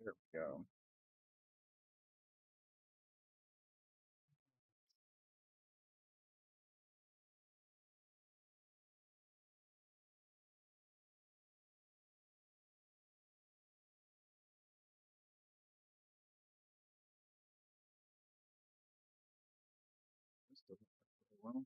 There we go. This doesn't work very well.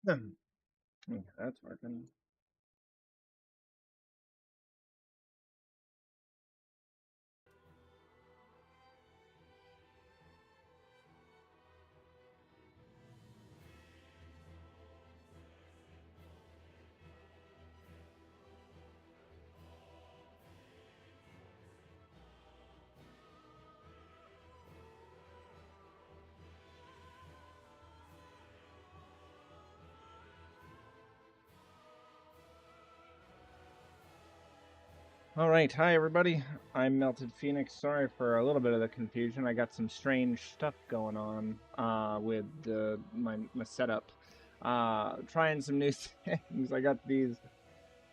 Okay, that's working. All right, hi everybody. I'm MeltedPhoenix. Sorry for a little bit of the confusion. I got some strange stuff going on with my setup. Trying some new things. I got these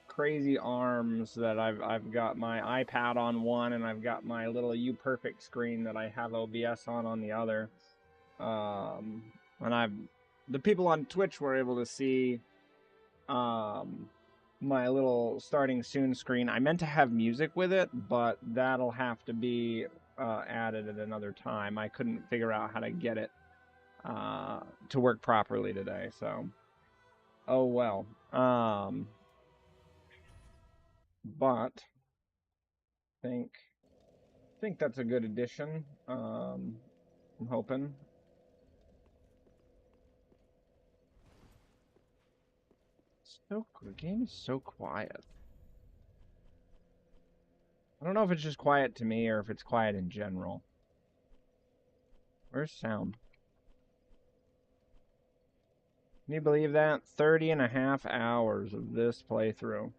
crazy arms that I've got my iPad on one, and I've got my little UPerfect screen that I have OBS on the other. And the people on Twitch were able to see my little starting soon screen. I meant to have music with it, but that'll have to be added at another time. I couldn't figure out how to get it to work properly today, so oh well. But think that's a good addition. I'm hoping. The game is so quiet. I don't know if it's just quiet to me or if it's quiet in general. Where's sound? Can you believe that? 30 and a half hours of this playthrough.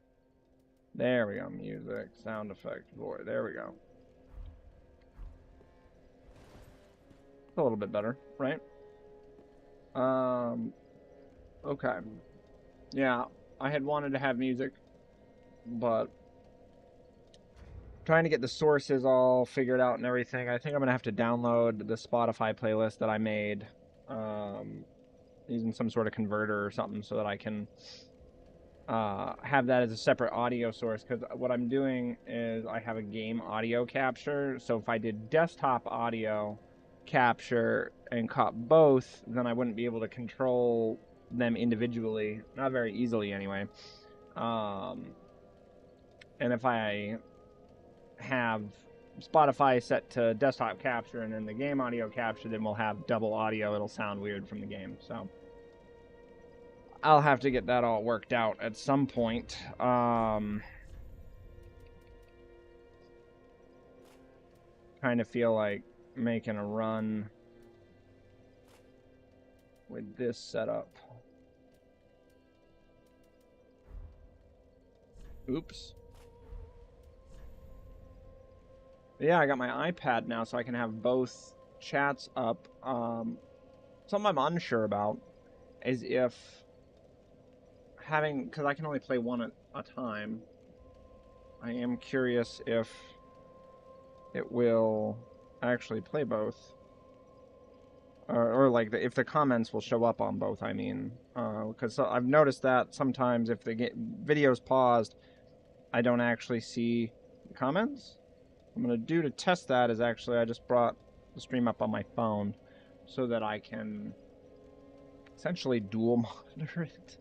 There we go. Music, sound effect, voice. There we go. A little bit better, right? Okay. Yeah, I had wanted to have music, but trying to get the sources all figured out and everything. I think I'm gonna have to download the Spotify playlist that I made, using some sort of converter or something, so that I can have that as a separate audio source. Because what I'm doing is I have a game audio capture. So if I did desktop audio capture and caught both, then I wouldn't be able to control them individually, not very easily anyway. And if I have Spotify set to desktop capture and then the game audio capture, then we'll have double audio. It'll sound weird from the game. So I'll have to get that all worked out at some point. Kind of feel like making a run with this setup. Oops. Yeah, I got my iPad now, so I can have both chats up. Something I'm unsure about is if having, because I can only play one at a time. I am curious if it will actually play both, or like if the comments will show up on both. I mean, because I've noticed that sometimes if the video's paused, I don't actually see the comments. What I'm gonna do to test that is actually I just brought the stream up on my phone so that I can essentially dual monitor it.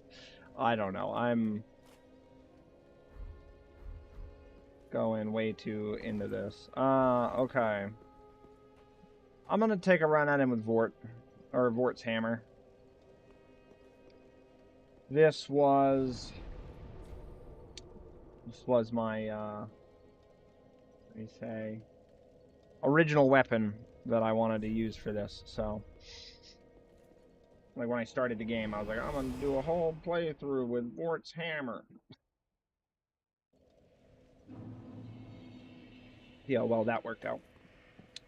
I don't know. I'm going way too into this. Okay. I'm gonna take a run at him with Vort, or Vort's hammer. This was my let me say original weapon that I wanted to use for this. So like when I started the game, I was like, I'm gonna do a whole playthrough with Vort's hammer. Yeah, well, that worked out.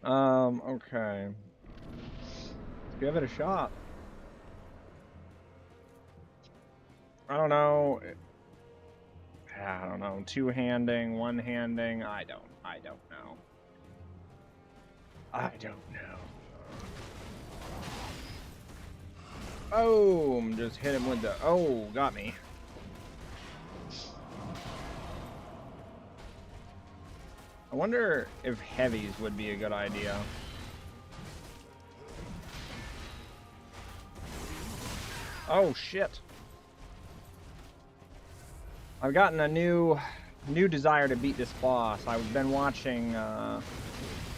Okay. Let's give it a shot. I don't know. I don't know. Two-handing, one-handing. I don't know. I don't know. Boom! Just hit him with the... Oh, got me. I wonder if heavies would be a good idea. Oh, shit. I've gotten a new desire to beat this boss. I've been watching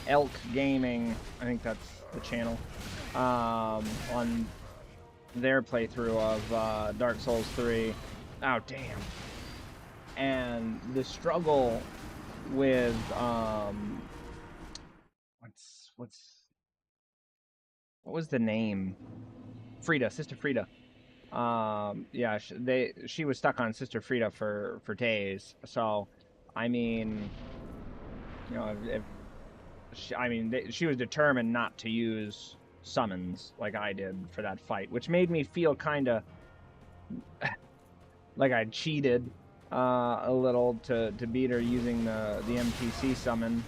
Elk Gaming, I think that's the channel, on their playthrough of Dark Souls 3. Oh, damn. And the struggle with what was the name? Frida, Sister Frida. Yeah, she was stuck on Sister Frida for days. So, I mean, you know, she was determined not to use summons like I did for that fight, which made me feel kind of like I cheated a little to beat her using the NPC summon,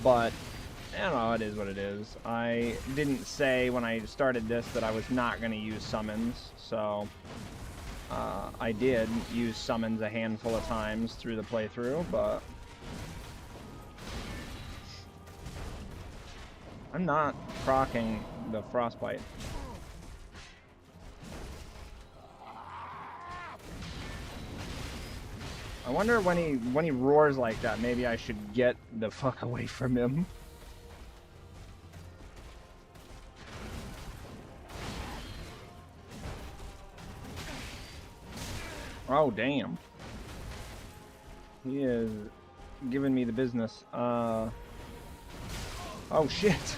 but I don't know, it is what it is. I didn't say when I started this that I was not going to use summons, so I did use summons a handful of times through the playthrough, but I'm not proccing the frostbite. I wonder when he roars like that, maybe I should get the fuck away from him. Oh, damn. He is giving me the business. Oh, shit.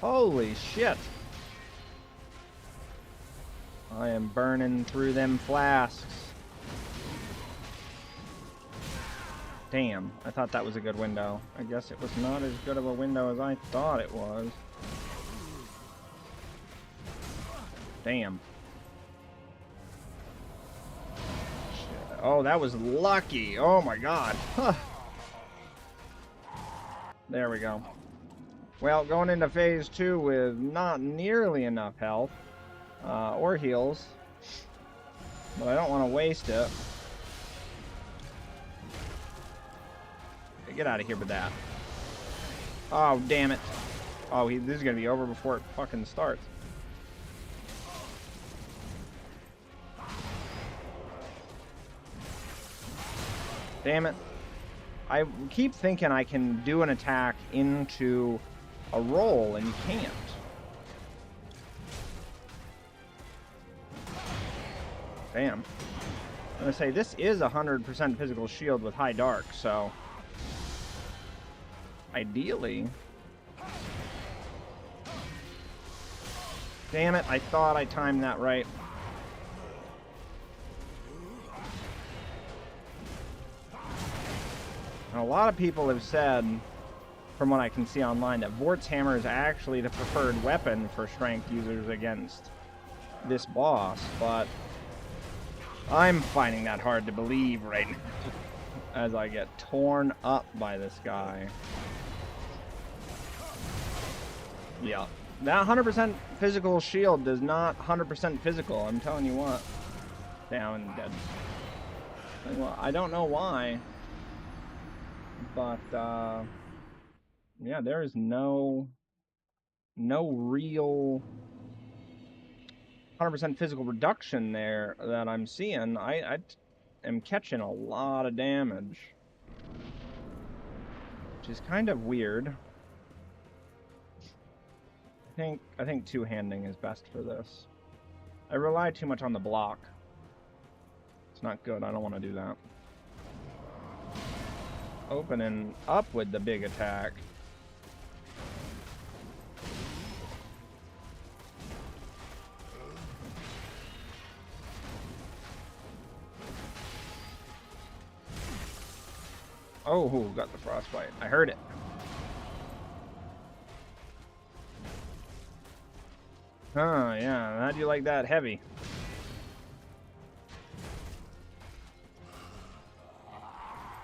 Holy shit. I am burning through them flasks. Damn, I thought that was a good window. I guess it was not as good of a window as I thought it was. Damn. Shit. Oh, that was lucky. Oh my god. Huh. There we go. Well, going into phase 2 with not nearly enough health or heals, but I don't want to waste it. Get out of here with that. Oh, damn it. Oh, this is going to be over before it fucking starts. Damn it. I keep thinking I can do an attack into a roll, and you can't. Damn. I'm going to say, this is 100% physical shield with high dark, so ideally... Damn it, I thought I timed that right. Now, a lot of people have said, from what I can see online, that Vort's Hammer is actually the preferred weapon for strength users against this boss, but I'm finding that hard to believe right now as I get torn up by this guy. Yeah. That 100% physical shield does not 100% physical, I'm telling you what. Down, dead. Well, I don't know why, but, yeah, there is no real 100% physical reduction there that I'm seeing. I am catching a lot of damage, which is kind of weird. I think two-handing is best for this. I rely too much on the block. It's not good. I don't want to do that. Opening up with the big attack. Oh, got the frostbite. I heard it. Huh, yeah. How'd you like that heavy?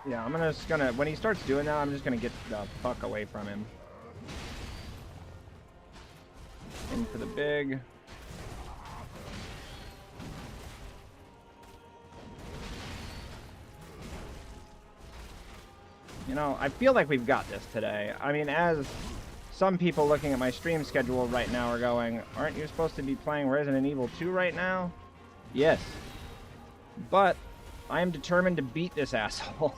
Yeah, I'm just gonna, when he starts doing that, I'm just gonna get the fuck away from him. In for the big. You know, I feel like we've got this today. I mean, as some people looking at my stream schedule right now are going, aren't you supposed to be playing Resident Evil 2 right now? Yes. But I am determined to beat this asshole.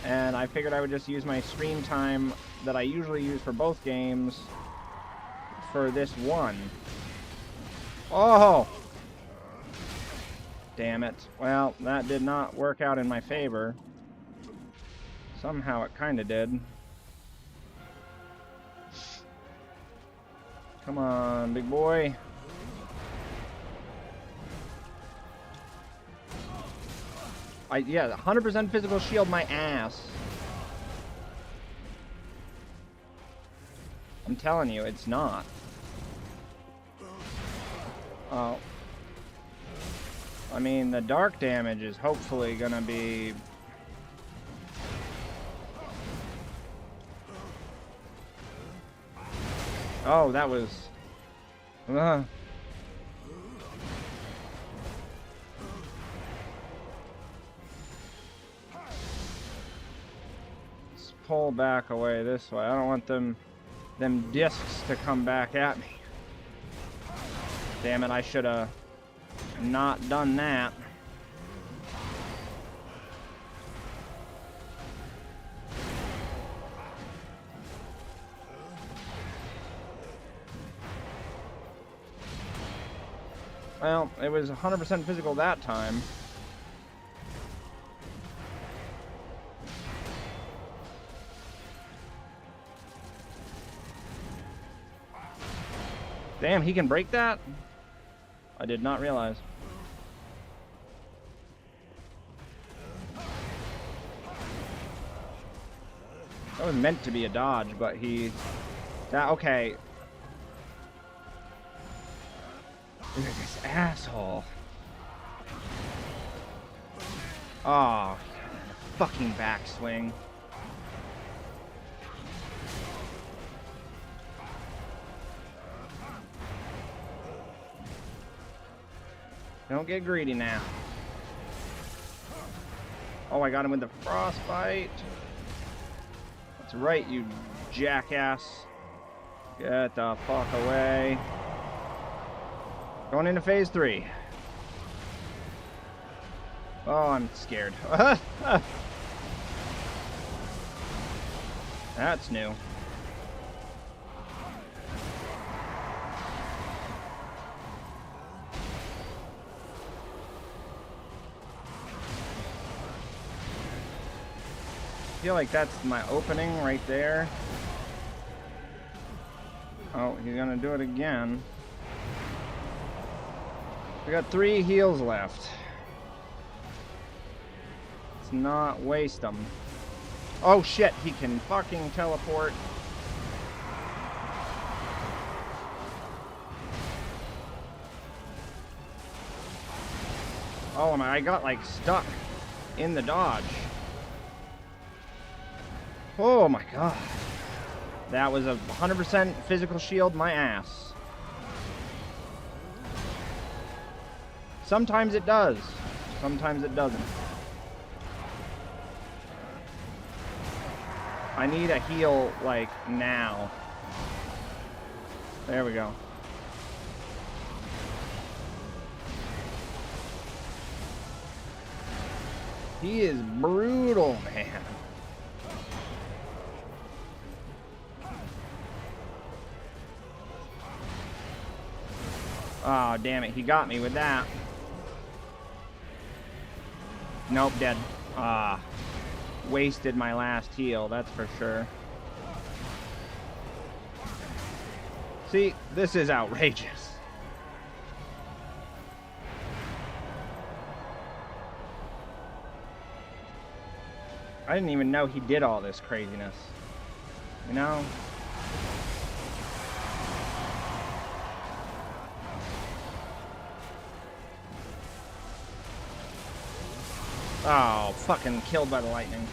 And I figured I would just use my stream time that I usually use for both games for this one. Oh! Damn it. Well, that did not work out in my favor. Somehow it kind of did. Come on, big boy. Yeah, 100% physical shield my ass. I'm telling you, it's not. Oh. I mean, the dark damage is hopefully gonna be... Oh, that was... Let's pull back away this way. I don't want them discs to come back at me. Damn it, I should have not done that. Well, it was 100% physical that time. Damn, he can break that? I did not realize. That was meant to be a dodge, but he... okay. Look at this asshole. Oh, fucking backswing. Don't get greedy now. Oh, I got him with the frostbite. That's right, you jackass. Get the fuck away. Going into phase 3. Oh, I'm scared. That's new. I feel like that's my opening right there. Oh, he's gonna do it again. We got 3 heals left. Let's not waste them. Oh shit, he can fucking teleport. Oh my, I got like stuck in the dodge. Oh my god. That was a 100% physical shield my ass. Sometimes it does. Sometimes it doesn't. I need a heal, like, now. There we go. He is brutal, man. Oh, damn it. He got me with that. Nope, dead. Ah. Wasted my last heal, that's for sure. See, this is outrageous. I didn't even know he did all this craziness. You know? Oh, fucking killed by the lightning.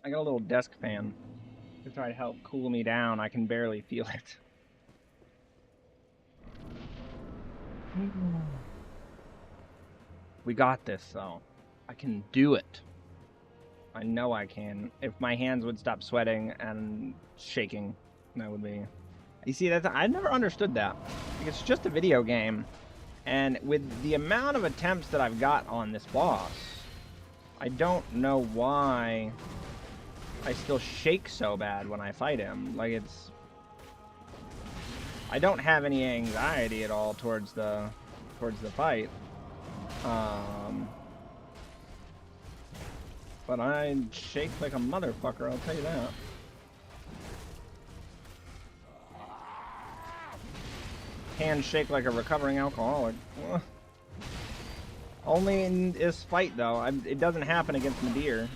I got a little desk fan to try to help cool me down. I can barely feel it. We got this, though. I can do it. I know I can. If my hands would stop sweating and shaking, that would be... You see, I never understood that. Like, it's just a video game. And with the amount of attempts that I've got on this boss, I don't know why I still shake so bad when I fight him. Like, it's... I don't have any anxiety at all towards the fight. But I shake like a motherfucker, I'll tell you that. Hands shake like a recovering alcoholic. Only in this fight, though. It doesn't happen against Midir.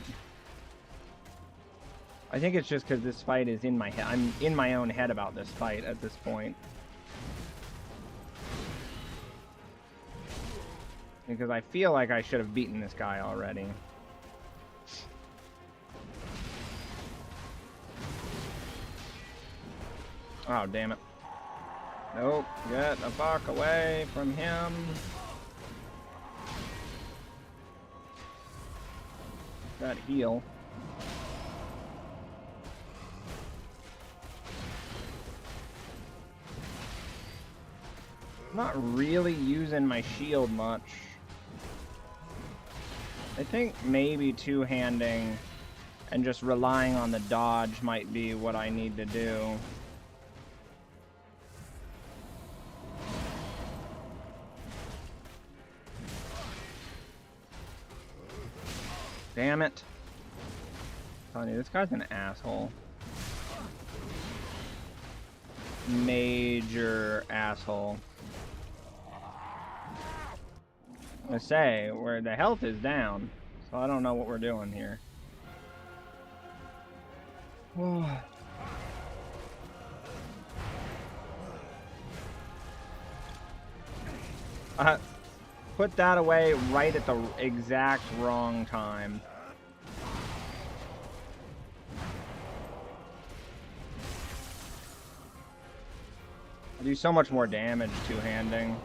I think it's just because this fight is in my head. I'm in my own head about this fight at this point. Because I feel like I should have beaten this guy already. Oh, damn it. Nope, get the fuck away from him. That heal. I'm not really using my shield much. I think maybe two-handing and just relying on the dodge might be what I need to do. Damn it. I'm telling you, this guy's an asshole. Major asshole. I say, where the health is down, so I don't know what we're doing here. Put that away right at the exact wrong time. I do so much more damage two-handing.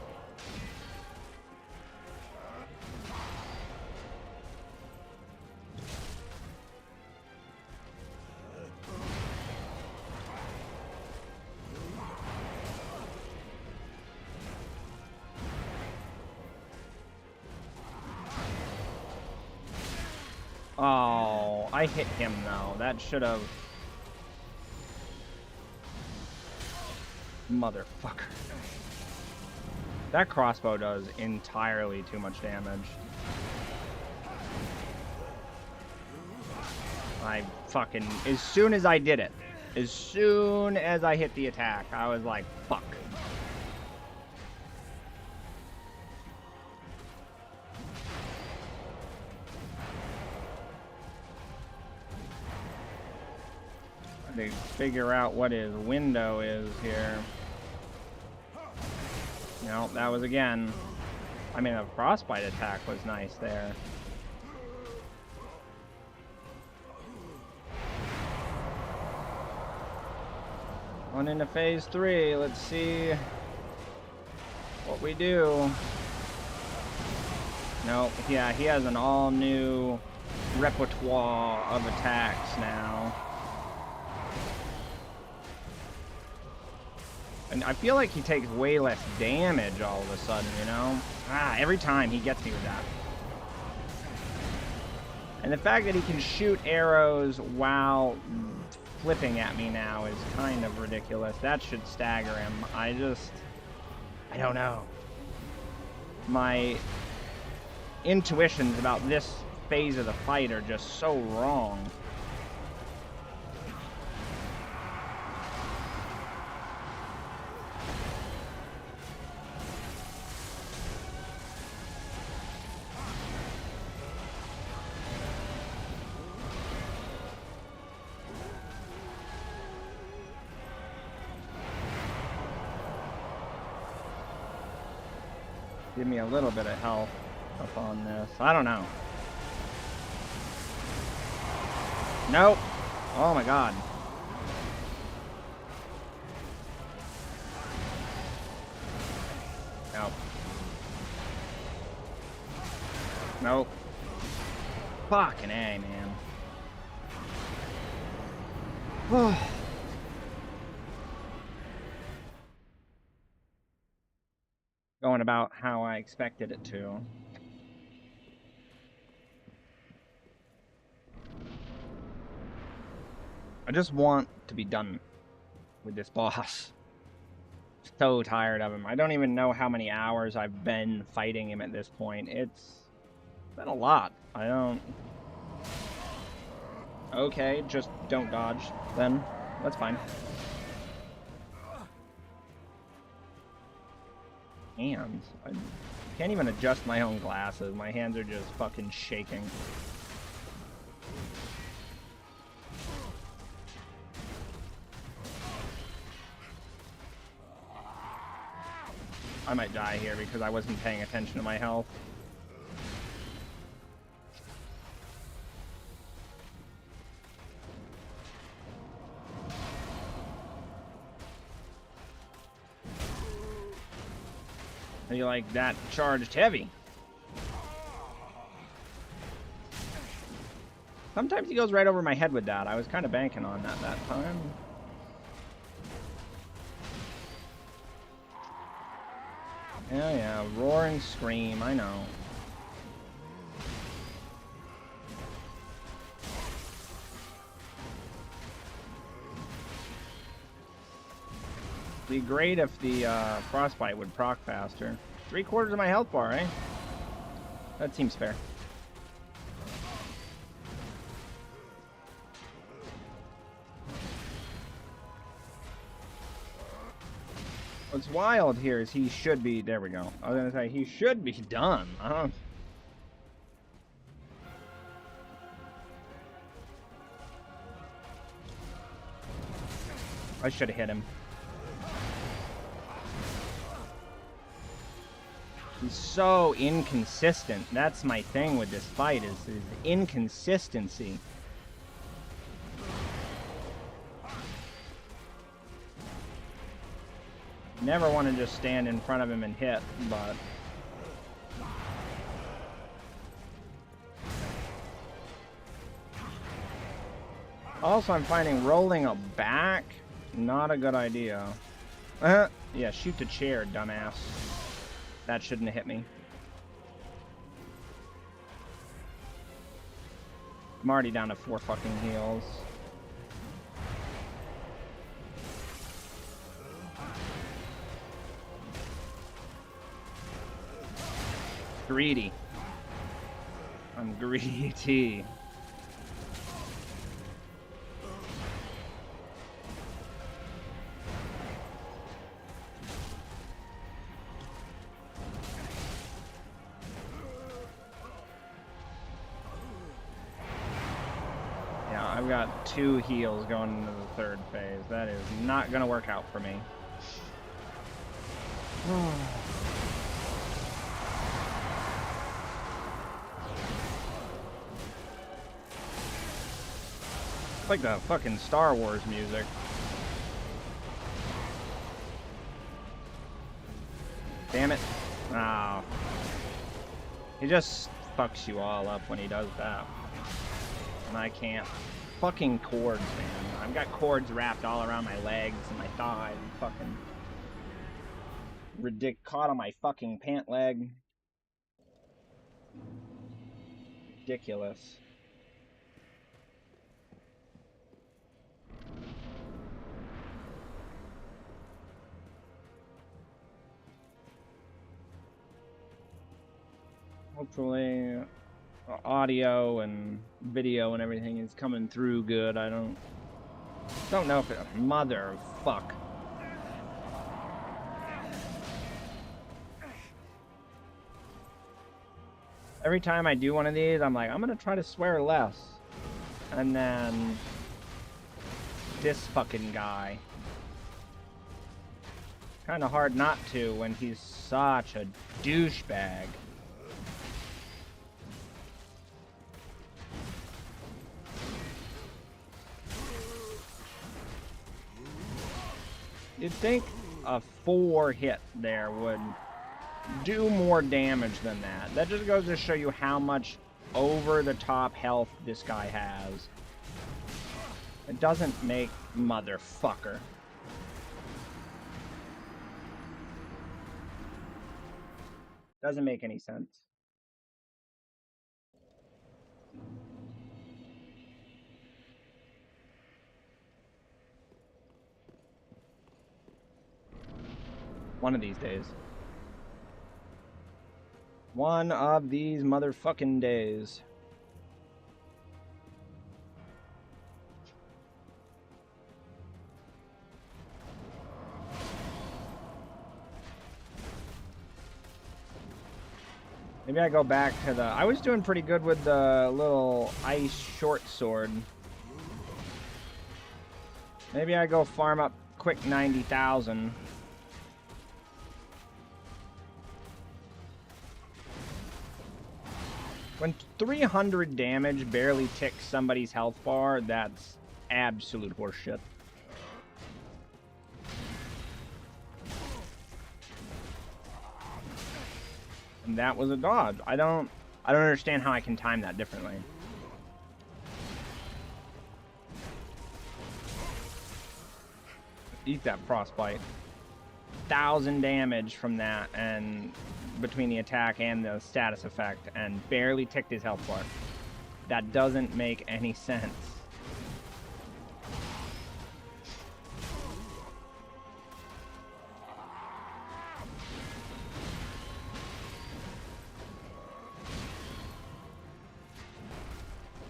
Oh, I hit him though. That should have... Motherfucker. That crossbow does entirely too much damage. I fucking... As soon as I did it, as soon as I hit the attack, I was like, fuck. To figure out what his window is here. No, that was again. I mean, the frostbite attack was nice there. On into phase 3. Let's see what we do. No, yeah, he has an all-new repertoire of attacks now. And I feel like he takes way less damage all of a sudden, you know? Every time he gets me with that. And the fact that he can shoot arrows while flipping at me now is kind of ridiculous. That should stagger him. I don't know. My intuitions about this phase of the fight are just so wrong. give me a little bit of health up on this. I don't know. Nope. Oh my god. Nope. Nope. Fucking A, man. Going about how I expected it to. I just want to be done with this boss. So tired of him. I don't even know how many hours I've been fighting him at this point. It's been a lot. I don't... Okay, just don't dodge, then. That's fine. Hands. I can't even adjust my own glasses. My hands are just fucking shaking. I might die here because I wasn't paying attention to my health. How do you like that charged heavy? Sometimes he goes right over my head with that. I was kind of banking on that time. Yeah, roar and scream, I know. It'd be great if the frostbite would proc faster. 3/4 of my health bar, eh? That seems fair. What's wild here is he should be... There we go. I was gonna say, he should be done. I should have hit him. He's so inconsistent. That's my thing with this fight, is his inconsistency. Never want to just stand in front of him and hit, but... Also, I'm finding rolling a back, not a good idea. Yeah, shoot the chair, dumbass. That shouldn't have hit me. I'm already down to 4 fucking heals. Greedy. I'm greedy. Yeah, I've got 2 heals going into the 3rd phase. That is not gonna work out for me. It's like the fucking Star Wars music. Damn it. Oh. He just fucks you all up when he does that. And I can't. Fucking cords, man. I've got cords wrapped all around my legs and my thighs. Fucking caught on my fucking pant leg. Ridiculous. Hopefully audio and video and everything is coming through good. I don't know if it... Motherfuck. Every time I do one of these, I'm like, I'm gonna try to swear less. And then this fucking guy. Kind of hard not to when he's such a douchebag. You'd think a 4 hit there would do more damage than that. That just goes to show you how much over-the-top health this guy has. It doesn't make motherfucker. Doesn't make any sense. One of these days. One of these motherfucking days. Maybe I go back to the... I was doing pretty good with the little ice short sword. Maybe I go farm up quick 90,000. When 300 damage barely ticks somebody's health bar, that's absolute horseshit. And that was a dodge. I don't understand how I can time that differently. Eat that frostbite. 1,000 damage from that, and between the attack and the status effect, and barely ticked his health bar. That doesn't make any sense.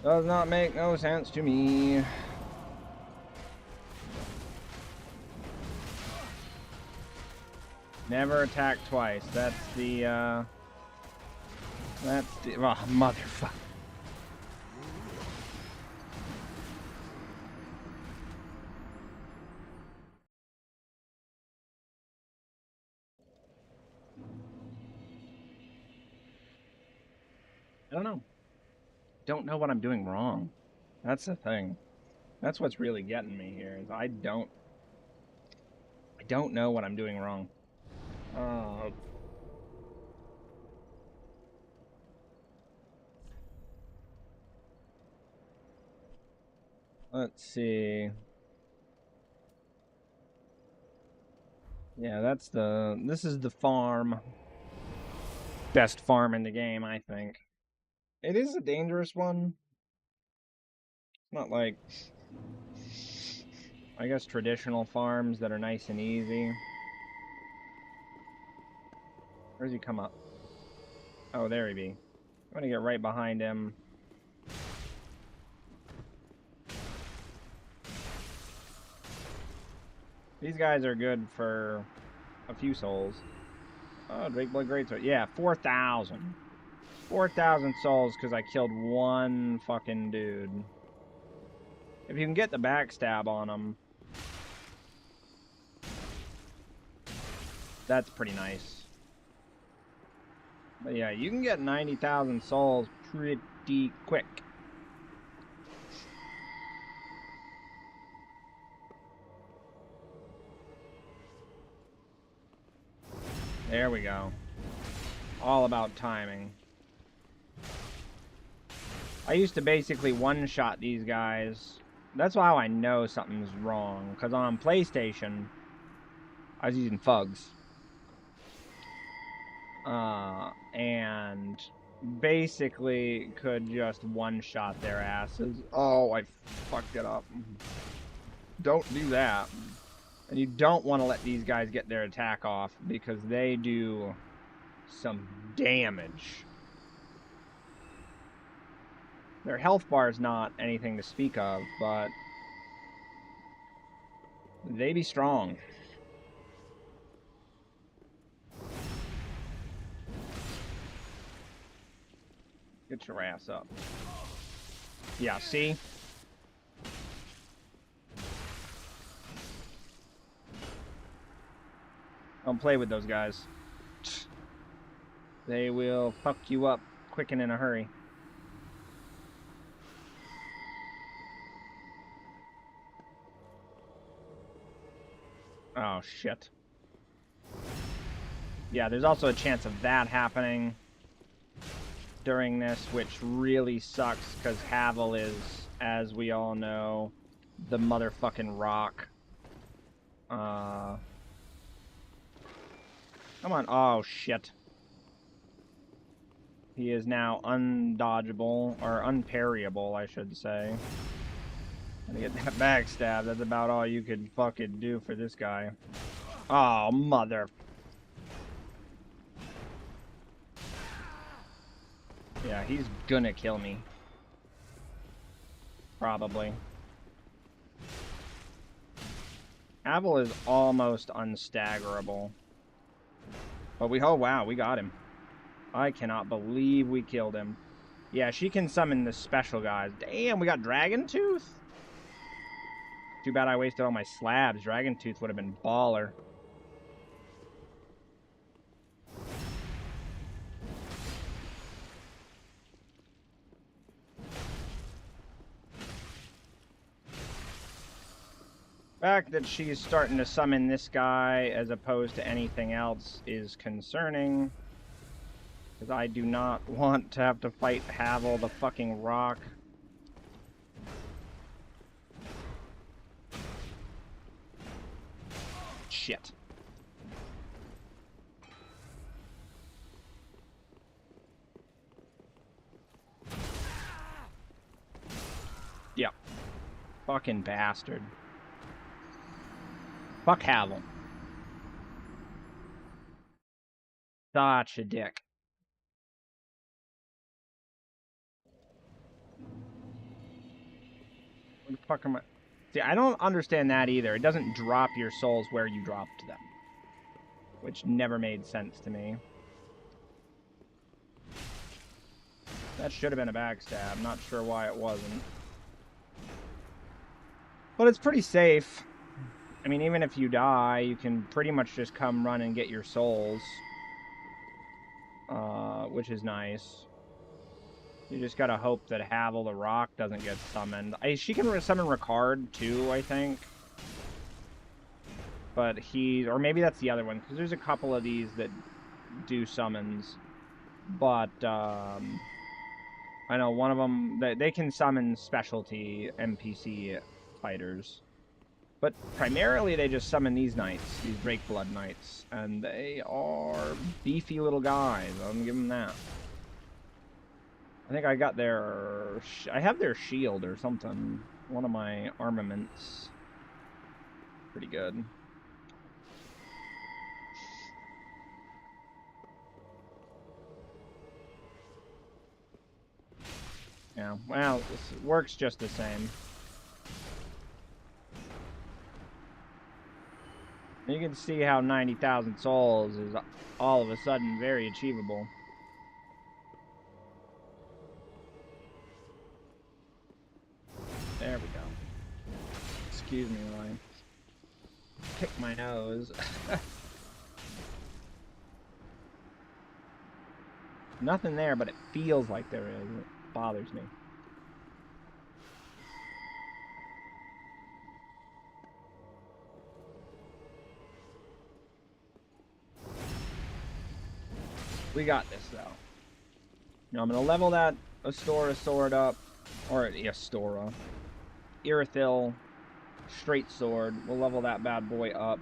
Does not make no sense to me. Never attack twice. That's the, oh, motherfucker. I don't know. Don't know what I'm doing wrong. That's the thing. That's what's really getting me here, is I don't know what I'm doing wrong. Let's see. Yeah, this is the farm. Best farm in the game, I think. It is a dangerous one. It's not like, I guess, traditional farms that are nice and easy. Where's he come up? Oh, there he be. I'm gonna get right behind him. These guys are good for a few souls. Oh, Drake Blood Greatsword. Yeah, 4,000. 4,000 souls because I killed one fucking dude. If you can get the backstab on him, that's pretty nice. But yeah, you can get 90,000 souls pretty quick. There we go. All about timing. I used to basically one-shot these guys. That's how I know something's wrong. Because on PlayStation, I was using Fugs. And basically could just one-shot their asses. Oh, I fucked it up. Don't do that. And you don't want to let these guys get their attack off because they do some damage. Their health bar is not anything to speak of, but they be strong. Get your ass up. Yeah, see? Don't play with those guys. They will fuck you up quick and in a hurry. Oh, shit. Yeah, there's also a chance of that happening during this, which really sucks, because Havel is, as we all know, the motherfucking rock. Come on. Oh, shit. He is now undodgeable, or unparryable, I should say. Gonna get that backstab. That's about all you could fucking do for this guy. Oh, mother. Yeah, he's gonna kill me. Probably. Havel is almost unstaggerable. But oh wow, we got him. I cannot believe we killed him. Yeah, she can summon the special guys. Damn, we got Dragon Tooth? Too bad I wasted all my slabs. Dragon Tooth would have been baller. The fact that she's starting to summon this guy as opposed to anything else is concerning. Because I do not want to have to fight Havel the fucking rock. Shit. Yep. Fucking bastard. Fuck Havel. Such a dick. What the fuck am I... See, I don't understand that either. It doesn't drop your souls where you dropped them. Which never made sense to me. That should have been a backstab. I'm not sure why it wasn't. But it's pretty safe. I mean, even if you die, you can pretty much just come run and get your souls. Which is nice. You just gotta hope that Havel the Rock doesn't get summoned. She can summon Ricard too, I think. But or maybe that's the other one, because there's a couple of these that do summons. But, I know one of them, they can summon specialty NPC fighters. But primarily they just summon these knights, these Drakeblood knights. And they are beefy little guys, I'll give them that. I think I got their... I have their shield or something. One of my armaments. Pretty good. Yeah, well, this works just the same. You can see how 90,000 souls is all of a sudden very achievable. There we go. Excuse me while I pick my nose. Nothing there, but it feels like there is. It bothers me. We got this, though. Now I'm going to level that Astora sword up. Or Astora. Irithyll straight sword. We'll level that bad boy up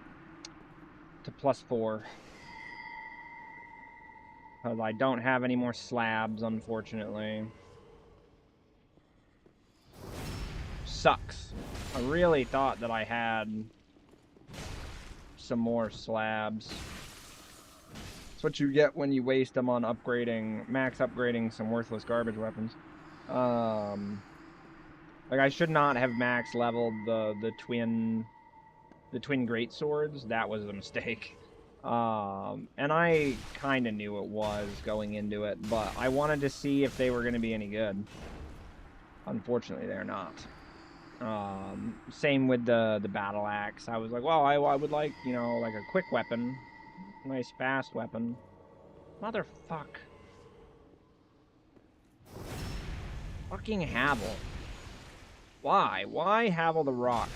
to +4. Because I don't have any more slabs, unfortunately. Sucks. I really thought that I had some more slabs. That's what you get when you waste them on upgrading, max upgrading some worthless garbage weapons. Like, I should not have max leveled the twin greatswords. That was a mistake. And I kind of knew it was going into it, but I wanted to see if they were going to be any good. Unfortunately, they're not. Same with the battle axe. I was like, well, I would like, you know, like a quick weapon, Nice fast weapon. Motherfuck. Fucking Havel. Why? Why Havel the Rock?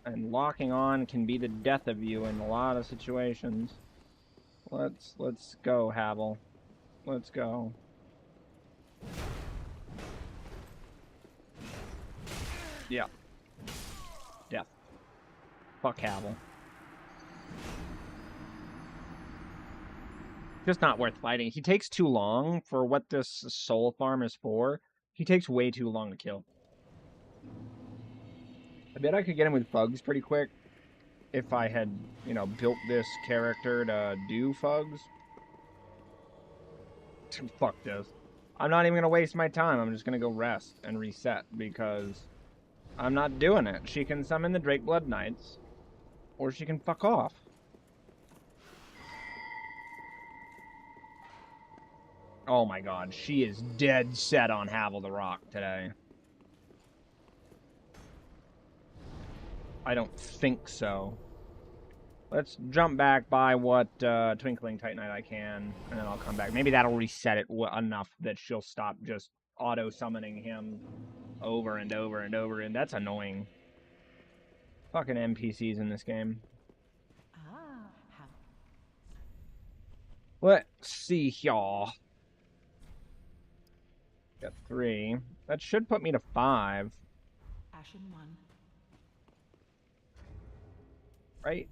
And locking on can be the death of you in a lot of situations. Let's go, Havel. Let's go. Yeah. Death. Fuck Havel. Just not worth fighting. He takes too long for what this soul farm is for. He takes way too long to kill. I bet I could get him with Fugs pretty quick if I had, you know, built this character to do Fugs. Fuck this. I'm not even going to waste my time. I'm just going to go rest and reset because I'm not doing it. She can summon the Drake Blood Knights or she can fuck off. Oh my god, she is dead set on Havel the Rock today. I don't think so. Let's jump back by what Twinkling Titanite I can, and then I'll come back. Maybe that'll reset it enough that she'll stop just auto-summoning him over and over and over, and that's annoying. Fucking NPCs in this game. Let's see here. Got 3. That should put me to 5. Ashen 1. Right?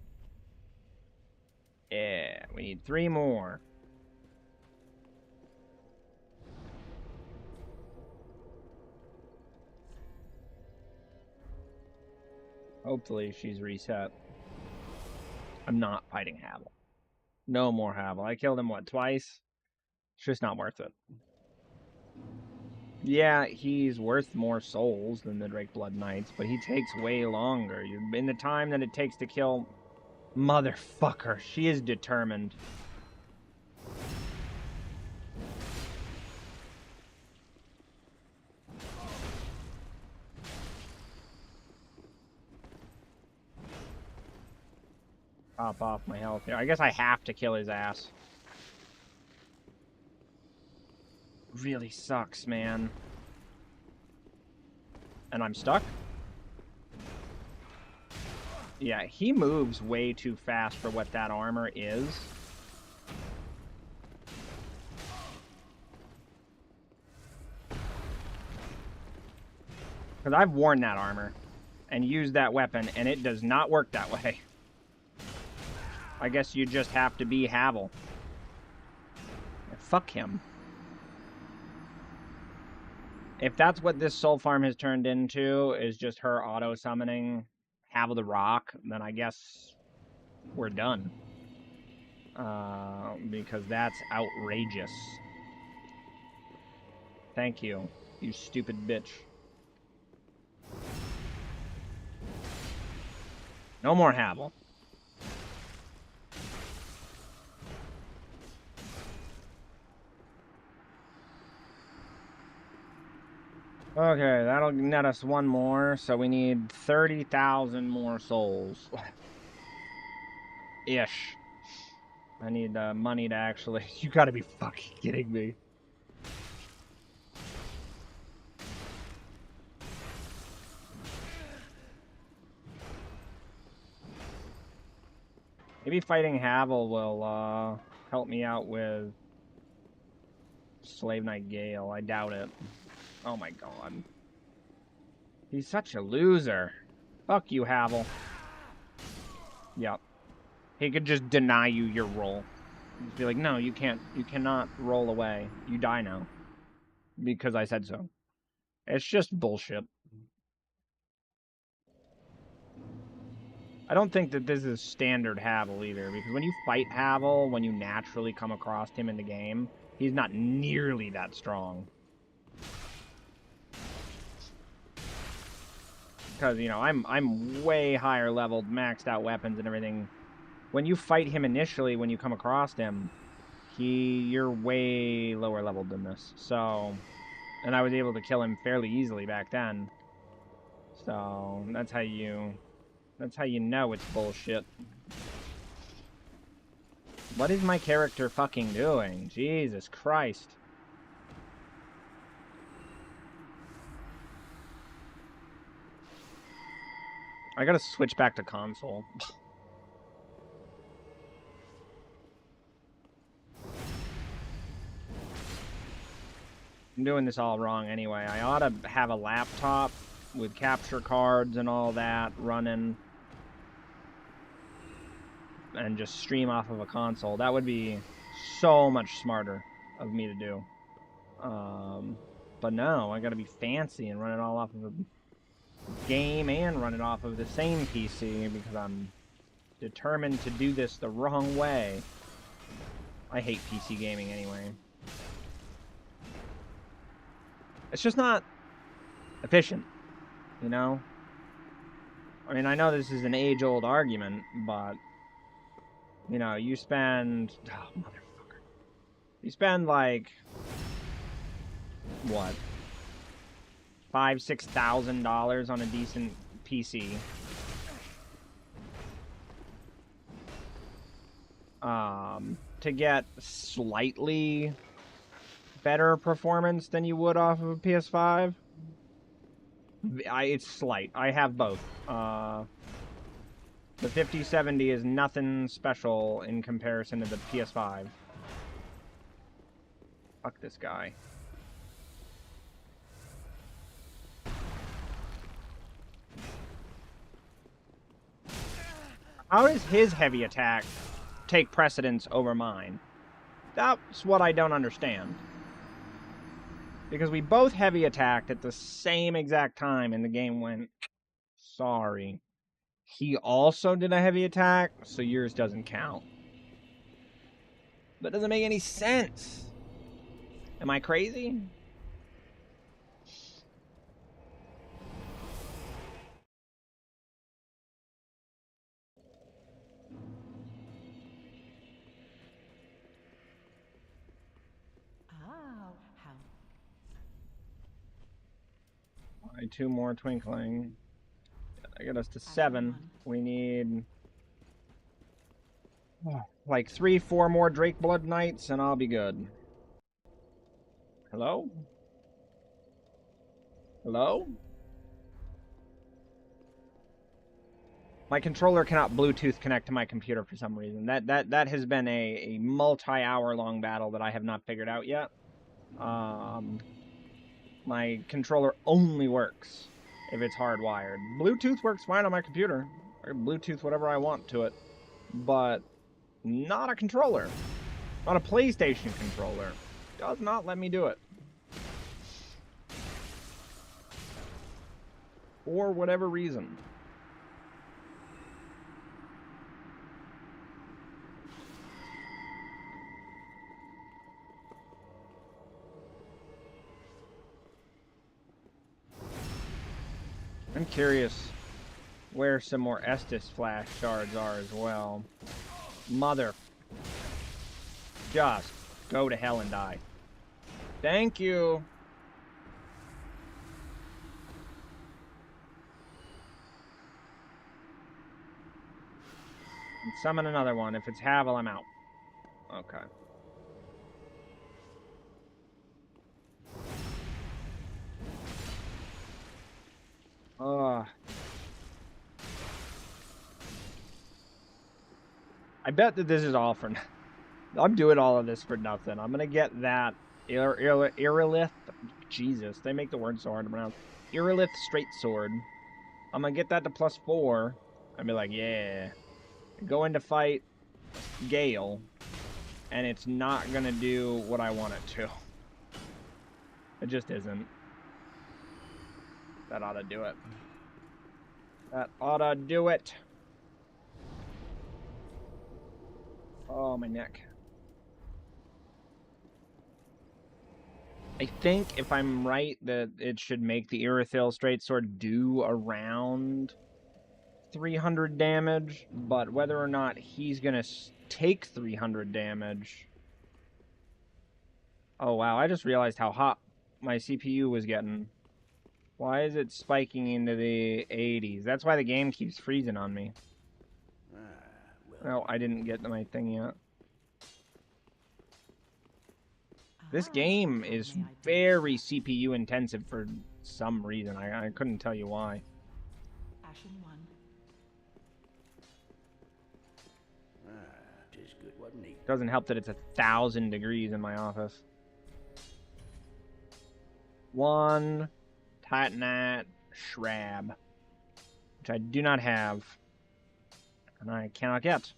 Yeah, we need 3 more. Hopefully she's reset. I'm not fighting Havel. No more Havel. I killed him, what, twice? It's just not worth it. Yeah, he's worth more souls than the Drake Blood Knights, but he takes way longer. In the time that it takes to kill... Motherfucker, she is determined. Pop off my health here. I guess I have to kill his ass. Really sucks, man. And I'm stuck? Yeah, he moves way too fast for what that armor is. Because I've worn that armor and used that weapon, and it does not work that way. I guess you just have to be Havel. Fuck him. If that's what this soul farm has turned into, is just her auto-summoning Havel the Rock, then I guess we're done. Because that's outrageous. Thank you, you stupid bitch. No more Havel. Okay, that'll net us 1 more, so we need 30,000 more souls. Ish. I need money to actually... You gotta be fucking kidding me. Maybe fighting Havel will help me out with Slave Knight Gael. I doubt it. Oh my god. He's such a loser. Fuck you, Havel. Yep. He could just deny you your roll. Just be like, no, you can't. You cannot roll away. You die now. Because I said so. It's just bullshit. I don't think that this is standard Havel either, because when you fight Havel, when you naturally come across him in the game, he's not nearly that strong. Because, you know, I'm way higher leveled, maxed out weapons and everything. When you fight him initially, when you come across him, you're way lower leveled than this. So, and I was able to kill him fairly easily back then. So, that's how you That's how you know it's bullshit. What is my character fucking doing? Jesus Christ. I gotta switch back to console. I'm doing this all wrong anyway. I ought to have a laptop with capture cards and all that running and just stream off of a console. That would be so much smarter of me to do. But no, I gotta be fancy and run it all off of a game and run it off of the same PC because I'm determined to do this the wrong way. I hate PC gaming anyway. It's just not efficient, you know? I mean, I know this is an age-old argument, but, you know, you spend... Oh, motherfucker. You spend, like... What? $5,000-$6,000 on a decent PC. To get slightly better performance than you would off of a PS5. It's slight. I have both. The 5070 is nothing special in comparison to the PS5. Fuck this guy. How does his heavy attack take precedence over mine? That's what I don't understand. Because we both heavy attacked at the same exact time and the game went, sorry. He also did a heavy attack, so yours doesn't count. That doesn't make any sense. Am I crazy? Two more twinkling. I get us to 7. We need like 3-4 more Drake Blood Knights and I'll be good. Hello? Hello? My controller cannot Bluetooth connect to my computer for some reason. That has been a multi-hour long battle that I have not figured out yet. My controller only works if it's hardwired. Bluetooth works fine on my computer. I can Bluetooth whatever I want to it. But not a controller. Not a PlayStation controller. Does not let me do it. For whatever reason. I'm curious where some more Estus flash shards are as well. Mother. Just go to hell and die. Thank you. And summon another one. If it's Havel, I'm out. Okay. I bet that this is all for... I'm doing all of this for nothing. I'm gonna get that Irilith. Jesus, they make the word so hard to pronounce. Irilith Straight Sword. I'm gonna get that to +4. I'd be like, yeah. Go into fight Gael, and it's not gonna do what I want it to. It just isn't. That ought to do it. That ought to do it. Oh, my neck. I think, if I'm right, that it should make the Irithyll Straight Sword do around 300 damage, but whether or not he's gonna take 300 damage... Oh, wow, I just realized how hot my CPU was getting Why is it spiking into the 80s? That's why the game keeps freezing on me. Oh, I didn't get to my thing yet. This game is very CPU intensive for some reason. I couldn't tell you why. Ashen one. Tis good, wasn't he? Doesn't help that it's 1,000 degrees in my office. 1 Titanite Shrab, which I do not have, and I cannot get.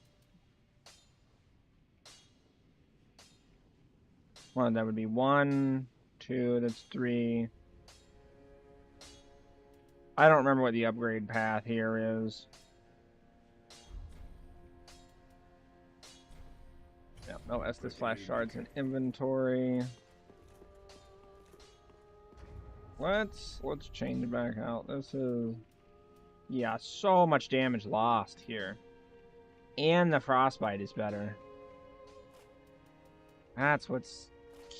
Well, that would be 1, 2, that's 3. I don't remember what the upgrade path here is. Yeah, no Estus flash shards in inventory. Let's change back out. This is, yeah, so much damage lost here. And the frostbite is better. That's what's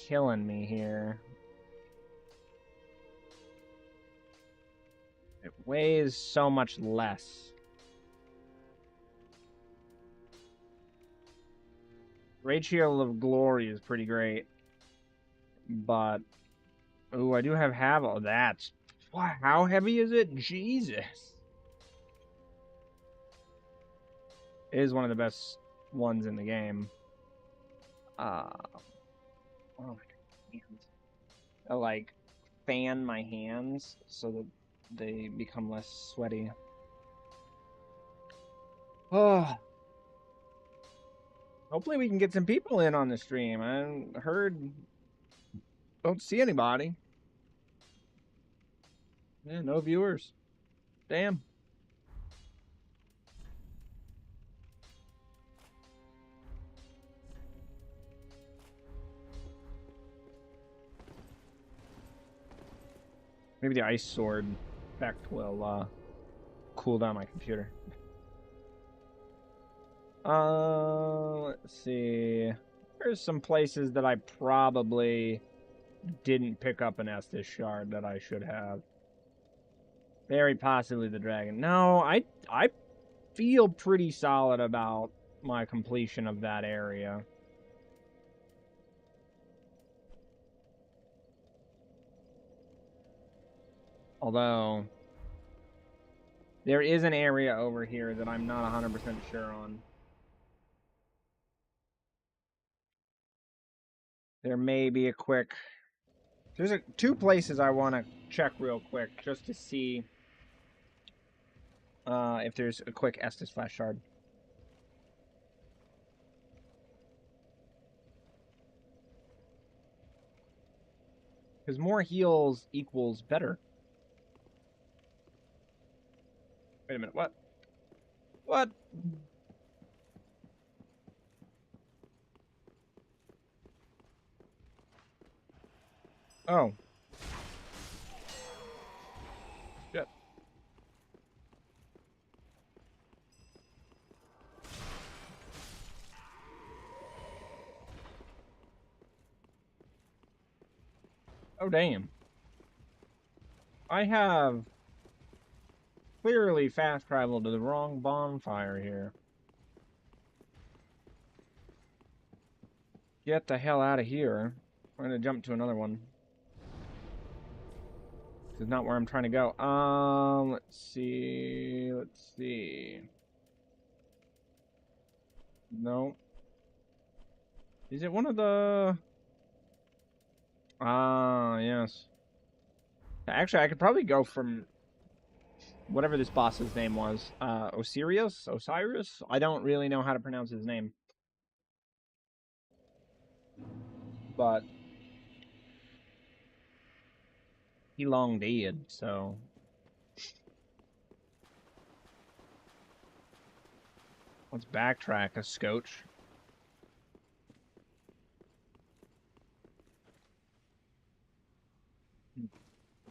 killing me here. It weighs so much less. Ratio of glory is pretty great. But ooh, I do have Havel. That's, wow, how heavy is it? Jesus. It is one of the best ones in the game. Oh my hands. I like fan my hands so that they become less sweaty. Oh. Hopefully we can get some people in on the stream. I heard, don't see anybody. Yeah, no viewers. Damn. Maybe the ice sword effect will cool down my computer. Let's see. There's some places that I probably didn't pick up an Estus shard that I should have. Very possibly the dragon. No, I feel pretty solid about my completion of that area. Although, there is an area over here that I'm not 100% sure on. There may be a quick... There's two places I want to check real quick just to see if there's a quick Estus flash shard. Because more heals equals better. Wait a minute, what? What? Oh. Shit. Oh, damn. I have clearly fast traveled to the wrong bonfire here. Get the hell out of here. I'm gonna jump to another one. This is not where I'm trying to go. Let's see. Let's see. No. Is it one of the... Ah, yes. Actually, I could probably go from whatever this boss's name was. Osiris? I don't really know how to pronounce his name. But he long dead, so... Let's backtrack a scotch.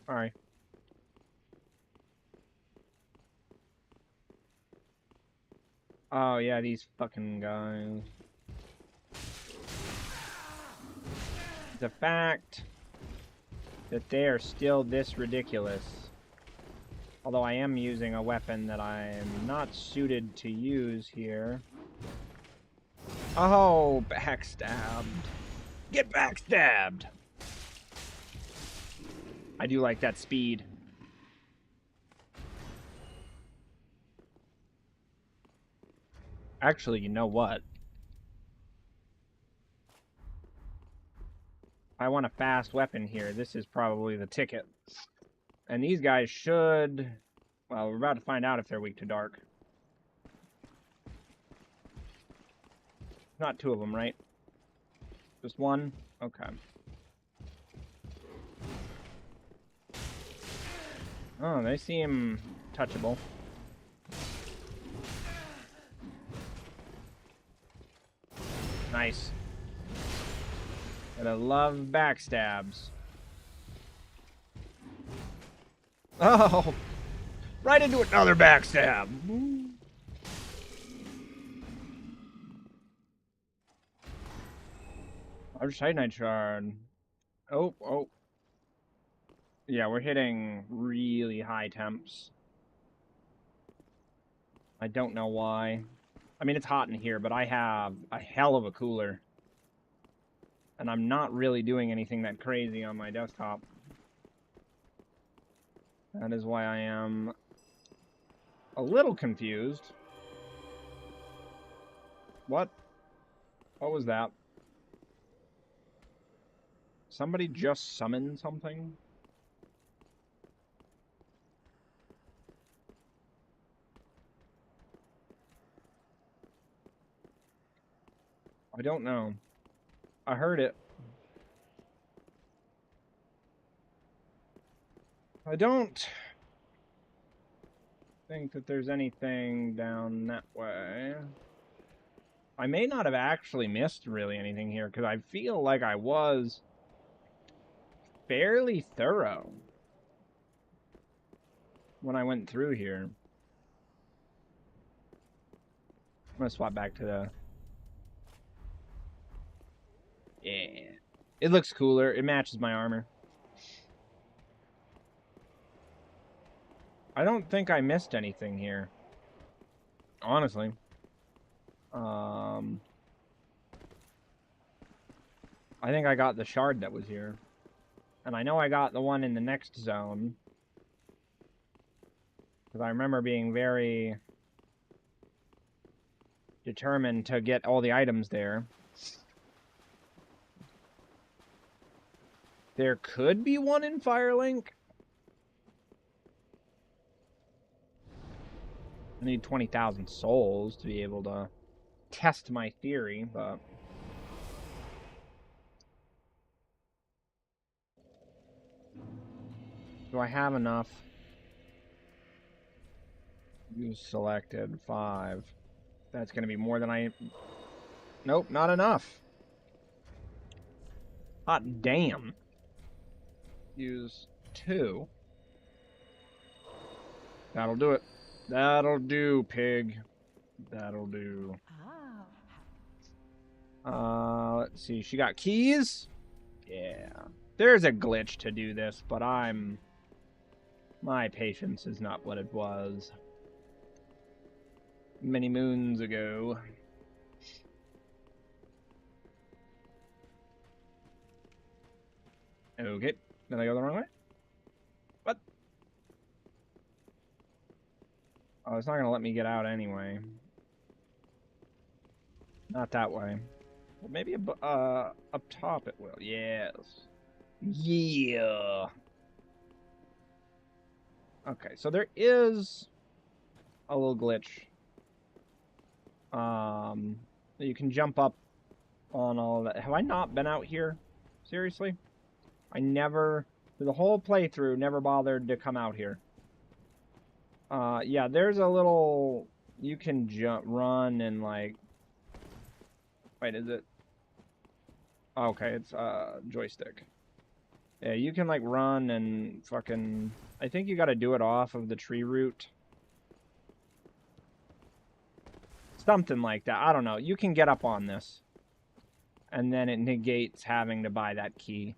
Alright. Oh, yeah, these fucking guys. The fact that they are still this ridiculous Although I am using a weapon that I'm not suited to use here. Oh, backstabbed. Get backstabbed! I do like that speed. Actually, you know what? I want a fast weapon here. This is probably the ticket. And these guys should... Well, we're about to find out if they're weak to dark. Not two of them, right? Just one? Okay. Oh, they seem touchable. Nice. Gotta love backstabs. Oh! Right into another backstab! Large Titanite Shard. Oh. Yeah, we're hitting really high temps. I don't know why. I mean, it's hot in here, but I have a hell of a cooler. And I'm not really doing anything that crazy on my desktop. That is why I am a little confused. What? What was that? Somebody just summoned something? I don't know. I heard it. I don't think that there's anything down that way. I may not have actually missed really anything here, because I feel like I was fairly thorough when I went through here. I'm going to swap back to the... Yeah. It looks cooler. It matches my armor. I don't think I missed anything here. Honestly. I think I got the shard that was here. And I know I got the one in the next zone. Because I remember being very determined to get all the items there. There could be one in Firelink. I need 20,000 souls to be able to test my theory, but... Do I have enough? You selected 5. That's going to be more than I... Nope, not enough. Hot damn. Use 2. That'll do it. That'll do, pig. That'll do. Let's see. She got keys? Yeah. There's a glitch to do this, but my patience is not what it was many moons ago. Okay. Did I go the wrong way? What? Oh, it's not going to let me get out anyway. Not that way. Well, maybe up top it will. Yes. Yeah. Okay, so there is a little glitch. You can jump up on all of that. Have I not been out here? Seriously? I never, through the whole playthrough, never bothered to come out here. Yeah, there's a little, you can run and like, wait, is it? Okay, it's joystick. Yeah, you can like run and fucking, I think you gotta do it off of the tree root. Something like that. I don't know. You can get up on this. And then it negates having to buy that key.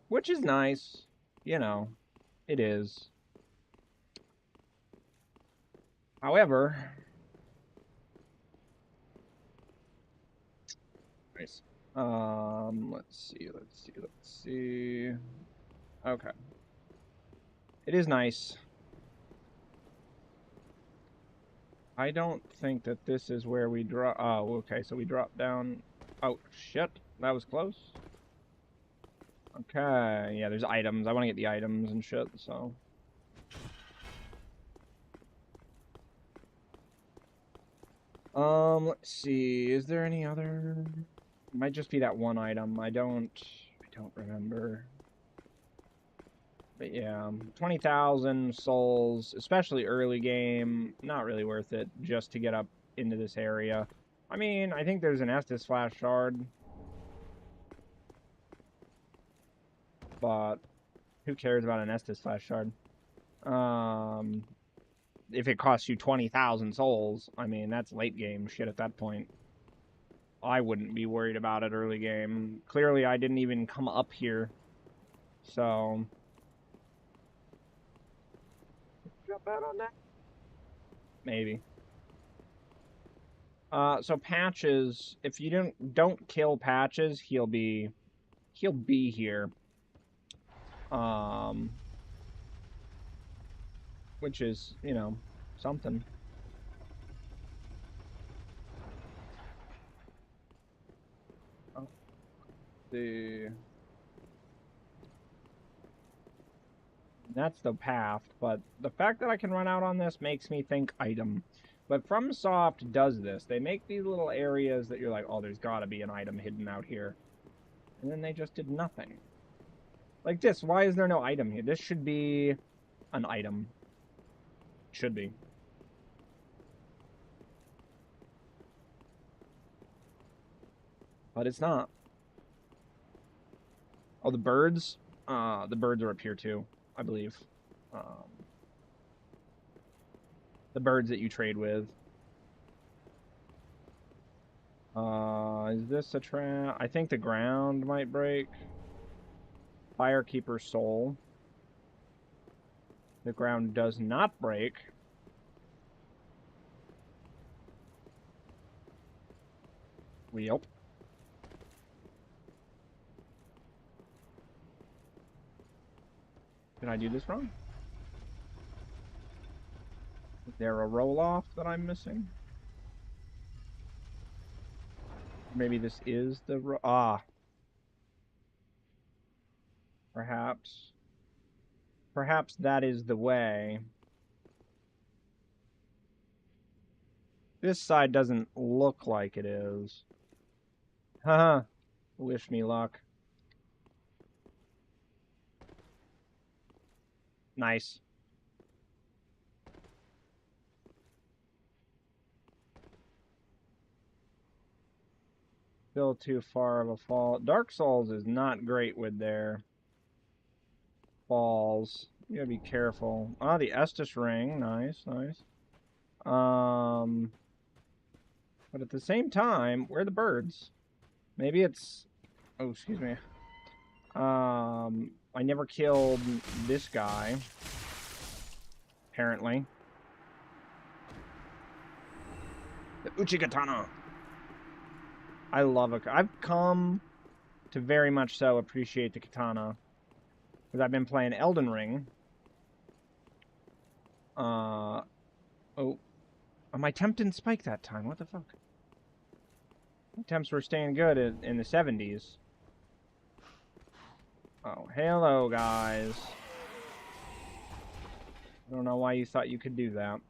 which is nice. You know, it is. However, nice. Let's see. Okay. It is nice. I don't think that this is where we drop. Oh, okay. So we drop down. Oh, shit. That was close. Okay. Yeah, there's items. I want to get the items and shit, so. Let's see. Is there any other? It might just be that one item. I don't remember. But yeah, 20,000 souls, especially early game, not really worth it just to get up into this area. I mean, I think there's an Estus Flash Shard, but who cares about an Estus Flash Shard? If it costs you 20,000 souls, I mean, that's late game shit at that point. I wouldn't be worried about it early game. Clearly, I didn't even come up here, so... Got that on that? Maybe. So Patches, if you don't kill Patches, he'll be here. Which is, you know, something. Oh, that's the path, but the fact that I can run out on this makes me think item. But FromSoft does this. They make these little areas that you're like, oh, there's got to be an item hidden out here. And then they just did nothing. Like this, why is there no item here? This should be an item. Should be. But it's not. Oh, the birds? The birds are up here too, I believe. The birds that you trade with. Is this a trap? I think the ground might break. Firekeeper soul. The ground does not break. Yep. Did I do this wrong? Is there a roll-off that I'm missing? Maybe this is the... Perhaps. Perhaps that is the way. This side doesn't look like it is. Haha. Wish me luck. Nice. Still too far of a fall. Dark Souls is not great with their falls. You gotta be careful. Ah, the Estus ring. Nice, nice. But at the same time, where are the birds? Maybe it's... Oh, excuse me. I never killed this guy. Apparently. The Uchigatana. I love it. I've come to very much so appreciate the katana. Because I've been playing Elden Ring. Oh. My temp didn't spike that time. What the fuck? My temps were staying good in the 70s. Oh, hello, guys. I don't know why you thought you could do that.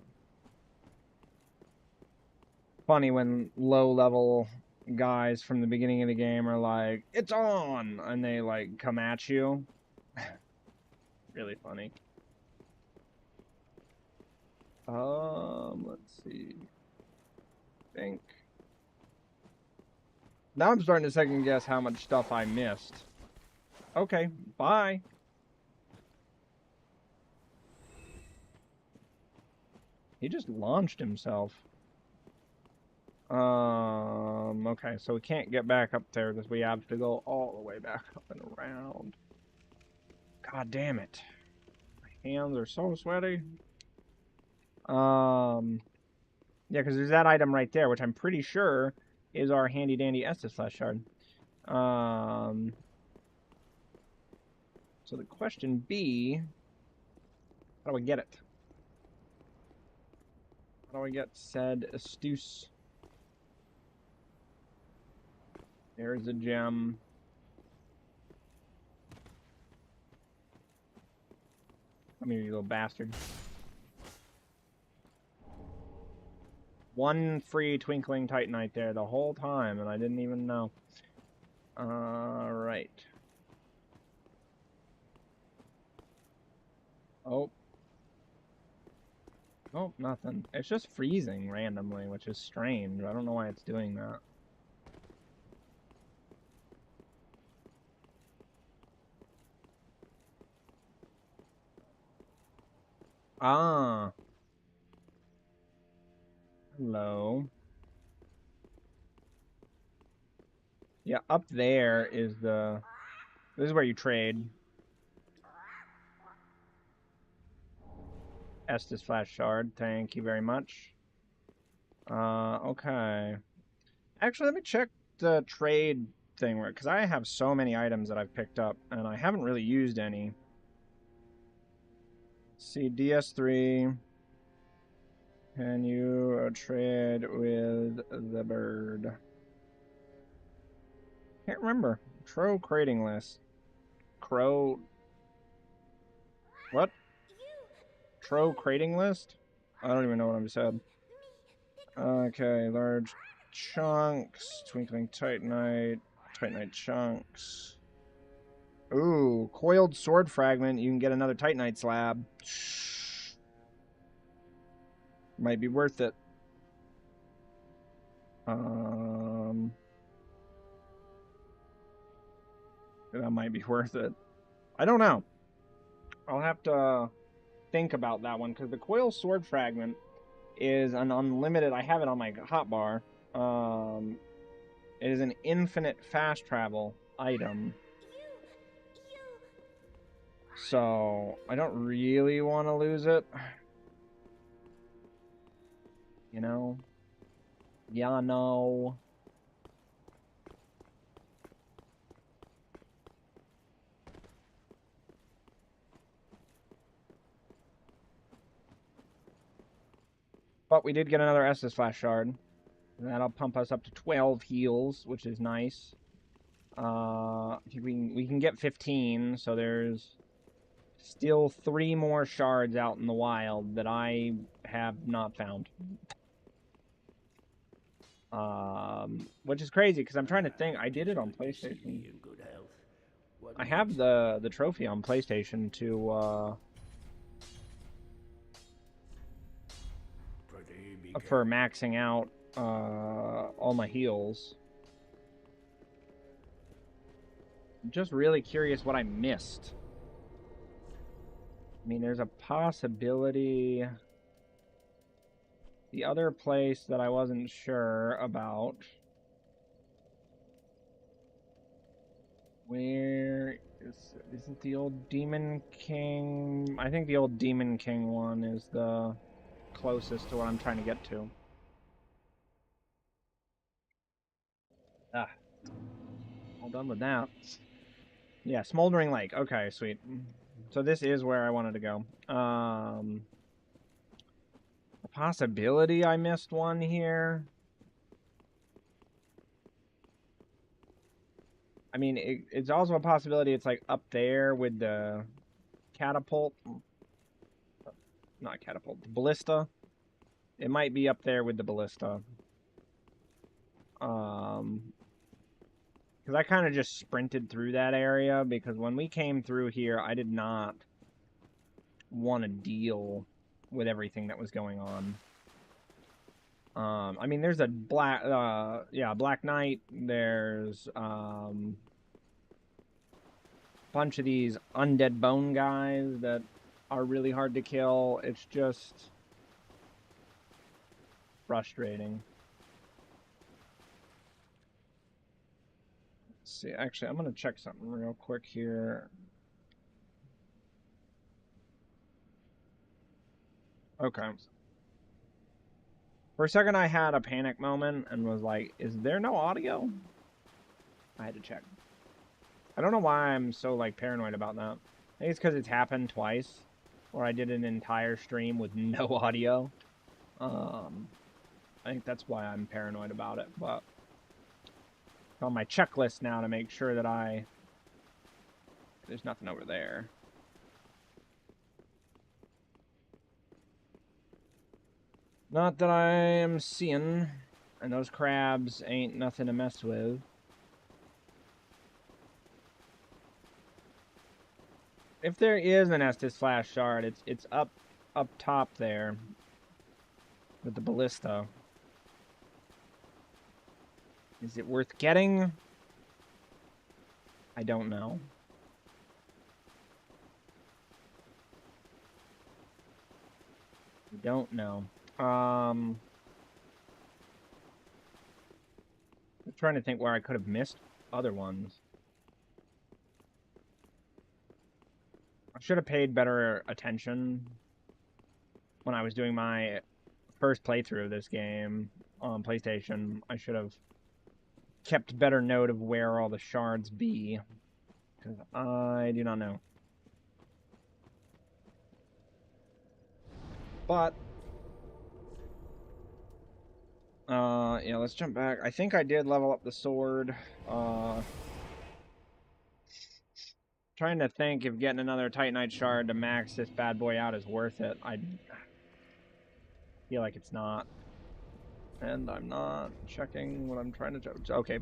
Funny when low-level guys from the beginning of the game are like, it's on! And they, like, come at you. Really funny. Let's see. I think. Now I'm starting to second guess how much stuff I missed. Okay, bye. He just launched himself. Okay, so we can't get back up there because we have to go all the way back up and around. God damn it. My hands are so sweaty. Yeah, because there's that item right there, which I'm pretty sure is our handy dandy Estus Flash Shard. So the question B, how do I get it? How do I get said Astuse? There's a gem. Come here, you little bastard. One free Twinkling Titanite there the whole time, and I didn't even know. Right. Oh. Oh, nothing. It's just freezing randomly, which is strange. I don't know why it's doing that. Ah. Hello. Yeah, up there is the... This is where you trade. Estus Flash Shard. Thank you very much. Okay. Actually, let me check the trade thing, because I have so many items that I've picked up, and I haven't really used any. Let's see, DS3. Can you trade with the bird? Can't remember. Crow trading list. Crow... What? Crow trading list? I don't even know what I said. Okay, large chunks. Twinkling Titanite. Titanite chunks. Ooh, coiled sword fragment. You can get another Titanite slab. Might be worth it. That might be worth it. I don't know. I'll have to think about that one, because the coil sword fragment is an unlimited... I have it on my hotbar. It is an infinite fast travel item. So, I don't really want to lose it. You know? Yeah, no. But we did get another Estus Flash Shard. That'll pump us up to 12 heals, which is nice. I think we can get 15, so there's still 3 more shards out in the wild that I have not found. Which is crazy, because I'm trying to think. I did it on PlayStation. I have the trophy on PlayStation to, for maxing out, all my heals. I'm just really curious what I missed. I mean, there's a possibility... The other place that I wasn't sure about... Where is it the old Demon King? I think the old Demon King one is the closest to what I'm trying to get to. Ah. All done with that. Yeah, Smoldering Lake. Okay, sweet. So this is where I wanted to go. A possibility I missed one here. I mean, it's also a possibility it's like up there with the catapult. Not catapult, the ballista. It might be up there with the ballista. Because I kind of just sprinted through that area, because when we came through here, I did not want to deal with everything that was going on. I mean, there's a Black Knight. There's a bunch of these undead bone guys that are really hard to kill. It's just frustrating. Let's see, actually, I'm gonna check something real quick here. Okay. For a second, I had a panic moment and was like, is there no audio? I had to check. I don't know why I'm so, like, paranoid about that. I think it's because it's happened twice, where I did an entire stream with no audio. I think that's why I'm paranoid about it, but it's on my checklist now to make sure that there's nothing over there. Not that I am seeing, and those crabs ain't nothing to mess with. If there is an Estus Flash shard, it's up top there with the ballista. Is it worth getting? I don't know. I don't know. I'm trying to think where I could have missed other ones. I should have paid better attention when I was doing my first playthrough of this game on PlayStation. I should have kept better note of where all the shards be, because I do not know. But yeah, let's jump back. I think I did level up the sword. Trying to think if getting another Titanite shard to max this bad boy out is worth it. I feel like it's not. And I'm not checking what I'm trying to check. Okay,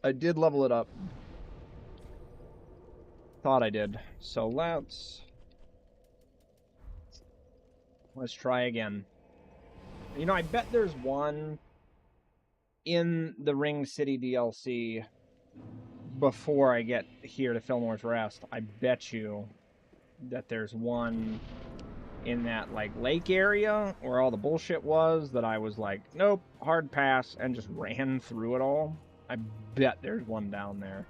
I did level it up. Thought I did. So let's try again. You know, I bet there's one in the Ring City DLC before I get here to Fillmore's Rest. I bet you that there's one in that, like, lake area where all the bullshit was that I was like, nope, hard pass, and just ran through it all. I bet there's one down there.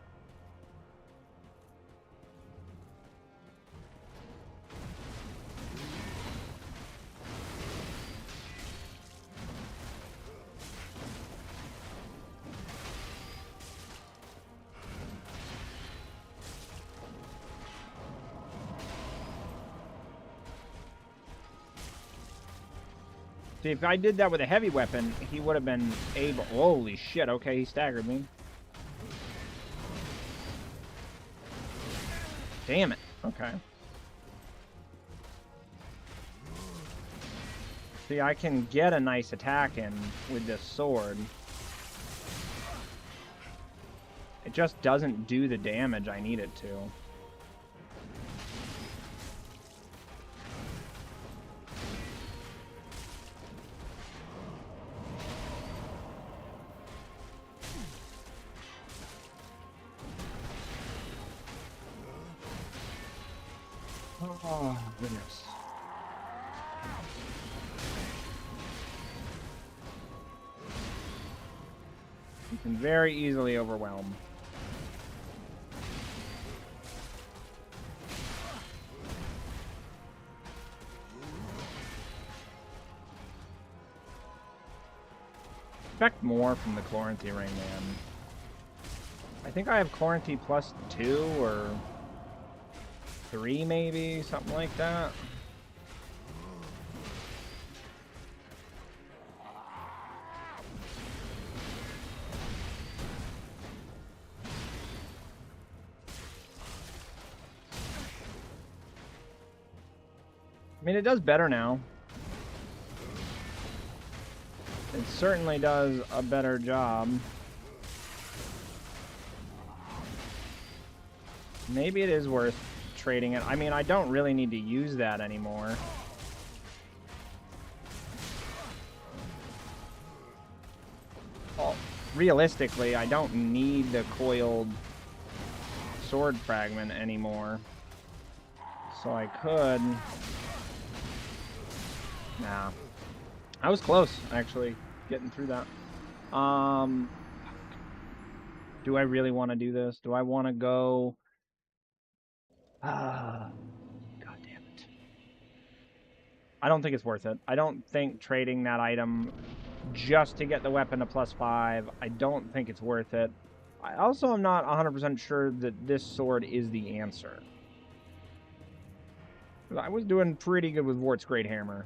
See, if I did that with a heavy weapon, he would have been able... Holy shit, okay, he staggered me. Damn it. Okay. See, I can get a nice attack in with this sword. It just doesn't do the damage I need it to. Oh, goodness. You can very easily overwhelm. Expect more from the Chloranthy ring, man. I think I have Chloranthy plus 2 or 3 maybe, something like that. I mean, it does better now. It certainly does a better job. Maybe it is worth trading it. I mean, I don't really need to use that anymore. Well, realistically, I don't need the coiled sword fragment anymore. So I could... Nah. I was close, actually, getting through that. Do I really want to do this? Do I want to go... God damn it. I don't think it's worth it. I don't think trading that item just to get the weapon to +5, I don't think it's worth it. I also am not 100% sure that this sword is the answer. I was doing pretty good with Vort's Great Hammer.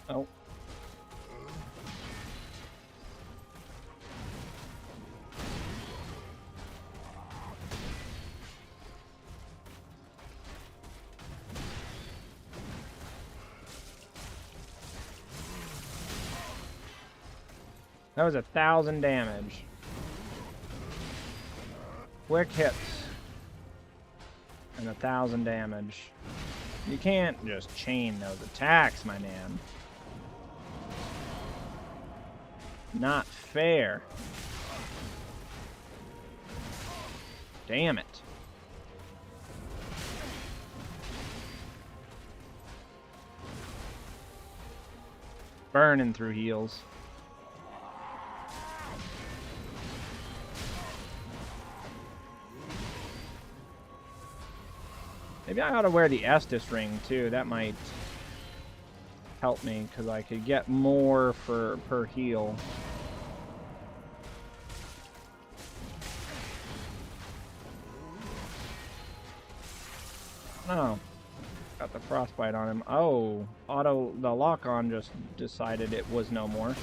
Oh. That was 1,000 damage. Quick hits. And 1,000 damage. You can't just chain those attacks, my man. Not fair. Damn it. Burning through heals. Maybe I ought to wear the Estus ring too. That might help me because I could get more for per heal. Oh, got the frostbite on him. Oh, the lock-on just decided it was no more.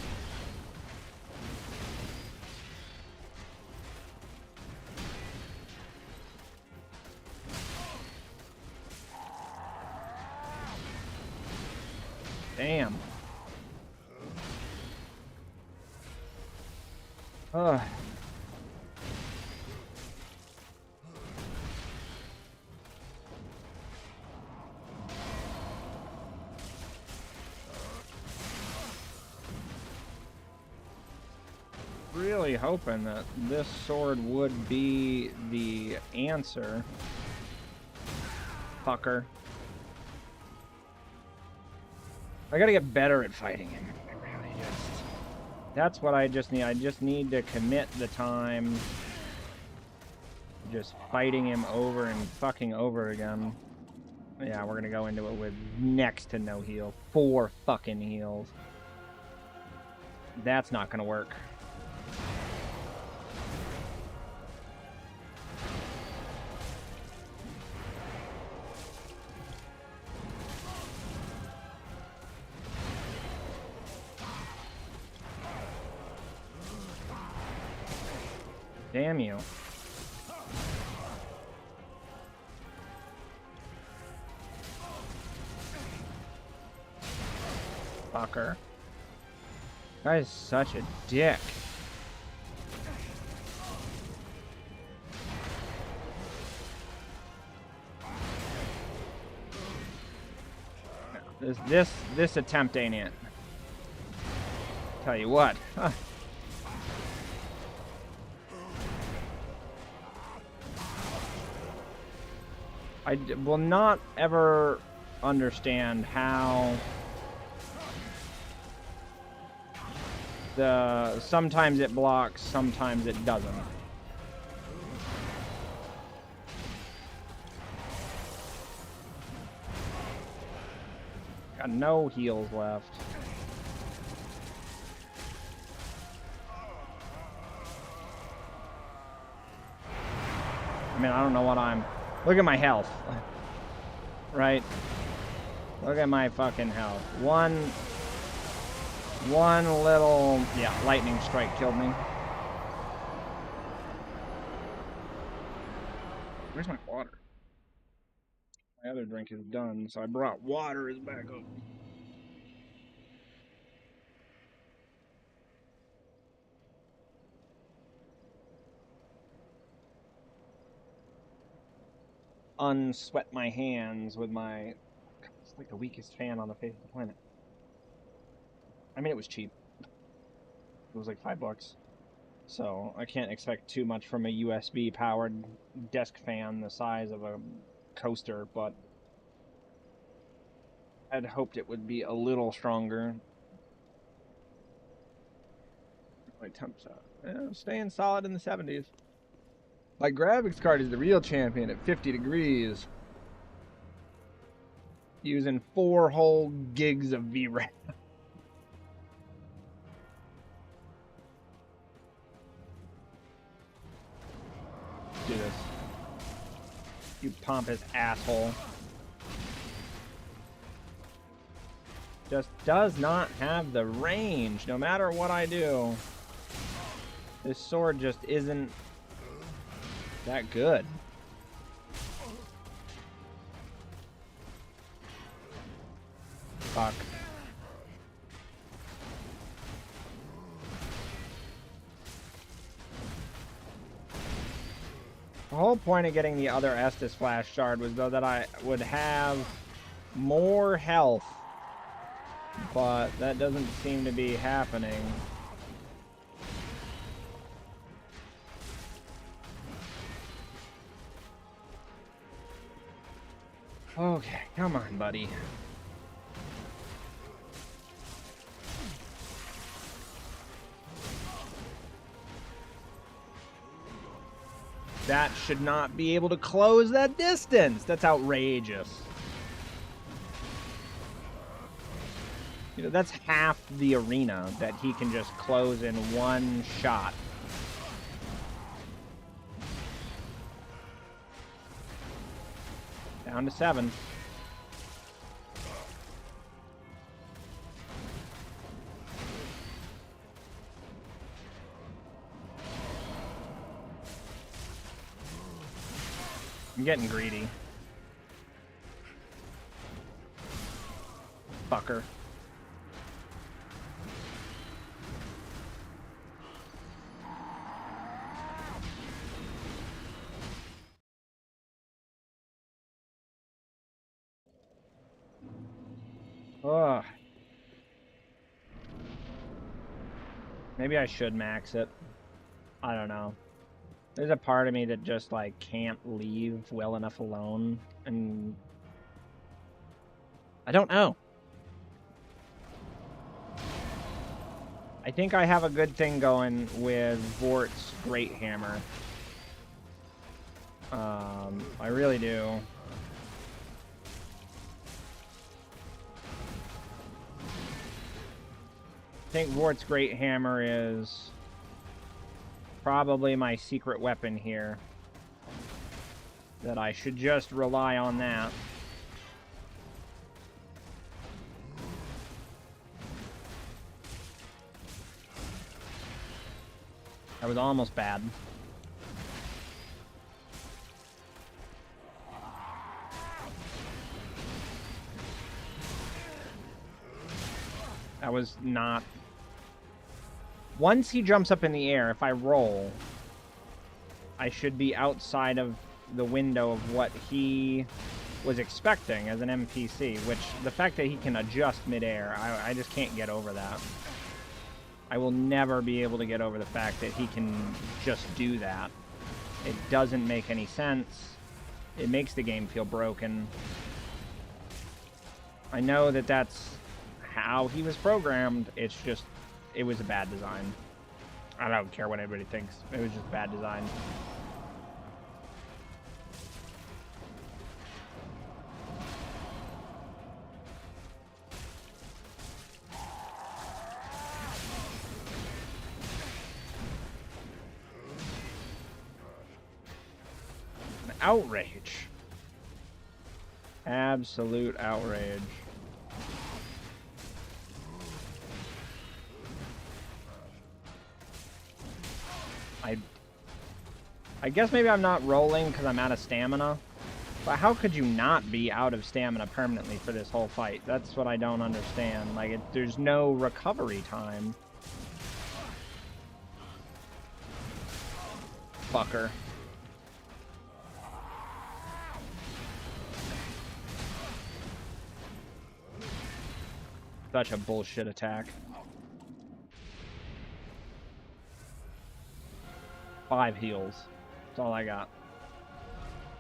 Damn. Ugh. Really hoping that this sword would be the answer. Fucker. I gotta get better at fighting him. That's what I just need. I just need to commit the time just fighting him over and fucking over again. Yeah, we're gonna go into it with next to no heal. 4 fucking heals. That's not gonna work. Damn you. Fucker. Guy is such a dick. This attempt ain't it. Tell you what. Huh. I will not ever understand how sometimes it blocks, sometimes it doesn't. Got no heals left. I mean, I don't know what I'm... Look at my health. Right? Look at my fucking health. One little... Yeah, lightning strike killed me. Where's my water? My other drink is done, so I brought water as backup. Unsweat my hands with my... It's like the weakest fan on the face of the planet. I mean, it was cheap. It was like $5. So I can't expect too much from a USB powered desk fan the size of a coaster, but I'd hoped it would be a little stronger. My temps out. Yeah, staying solid in the 70s. My graphics card is the real champion at 50 degrees. Using 4 whole gigs of VRAM. Do this. You pompous asshole. Just does not have the range, no matter what I do. This sword just isn't that good. Fuck. The whole point of getting the other Estus Flash Shard was though that I would have more health, but that doesn't seem to be happening. Okay, come on, buddy. That should not be able to close that distance. That's outrageous. You know, that's half the arena that he can just close in one shot. Down to 7. I'm getting greedy. Fucker. Ugh. Maybe I should max it. I don't know. There's a part of me that just, like, can't leave well enough alone, and I don't know. I think I have a good thing going with Vort's Great Hammer. I really do. I think Vort's Great Hammer is probably my secret weapon here. That I should just rely on that. That was almost bad. That was not... Once he jumps up in the air, if I roll, I should be outside of the window of what he was expecting as an NPC, which the fact that he can adjust midair, I just can't get over that. I will never be able to get over the fact that he can just do that. It doesn't make any sense. It makes the game feel broken. I know that that's how he was programmed. It's just, it was a bad design. I don't care what anybody thinks. It was just bad design. Outrage. Absolute outrage. I guess maybe I'm not rolling because I'm out of stamina. But how could you not be out of stamina permanently for this whole fight? That's what I don't understand. Like, there's no recovery time. Fucker. Such a bullshit attack. 5 heals. That's all I got.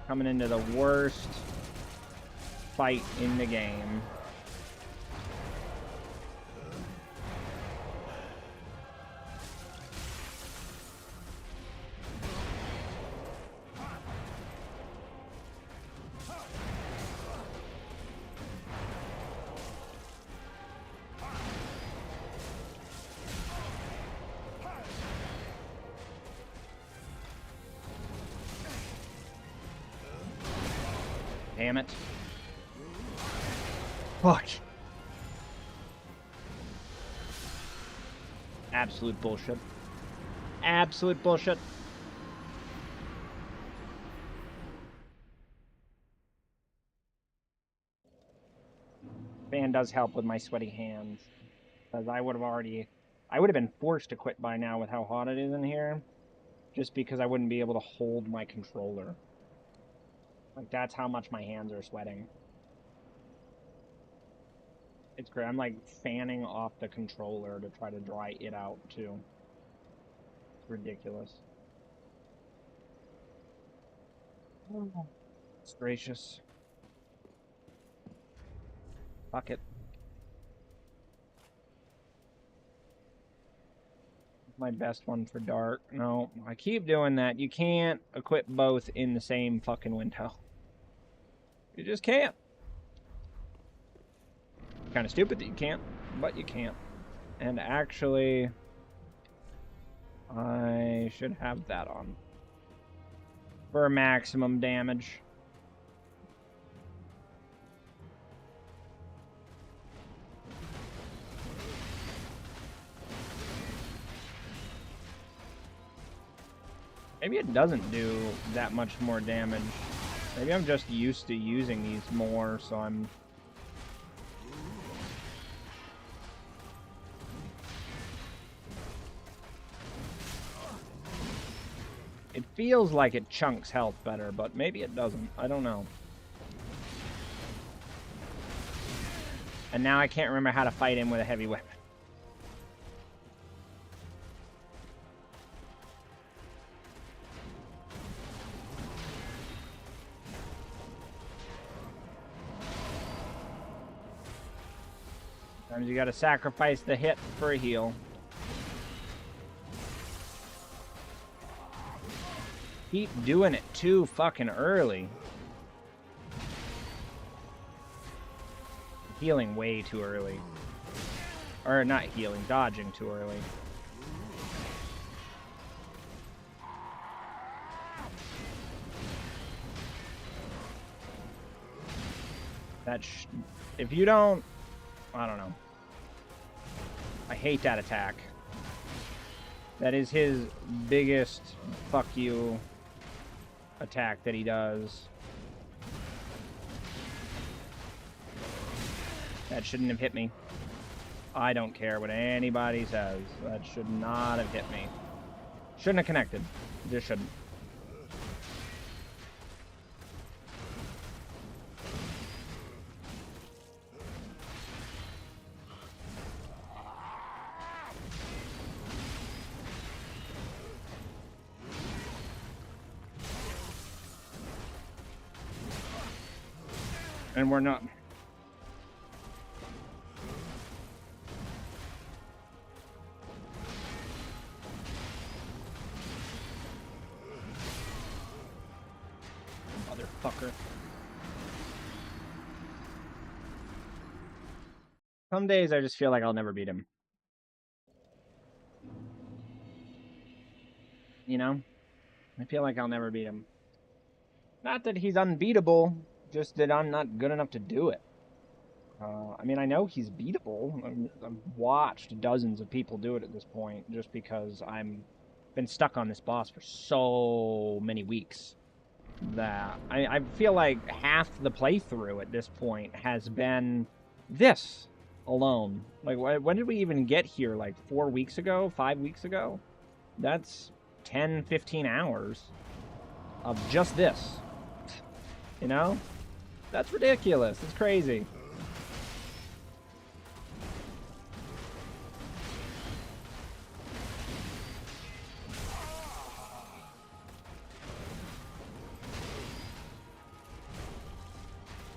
Coming into the worst fight in the game. Damn it. Fuck. Absolute bullshit. Absolute bullshit. Fan does help with my sweaty hands. Because I would have been forced to quit by now with how hot it is in here. Just because I wouldn't be able to hold my controller. Like, that's how much my hands are sweating. It's great. I'm, like, fanning off the controller to try to dry it out, too. It's ridiculous. It's gracious. Fuck it. My best one for dark. No, I keep doing that. You can't equip both in the same fucking window. You just can't. Kind of stupid that you can't, but you can't. And actually, I should have that on. For maximum damage. Maybe it doesn't do that much more damage. Maybe I'm just used to using these more, so I'm... It feels like it chunks health better, but maybe it doesn't. I don't know. And now I can't remember how to fight him with a heavy weapon. Sometimes you gotta sacrifice the hit for a heal. Keep doing it too fucking early. Healing way too early. Or not healing, dodging too early. If you don't... I don't know. I hate that attack. That is his biggest fuck you attack that he does. That shouldn't have hit me. I don't care what anybody says. That should not have hit me. Shouldn't have connected. Just shouldn't. And we're not. Motherfucker. Some days I just feel like I'll never beat him. You know? I feel like I'll never beat him. Not that he's unbeatable, just that I'm not good enough to do it. I mean, I know he's beatable. I've watched dozens of people do it at this point, just because I've been stuck on this boss for so many weeks that I feel like half the playthrough at this point has been this alone. Like, when did we even get here? Like 4 weeks ago? 5 weeks ago? That's 10, 15 hours of just this. You know? That's ridiculous. It's crazy.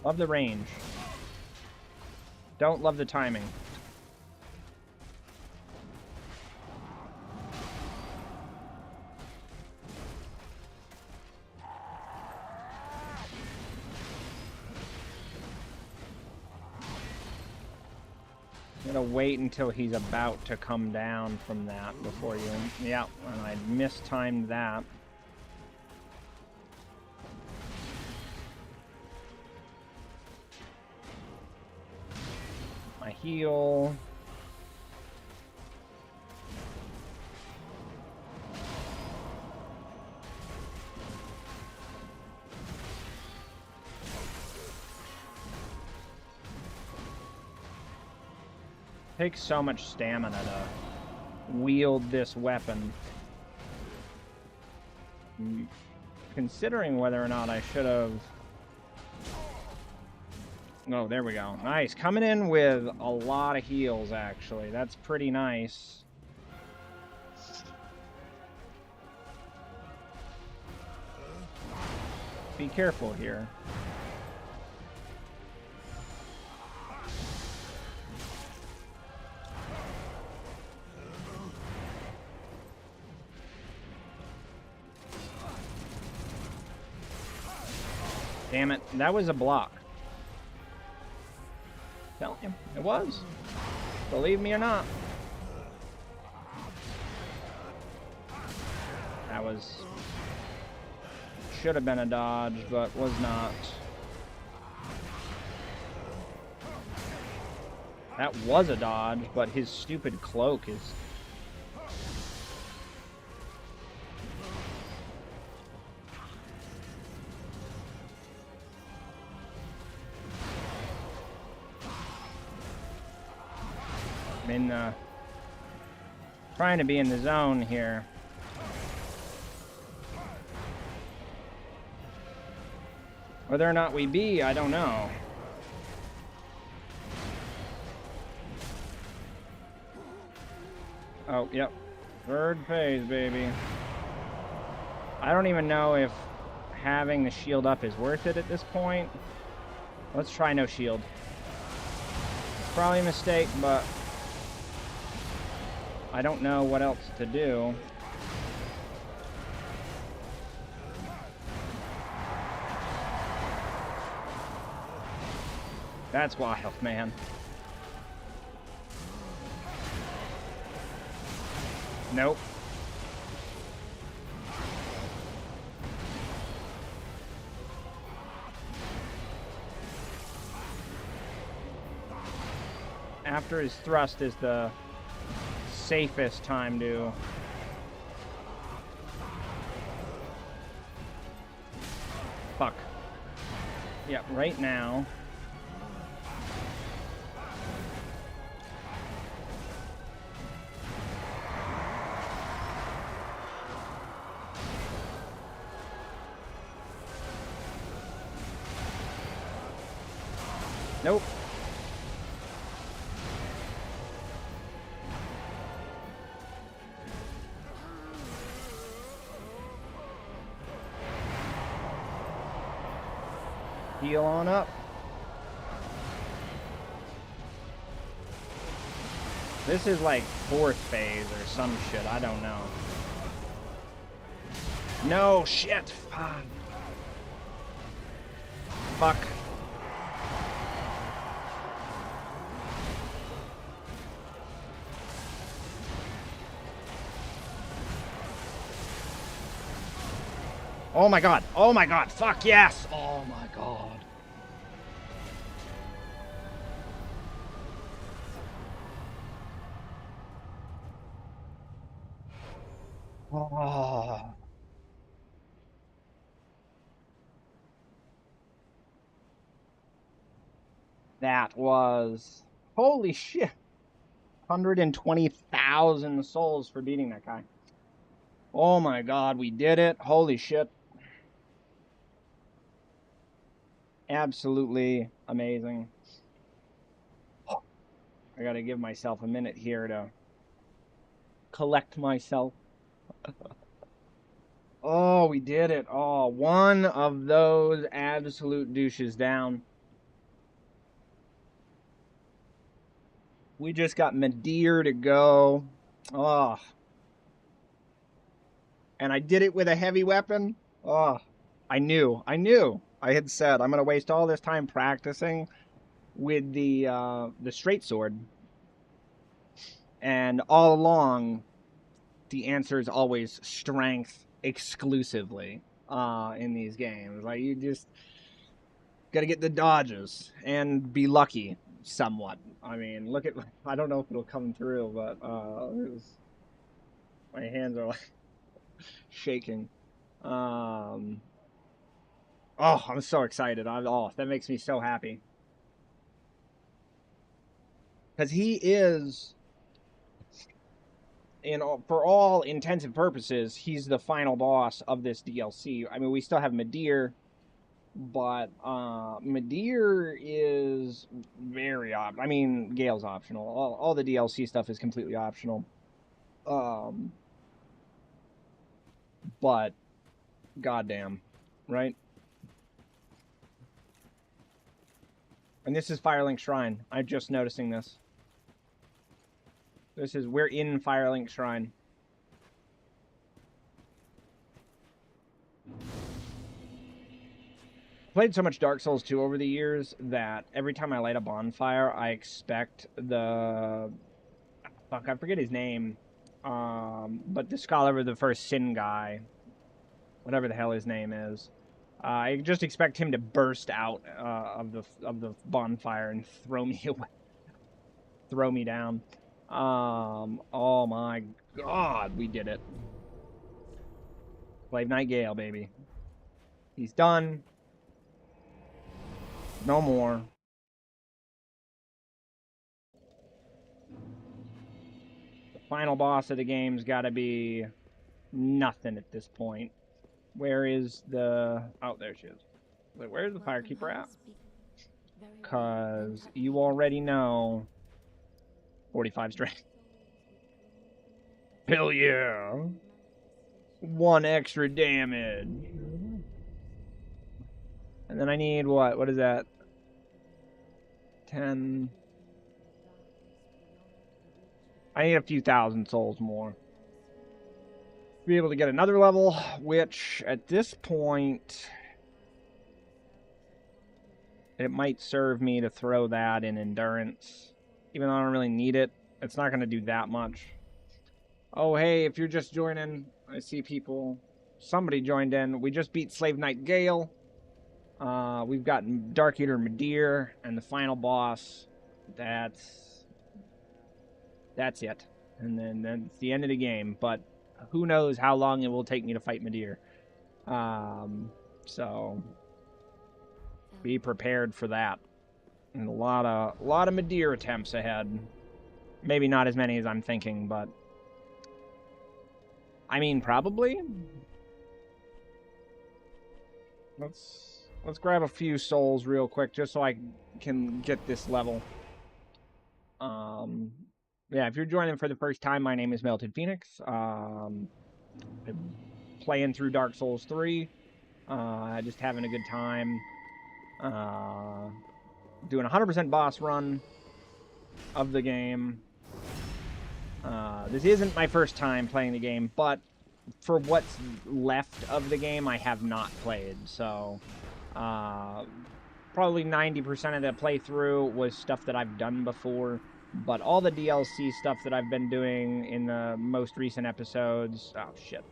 Love the range. Don't love the timing. I'm gonna wait until he's about to come down from that before you... Yeah, and I mistimed that. my heal. Takes so much stamina to wield this weapon. Considering whether or not I should have... Oh, there we go. Nice. Coming in with a lot of heals, actually. That's pretty nice. Be careful here. Damn it. That was a block. Tell him. It was. Believe me or not. That was... should have been a dodge, but was not. That was a dodge, but his stupid cloak is... I'm in, trying to be in the zone here. Whether or not we be, I don't know. Oh, yep. Third phase, baby. I don't even know if having the shield up is worth it at this point. Let's try no shield. Probably a mistake, but I don't know what else to do. That's wild, man. Nope. After his thrust is the safest time to... Fuck. Yep, right now. Nope. Heal on up. This is like 4th phase or some shit. I don't know. No shit. Fuck. Oh my god. Oh my god. Fuck yes. Oh my god. Oh. That was... Holy shit. 120,000 souls for beating that guy. Oh my god, we did it. Holy shit. Absolutely amazing. I gotta give myself a minute here to collect myself. Oh, we did it. Oh, one of those absolute douches down. We just got Midir to go. Oh. And I did it with a heavy weapon. Oh, I knew. I had said I'm going to waste all this time practicing with the straight sword. And all along, the answer is always strength exclusively in these games. Like, you just got to get the dodges and be lucky. somewhat. I mean, look at, I don't know if it'll come through, but my hands are like shaking. Oh, I'm so excited. Oh, that makes me so happy. Because he is, for all intents and purposes, he's the final boss of this DLC. I mean, we still have Midir, but Midir is very I mean, Gael's optional. All the DLC stuff is completely optional. But goddamn, right? And this is Firelink Shrine. I'm just noticing this. We're in Firelink Shrine. Played so much Dark Souls 2 over the years that every time I light a bonfire, I expect the... Fuck, I forget his name. But the Scholar of the First Sin guy, whatever the hell his name is, I just expect him to burst out of the bonfire and throw me away, throw me down. Oh my god, we did it. Slave Knight Gael, baby. He's done. No more. The final boss of the game's got to be nothing at this point. Where is the... Oh, there she is. Wait, where's the Firekeeper at? Because you already know... 45 strength. Hell yeah! 1 extra damage. And then I need what? What is that? 10... I need a few thousand souls more. Be able to get another level, which at this point... It might serve me to throw that in endurance. Even though I don't really need it. It's not going to do that much. Oh, hey, if you're just joining, I see people. Somebody joined in. We just beat Slave Knight Gael. We've got Dark Eater Midir, and the final boss. That's it. And then that's the end of the game. But who knows how long it will take me to fight Midir. So be prepared for that. And a lot of Midir attempts ahead. Maybe not as many as I'm thinking, but I mean, probably. Let's grab a few souls real quick just so I can get this level. Yeah, if you're joining for the first time, my name is MeltedPhoenix. I'm playing through Dark Souls 3. Just having a good time. Doing a 100% boss run of the game. This isn't my first time playing the game, but for what's left of the game, I have not played. So, probably 90% of the playthrough was stuff that I've done before. But all the DLC stuff that I've been doing in the most recent episodes... Oh, shit.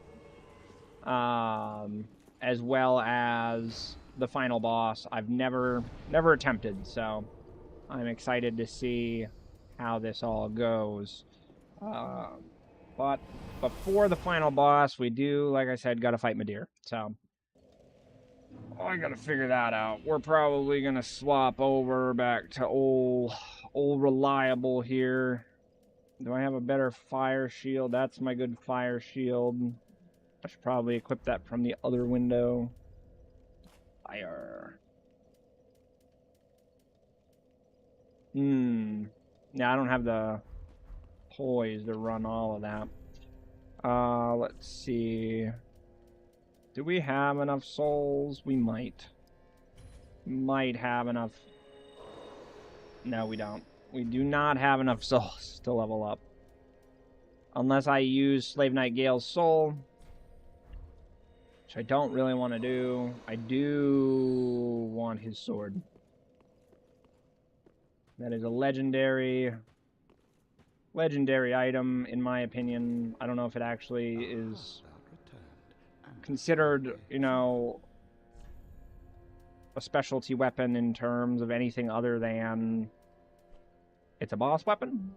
As well as the final boss, I've never attempted. So, I'm excited to see how this all goes. But before the final boss, we do, like I said, gotta fight Midir. So, I gotta figure that out. We're probably gonna swap over back to old reliable here. Do I have a better fire shield? That's my good fire shield. I should probably equip that from the other window. Fire. Yeah, I don't have the poise to run all of that. Let's see. Do we have enough souls? We might. Might have enough. No, we don't. We do not have enough souls to level up. Unless I use Slave Knight Gael's soul. Which I don't really want to do. I do want his sword. That is a legendary item, in my opinion. I don't know if it actually is considered, you know, a specialty weapon in terms of anything other than It's a boss weapon?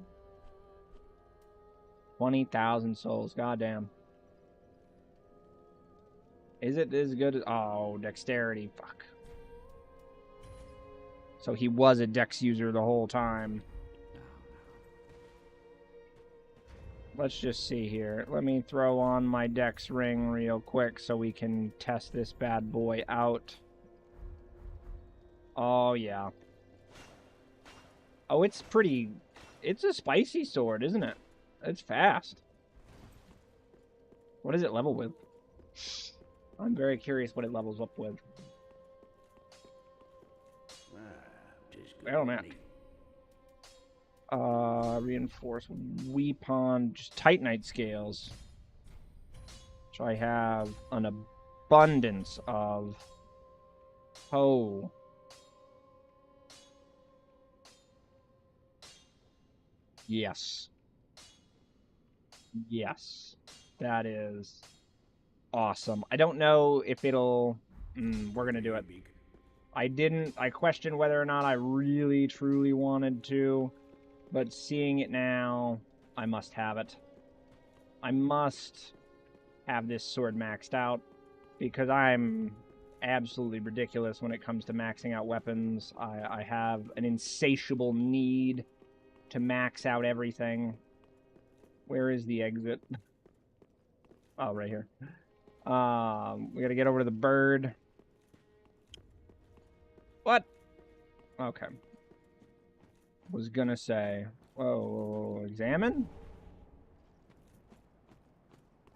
20,000 souls. Goddamn. Is it as good as... Oh, dexterity. Fuck. So he was a dex user the whole time. Let's just see here. Let me throw on my dex ring real quick so we can test this bad boy out. Oh, yeah. Oh, it's pretty... It's a spicy sword, isn't it? It's fast. What does it level with? I'm very curious what it levels up with. Oh, man. Reinforced weapon, just Titanite scales, which I have an abundance of. Oh. Yes. Yes. That is awesome. I don't know if it'll... we're going to do it. I questioned whether or not I really, truly wanted to, but seeing it now, I must have it. I must have this sword maxed out, because I'm absolutely ridiculous when it comes to maxing out weapons. I have an insatiable need to max out everything. Where is the exit? Oh, right here. We gotta get over to the bird. What? Okay. Was gonna say... Whoa, examine?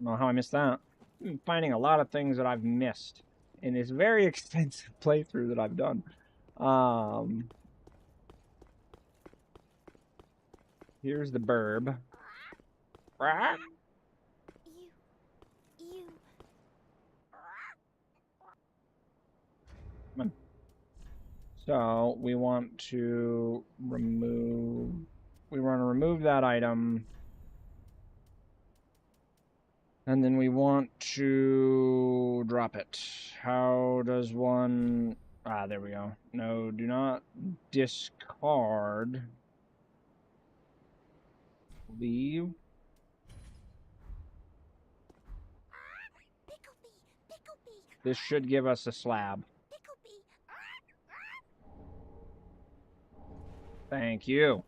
I don't know how I missed that. I'm finding a lot of things that I've missed in this very extensive playthrough that I've done. Here's the burb. So we want to remove that item. And then we want to drop it. How does one... Ah, there we go. No, do not discard. Leave. This should give us a slab. Thank you.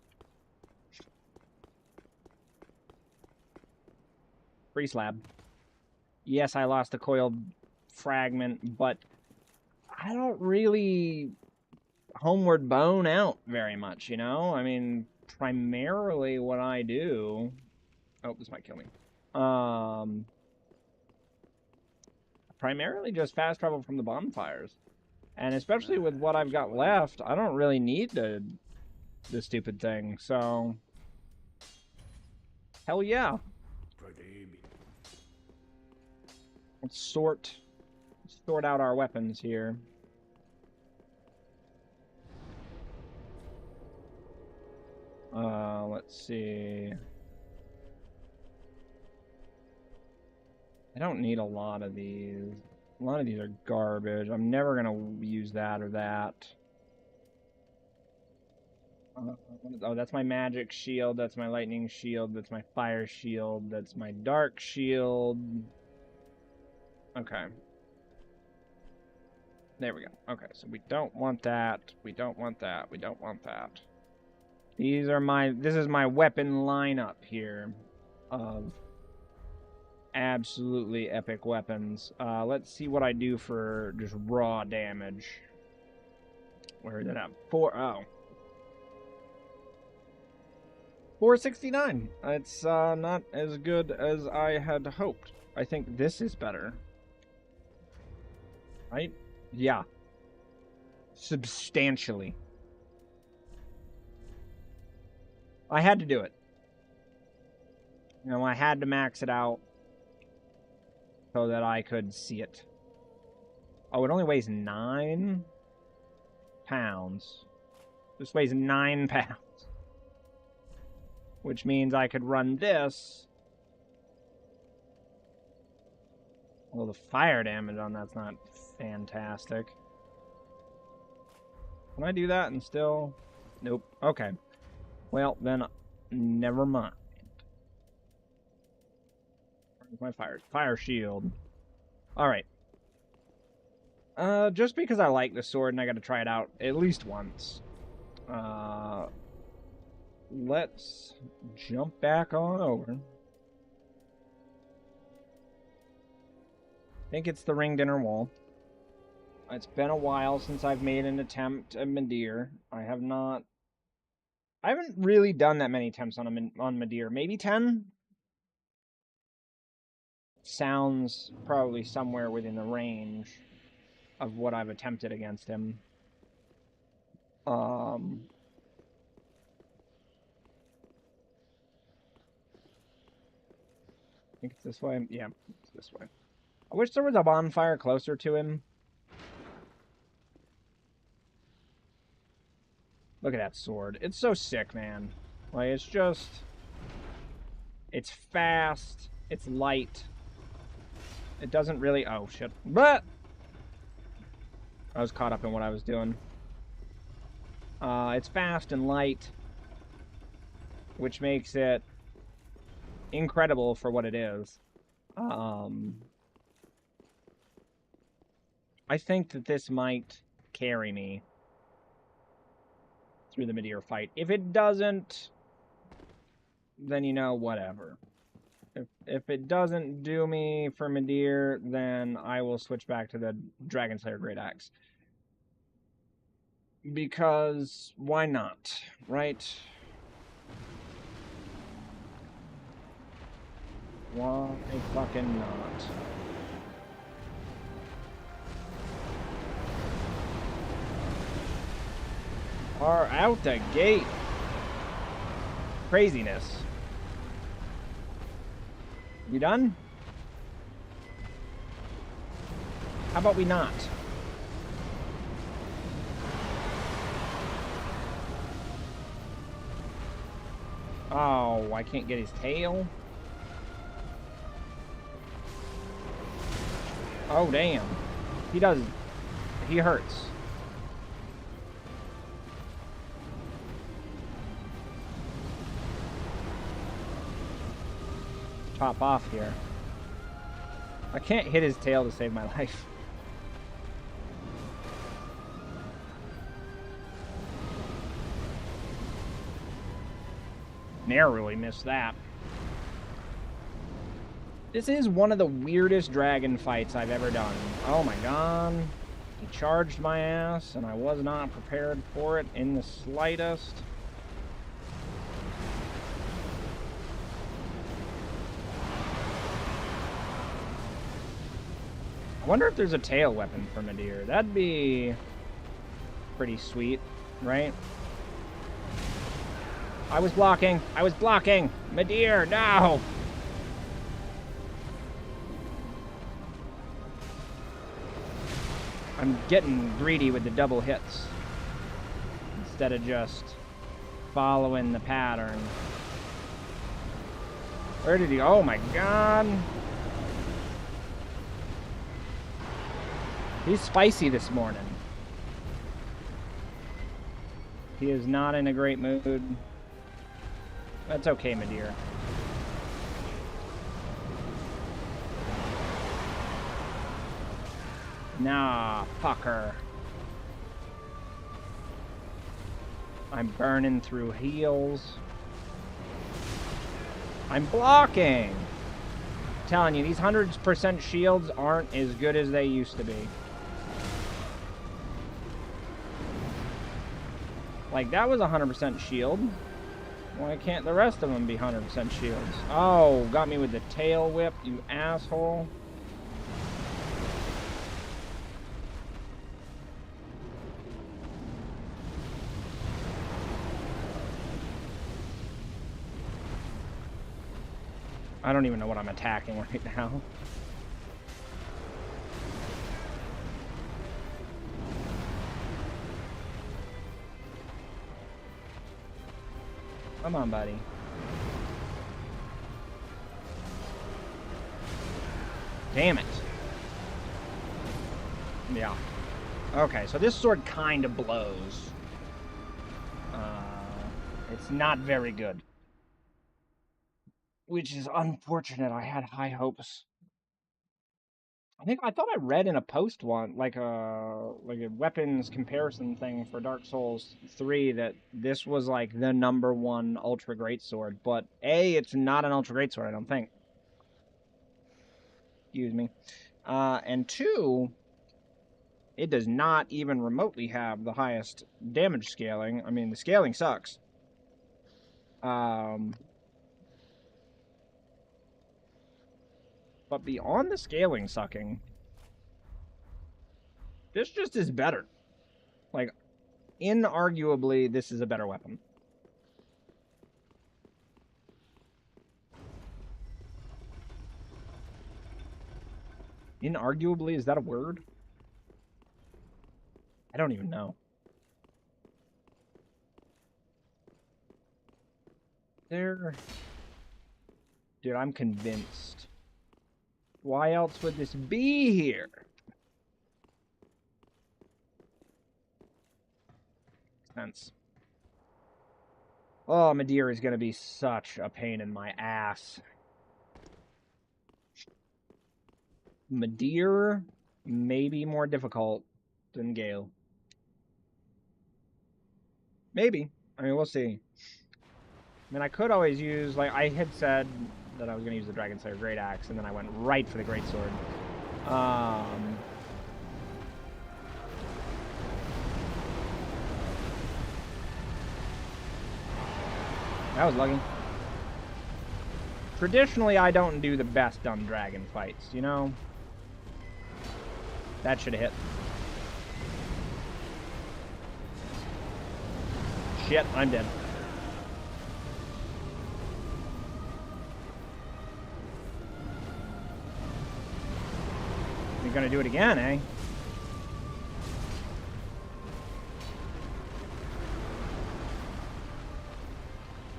Free slab. Yes, I lost a coiled fragment, but I don't really homeward bone out very much, you know? I mean, primarily what I do... Oh, this might kill me. Primarily just fast travel from the bonfires. And especially with what I've got left, I don't really need the stupid thing, so... Hell yeah. Let's sort out our weapons here. Let's see. I don't need a lot of these. A lot of these are garbage. I'm never going to use that or that. Oh, that's my magic shield. That's my lightning shield. That's my fire shield. That's my dark shield. Okay. There we go. Okay, so we don't want that. We don't want that. We don't want that. These are this is my weapon lineup here of absolutely epic weapons. Let's see what I do for just raw damage. Where is it at? 469. It's not as good as I had hoped. I think this is better. Right? Yeah. Substantially. I had to do it. You know, I had to max it out so that I could see it. Oh, it only weighs 9 pounds. This weighs 9 pounds. Which means I could run this. Well, the fire damage on that's not fantastic. Can I do that and still... Nope. Okay. Well, then, never mind. Where's my fire shield? Alright. Just because I like the sword and I gotta try it out at least once. Let's jump back on over. I think it's the ringed inner wall. It's been a while since I've made an attempt at Midir. I haven't really done that many attempts on Midir. Maybe 10? Sounds probably somewhere within the range of what I've attempted against him. I think it's this way. Yeah, it's this way. I wish there was a bonfire closer to him. Look at that sword. It's so sick, man. Like, it's just... It's fast. It's light. It doesn't really... Oh, shit. But! I was caught up in what I was doing. It's fast and light, which makes it incredible for what it is. I think that this might carry me through the Midir fight. If it doesn't, then, you know, whatever. If it doesn't do me for Midir, then I will switch back to the Dragon Slayer Great Axe. Because why not, right? Why fucking not? Are out the gate. Craziness. You done? How about we not? Oh, I can't get his tail. Oh, damn. He hurts. Pop off here. I can't hit his tail to save my life. Narrowly missed that. This is one of the weirdest dragon fights I've ever done. Oh my god. He charged my ass, and I was not prepared for it in the slightest. I wonder if there's a tail weapon for Midir. That'd be pretty sweet, right? I was blocking. Midir, no! I'm getting greedy with the double hits instead of just following the pattern. Where did he? Oh my god. He's spicy this morning. He is not in a great mood. That's okay, Midir. Nah, fucker. I'm burning through heals. I'm blocking! I'm telling you, these 100% shields aren't as good as they used to be. Like, that was 100% shield. Why can't the rest of them be 100% shields? Oh, got me with the tail whip, you asshole. I don't even know what I'm attacking right now. Come on, buddy. Damn it. Yeah. Okay, so this sword kind of blows. It's not very good. Which is unfortunate. I had high hopes. I thought I read in a post one, like a weapons comparison thing for Dark Souls 3, that this was like the #1 ultra greatsword. But A, it's not an ultra greatsword, I don't think. Excuse me. And 2, it does not even remotely have the highest damage scaling. I mean, the scaling sucks. But beyond the scaling sucking, this just is better. Like, inarguably, this is a better weapon. Inarguably, is that a word? I don't even know. Dude, I'm convinced. Why else would this be here? Sense. Oh, Midir is going to be such a pain in my ass. Midir may be more difficult than Gael. Maybe. I mean, we'll see. I mean, I could always use, like, I had said that I was going to use the Dragon Slayer Great Axe, and then I went right for the Great Sword. That was lucky. Traditionally, I don't do the best on dragon fights, you know? That should have hit. Shit, I'm dead. You're gonna do it again, eh?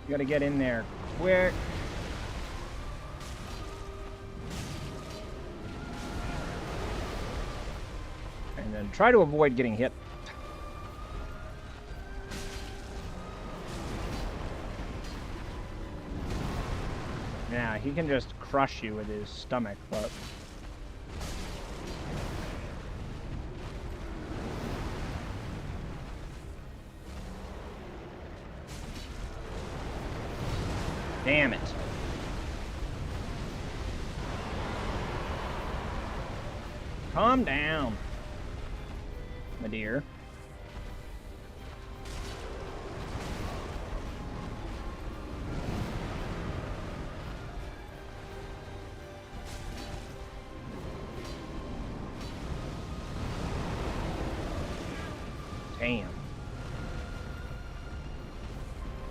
You gotta get in there quick. And then try to avoid getting hit. Yeah, he can just crush you with his stomach, but... Damn it. Calm down, my dear. Damn.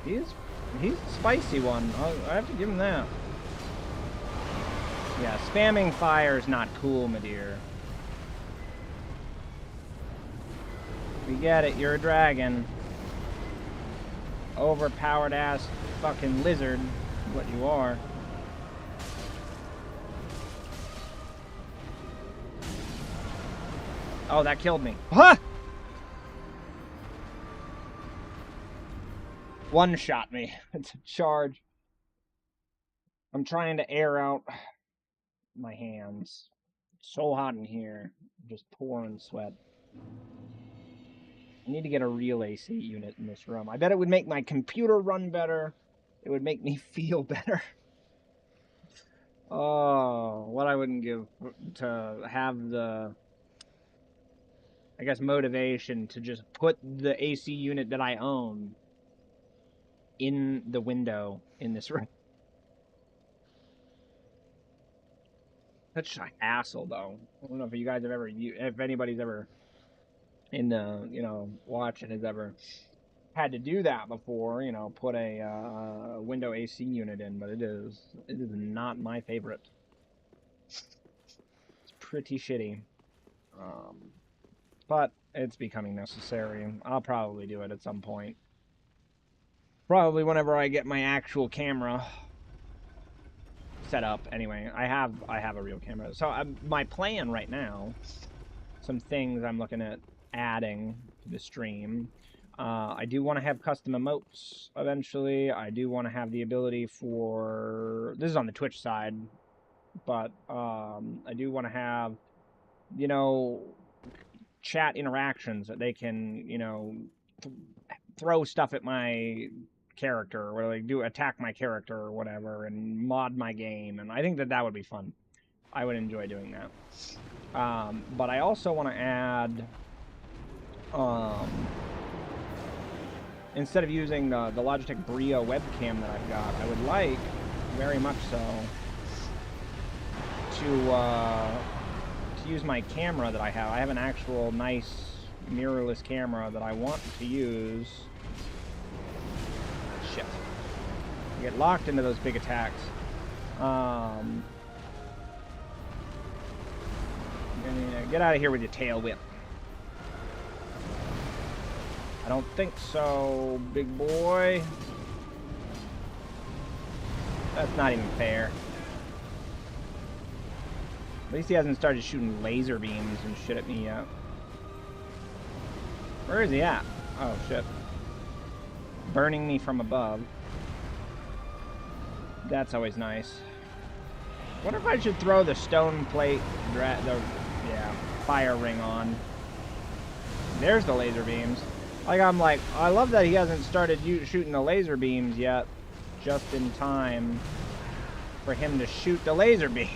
He's a spicy one. I have to give him that. Yeah, spamming fire is not cool, my dear. We get it, you're a dragon. Overpowered ass fucking lizard, what you are. Oh, that killed me. Huh! One shot me. It's a charge. I'm trying to air out my hands. It's so hot in here. I'm just pouring sweat. I need to get a real AC unit in this room. I bet it would make my computer run better. It would make me feel better. Oh, what I wouldn't give to have the, I guess, motivation to just put the AC unit that I own in the window in this room. Such a hassle, though. I don't know if you guys have ever, if anybody's ever in the, watching has ever had to do that before, put a window AC unit in, but it is not my favorite. It's pretty shitty. But it's becoming necessary. I'll probably do it at some point. Probably whenever I get my actual camera set up. Anyway, I have a real camera. So my plan right now, some things I'm looking at adding to the stream. I do want to have custom emotes eventually. I do want to have the ability for... This is on the Twitch side, but I do want to have, you know, chat interactions that they can, you know, throw stuff at my character, or like do attack my character or whatever, and mod my game. And I think that that would be fun. I would enjoy doing that. But I also want to add, instead of using the Logitech Brio webcam that I've got, I would like, very much so, to use my camera that I have. I have an actual nice mirrorless camera that I want to use. Shit. I get locked into those big attacks. Get out of here with your tail whip. I don't think so, big boy. That's not even fair. At least he hasn't started shooting laser beams and shit at me yet. Where is he at? Oh, shit. Burning me from above. That's always nice. Wonder if I should throw the stone plate, fire ring on. There's the laser beams. I'm like, I love that he hasn't started shooting the laser beams yet, just in time for him to shoot the laser beams.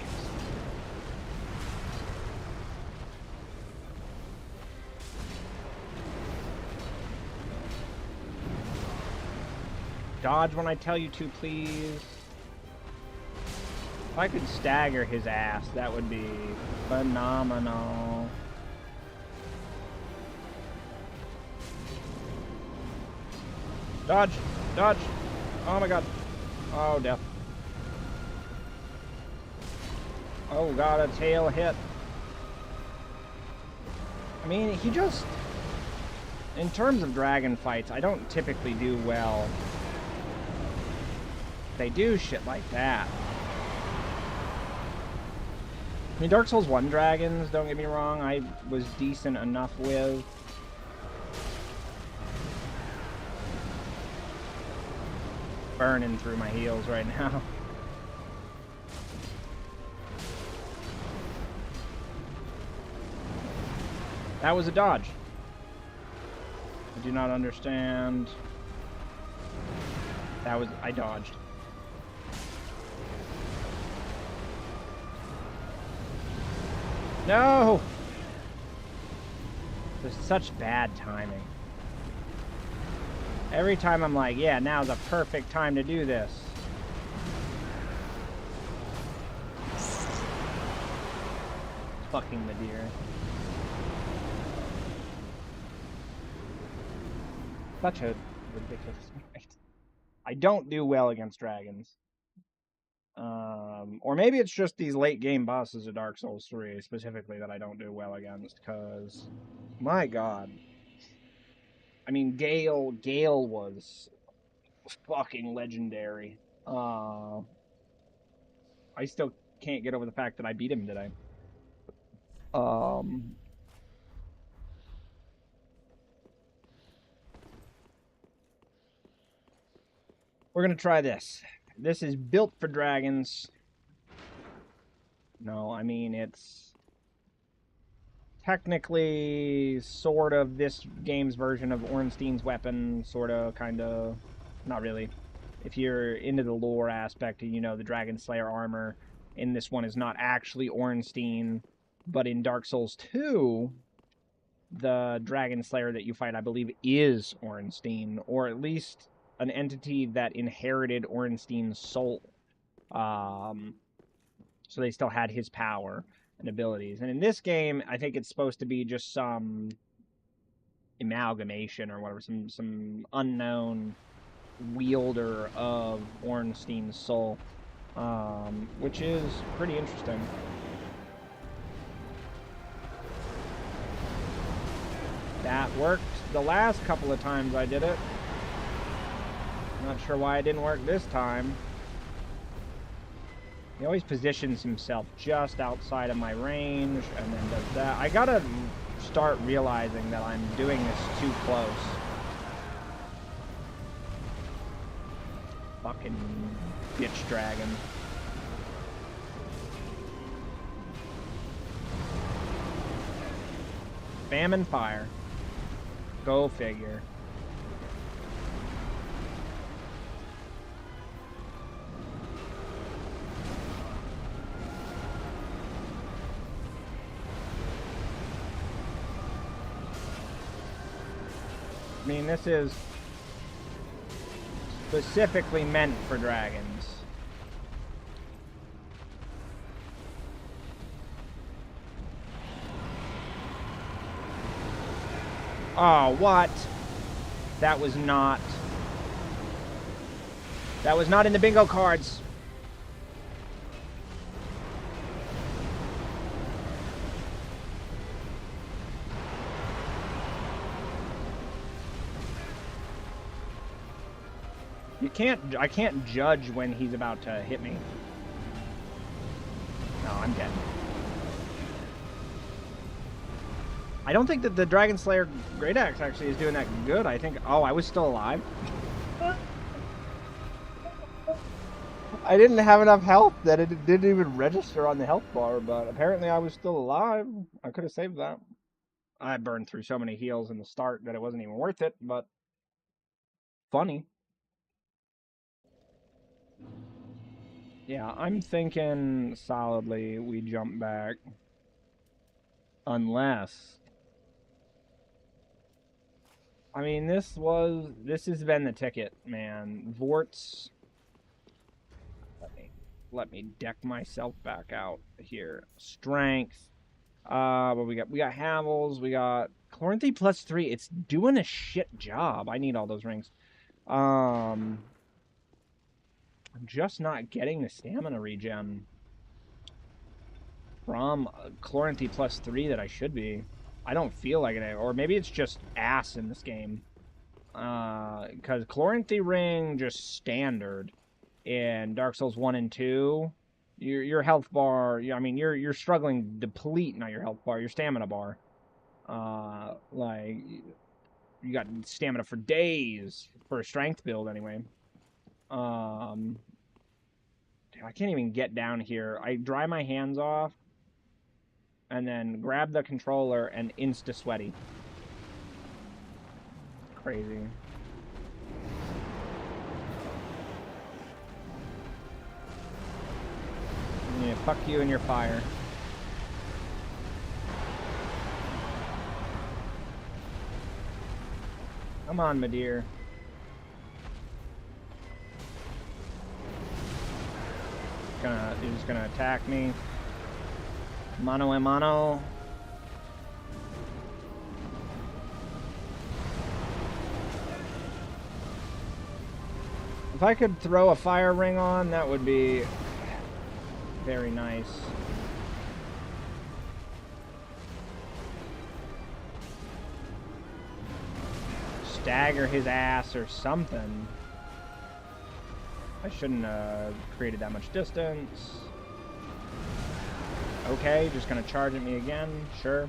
Dodge when I tell you to, please. If I could stagger his ass, that would be phenomenal. Dodge! Dodge! Oh my god. Oh, death. Oh, got a tail hit. I mean, he just... In terms of dragon fights, I don't typically do well. They do shit like that. I mean, Dark Souls 1 dragons, don't get me wrong, I was decent enough with. Burning through my heels right now. That was a dodge. I do not understand. That was... I dodged. No! There's such bad timing. Every time I'm like, yeah, now's a perfect time to do this. Fucking Midir. Such a ridiculous fight. I don't do well against dragons. Or maybe it's just these late game bosses of Dark Souls 3 specifically that I don't do well against, because my god. I mean, Gael was fucking legendary. I still can't get over the fact that I beat him today. We're gonna try this. This is built for dragons. No, I mean, it's technically sort of this game's version of Ornstein's weapon, sort of, kind of, not really. If you're into the lore aspect, you know, the Dragon Slayer armor in this one is not actually Ornstein, but in Dark Souls 2, the Dragon Slayer that you fight, I believe, is Ornstein, or at least an entity that inherited Ornstein's soul. So they still had his power and abilities. And in this game, I think it's supposed to be just some amalgamation or whatever, some unknown wielder of Ornstein's soul, which is pretty interesting. That worked the last couple of times I did it. Not sure why it didn't work this time. He always positions himself just outside of my range and then does that. I gotta start realizing that I'm doing this too close. Fucking bitch dragon. Spam and fire. Go figure. I mean, this is specifically meant for dragons. Oh, what? That was not in the bingo cards. I can't judge when he's about to hit me. No, I'm dead. I don't think that the Dragon Slayer Great Axe actually is doing that good. I think... Oh, I was still alive? I didn't have enough health that it didn't even register on the health bar, but apparently I was still alive. I could have saved that. I burned through so many heals in the start that it wasn't even worth it, but... Funny. Yeah, I'm thinking solidly we jump back. Unless... I mean, this has been the ticket, man. Vort's... Let me deck myself back out here. Strength. But we got Havels, we got Chloranthy +3. It's doing a shit job. I need all those rings. I'm just not getting the stamina regen from Chloranthy +3 that I should be. I don't feel like it, or maybe it's just ass in this game. Because Chloranthy ring just standard in Dark Souls 1 and 2. Your health bar, I mean, you're struggling to deplete, not your health bar, your stamina bar. Like, you got stamina for days, for a strength build anyway. I can't even get down here. I dry my hands off, and then grab the controller and insta-sweaty. Crazy. Yeah, fuck you and your fire. Come on, Midir. He's just gonna attack me. Mano a mano. If I could throw a fire ring on, that would be very nice. Stagger his ass or something. I shouldn't have created that much distance. Okay, just gonna charge at me again, sure.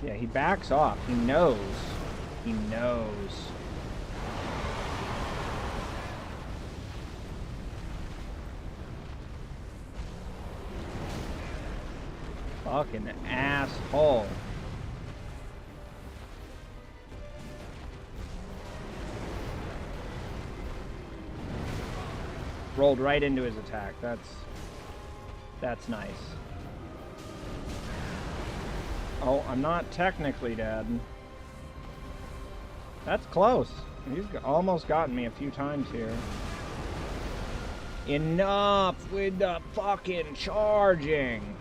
Yeah, he backs off. He knows. He knows. Fucking asshole. Rolled right into his attack. That's nice. Oh, I'm not technically dead. That's close. He's almost gotten me a few times here. Enough with the fucking charging.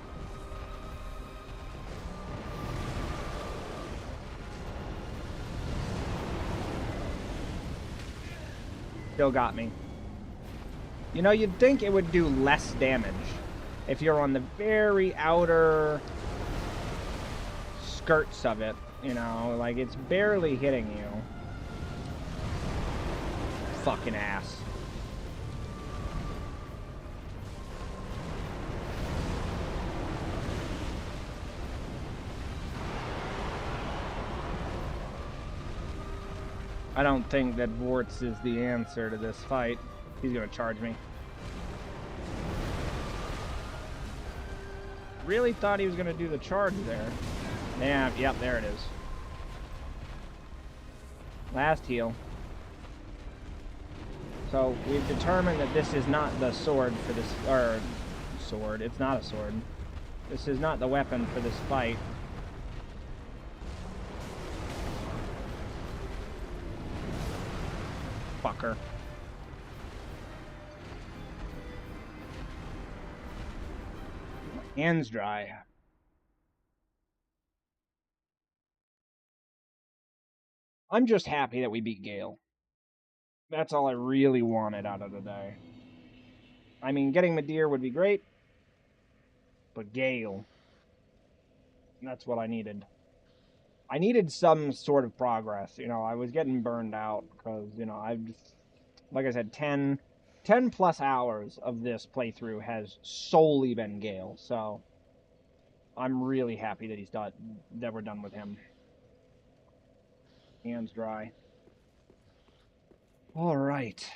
Still got me. You know, you'd think it would do less damage if you're on the very outer skirts of it, you know, like it's barely hitting you. Fucking ass. I don't think that Vorts is the answer to this fight. He's gonna charge me. Really thought he was gonna do the charge there. Yeah, yep, there it is. Last heal. So we've determined that this is not the sword for this, or sword, it's not a sword. This is not the weapon for this fight. Fucker. Hands dry. I'm just happy that we beat Gael. That's all I really wanted out of the day. I mean, getting Midir would be great, but Gael, that's what I needed. I needed some sort of progress. You know, I was getting burned out because, you know, I've just, like I said, 10 plus hours of this playthrough has solely been Gael. So I'm really happy that that we're done with him. Hands dry. All right.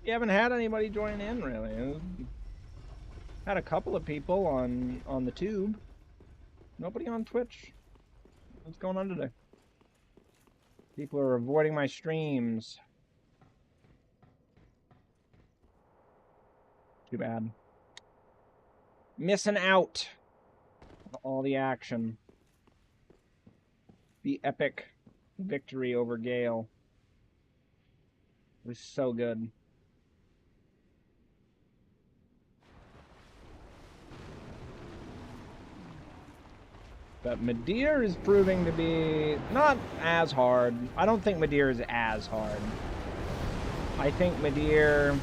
You haven't had anybody join in, really. Had a couple of people on the tube. Nobody on Twitch. What's going on today? People are avoiding my streams. Too bad. Missing out on all the action. The epic victory over Gael. It was so good. But Midir is proving to be not as hard. I don't think Midir is as hard. I think Midir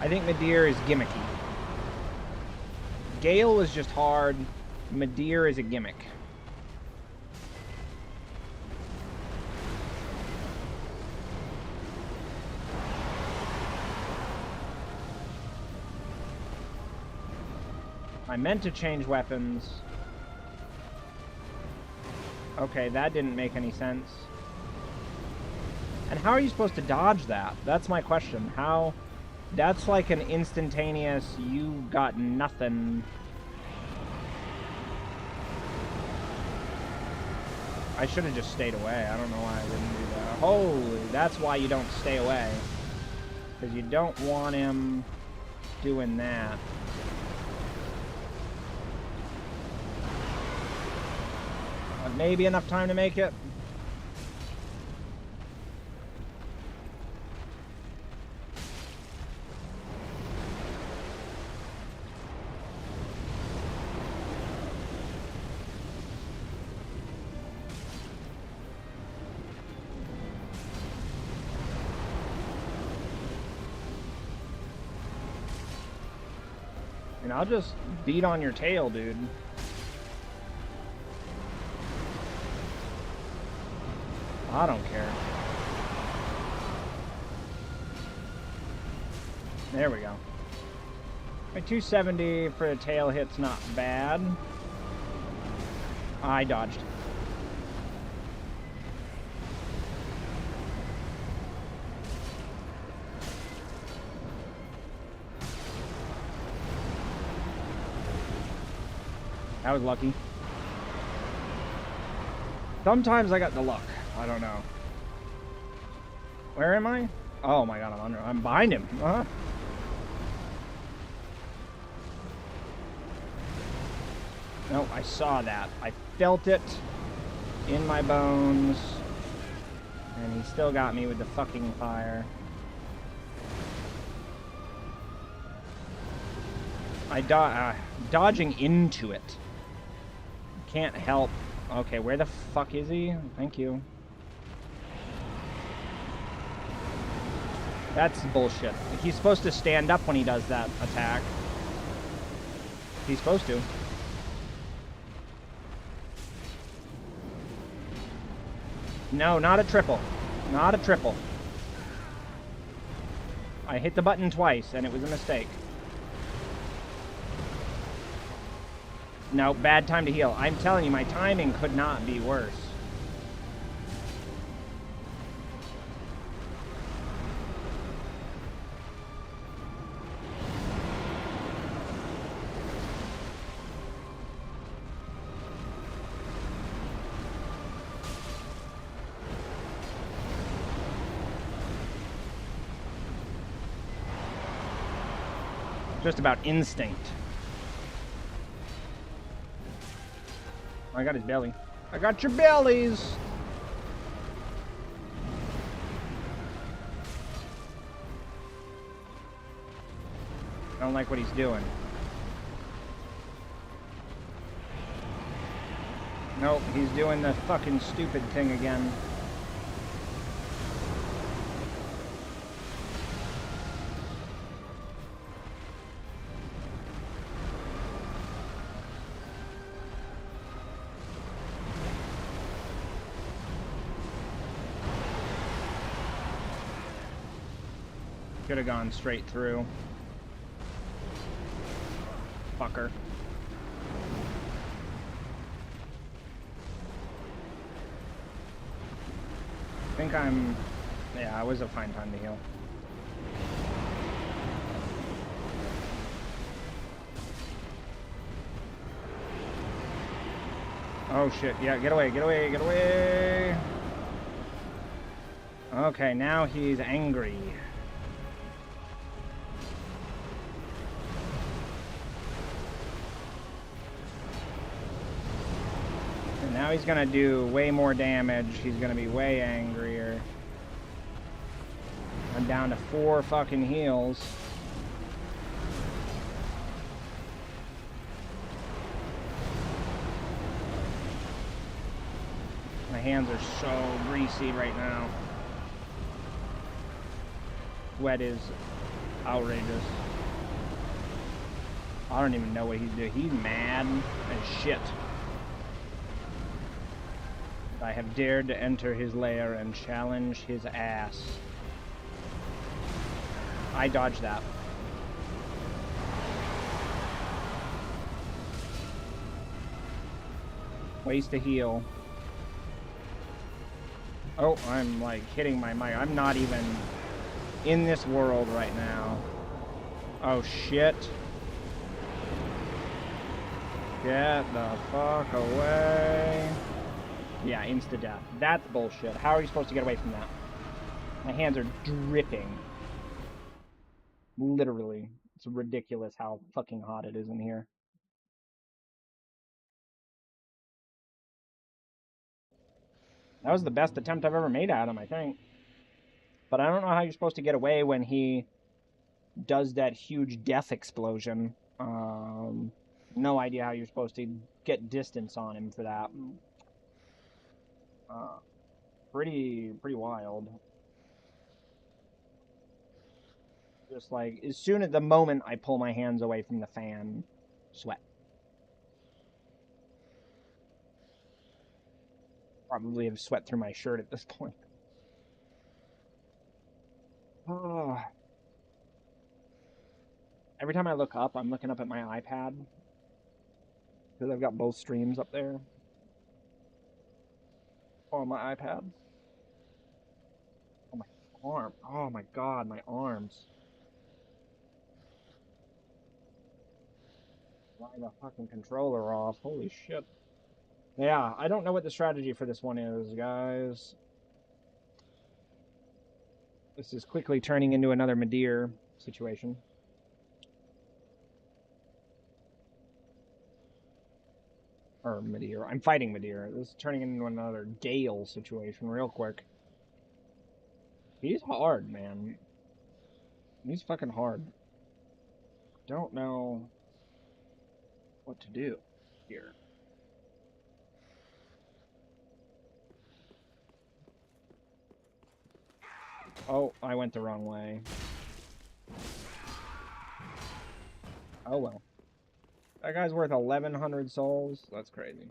is gimmicky. Gael was just hard. Midir is a gimmick. I meant to change weapons. Okay, that didn't make any sense. And how are you supposed to dodge that? That's my question. How... That's like an instantaneous, you got nothing. I should have just stayed away. I don't know why I didn't do that. Holy, that's why you don't stay away. Because you don't want him doing that. Maybe enough time to make it. And I'll just beat on your tail, dude. I don't care. There we go. My 270 for a tail hit's not bad. I dodged. That was lucky. Sometimes I got the luck. I don't know. Where am I? Oh my god, I'm behind him. No, I saw that. I felt it in my bones. And he still got me with the fucking fire. Dodging into it. Can't help. Okay, where the fuck is he? Thank you. That's bullshit. He's supposed to stand up when he does that attack. He's supposed to. No, not a triple. Not a triple. I hit the button twice, and it was a mistake. No, bad time to heal. I'm telling you, my timing could not be worse. Just about instinct. I got his belly. I got your bellies! I don't like what he's doing. Nope, he's doing the fucking stupid thing again. Could have gone straight through. Fucker. I think I'm... Yeah, it was a fine time to heal. Oh shit, yeah, get away, get away, get away! Okay, now he's angry. Now he's gonna do way more damage. He's gonna be way angrier. I'm down to 4 fucking heals. My hands are so greasy right now. Sweat is outrageous. I don't even know what he's doing. He's mad as shit. I have dared to enter his lair and challenge his ass. I dodged that. Waste a heal. Oh, I'm like hitting my mic. I'm not even in this world right now. Oh shit. Get the fuck away. Yeah, insta-death. That's bullshit. How are you supposed to get away from that? My hands are dripping. Literally. It's ridiculous how fucking hot it is in here. That was the best attempt I've ever made at him, I think. But I don't know how you're supposed to get away when he does that huge death explosion. No idea how you're supposed to get distance on him for that. Pretty wild. Just like, as soon as the moment I pull my hands away from the fan, sweat. Probably have sweat through my shirt at this point. Oh. Every time I look up, I'm looking up at my iPad. Because I've got both streams up there. On my iPad. Oh, my arm. Oh my god, my arms. Line the fucking controller off. Holy shit. Yeah, I don't know what the strategy for this one is, guys. This is quickly turning into another Midir situation. Or Midir. I'm fighting Midir. This is turning into another Gael situation real quick. He's hard, man. He's fucking hard. Don't know what to do here. Oh, I went the wrong way. Oh well. That guy's worth 1,100 souls? That's crazy.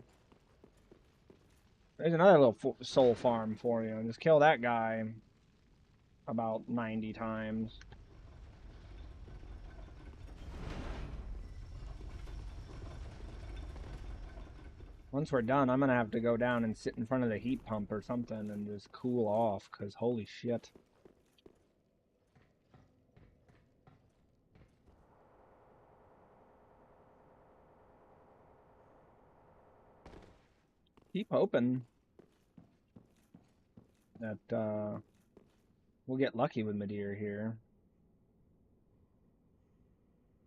There's another little soul farm for you. Just kill that guy about 90 times. Once we're done, I'm gonna have to go down and sit in front of the heat pump or something and just cool off, because holy shit. Keep hoping that we'll get lucky with Midir here.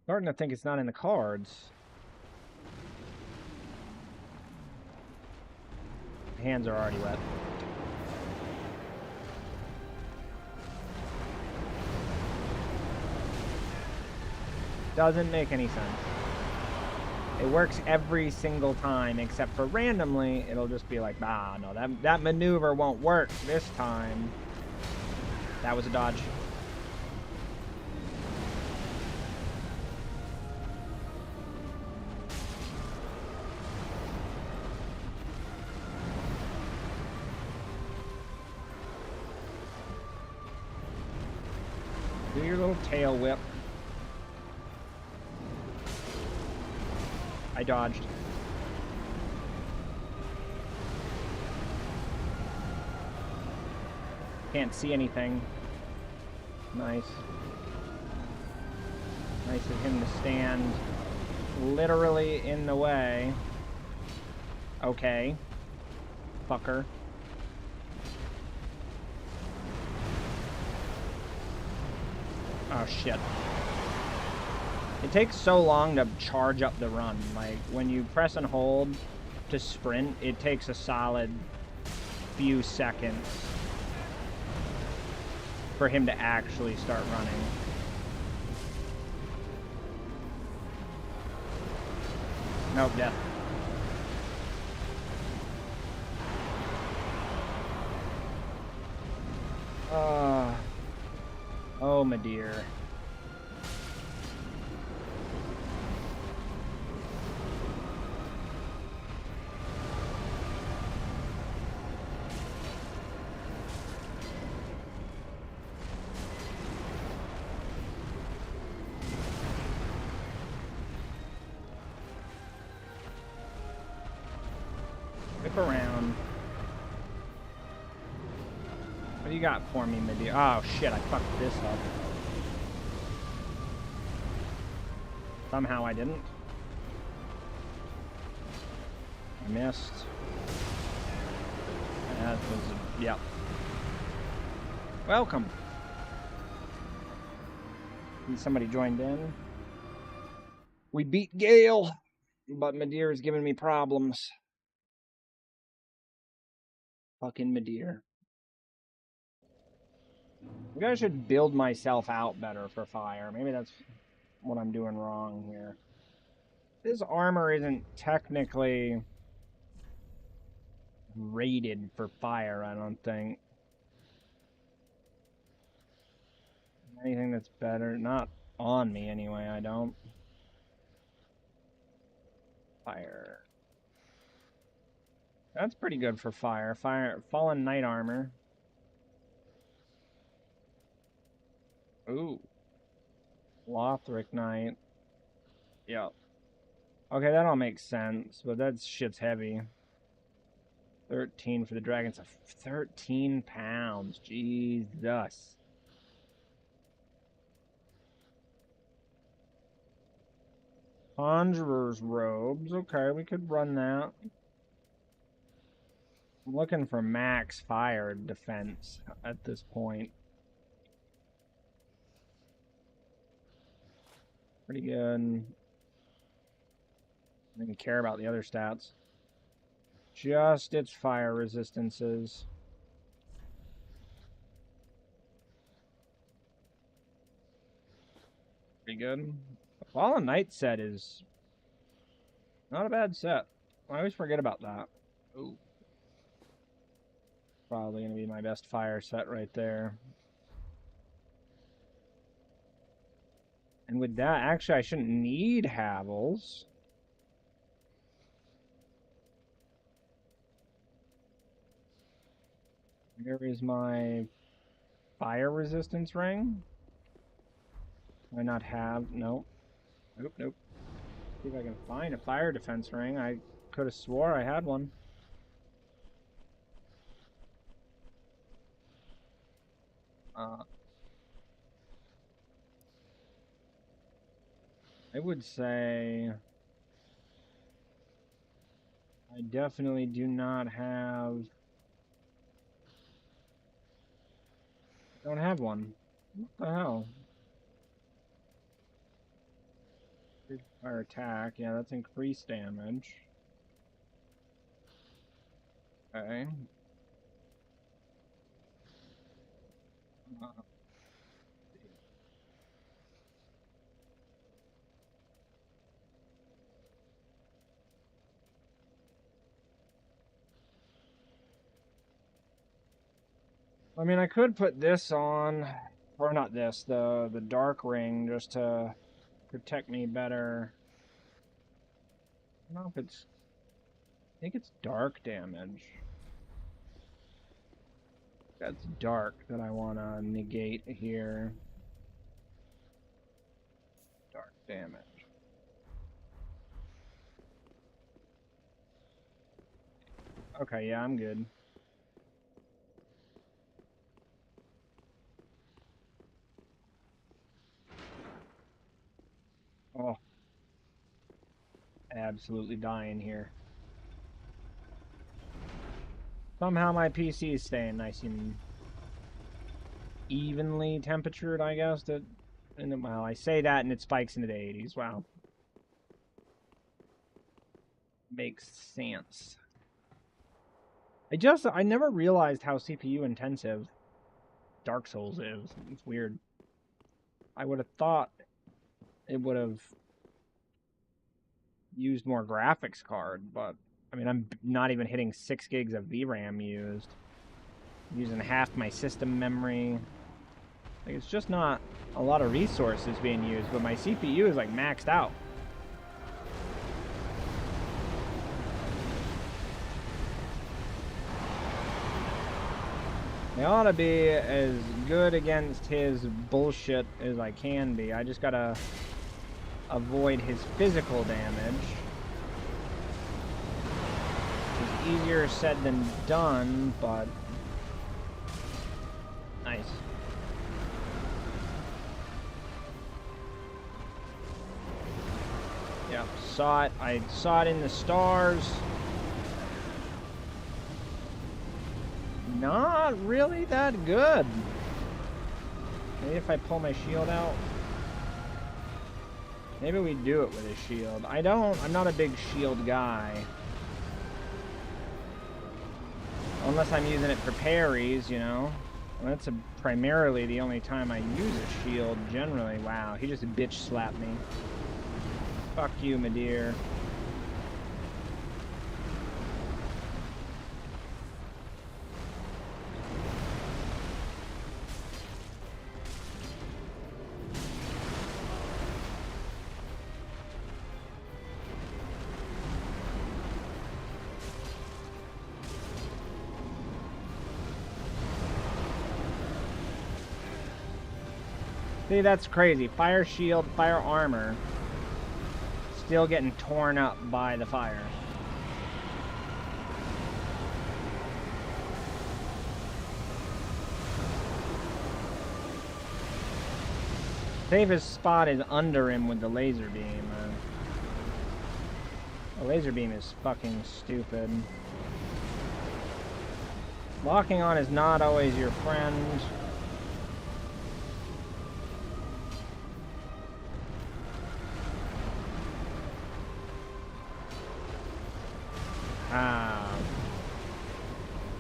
Starting to think it's not in the cards. Hands are already wet. Doesn't make any sense. It works every single time, except for randomly, it'll just be like, ah, no, that maneuver won't work this time. That was a dodge. Do your little tail whip. I dodged. Can't see anything. Nice. Nice of him to stand literally in the way. Okay. Fucker. Oh, shit. It takes so long to charge up the run. Like, when you press and hold to sprint, it takes a solid few seconds for him to actually start running. Nope, death. Oh, Midir. Whip around. What do you got for me, Midir? Oh, shit, I fucked this up. Somehow I didn't. I missed. That was, yep. Welcome. Somebody joined in. We beat Gael, but Midir is giving me problems. Fucking Midir. Maybe I should build myself out better for fire. Maybe that's what I'm doing wrong here. This armor isn't technically rated for fire, I don't think. Anything that's better? Not on me anyway, I don't. Fire. That's pretty good for fire. Fallen Knight armor. Ooh. Lothric Knight. Yep. Okay, that all makes sense, but that shit's heavy. 13 for the dragons. 13 pounds. Jesus. Conjurer's robes. Okay, we could run that. I'm looking for max fire defense at this point. Pretty good. I didn't care about the other stats. Just its fire resistances. Pretty good. The Fallen Knight set is not a bad set. I always forget about that. Ooh. Probably going to be my best fire set right there. And with that, actually, I shouldn't need Havels. Where is my fire resistance ring? Do I not have? Nope. Nope, nope. See if I can find a fire defense ring. I could have swore I had one. I would say I definitely do not have. Don't have one. What the hell? Fire attack. Yeah, that's increased damage. Okay. I mean, I could put this on, or not this, the dark ring, just to protect me better. I don't know if it's. I think it's dark damage. That's dark that I want to negate here. Dark damage. Okay, yeah, I'm good. Oh. Absolutely dying here. Somehow my PC is staying nice and evenly temperatured, I guess. Well, I say that and it spikes into the 80s. Wow. Makes sense. I never realized how CPU intensive Dark Souls is. It's weird. I would have thought it would have used more graphics card, but I mean, I'm not even hitting 6 gigs of VRAM used. I'm using half my system memory. Like, it's just not a lot of resources being used, but my CPU is like maxed out. I ought to be as good against his bullshit as I can be. I just gotta avoid his physical damage. It's easier said than done, but nice. Yep, saw it. I saw it in the stars. Not really that good. Maybe if I pull my shield out. Maybe we do it with a shield. I'm not a big shield guy. Unless I'm using it for parries, you know. And that's primarily the only time I use a shield, generally. Wow, he just bitch slapped me. Fuck you, Midir. See, that's crazy. Fire shield, fire armor, still getting torn up by the fire. Safest spot is under him with the laser beam. The laser beam is fucking stupid. Locking on is not always your friend.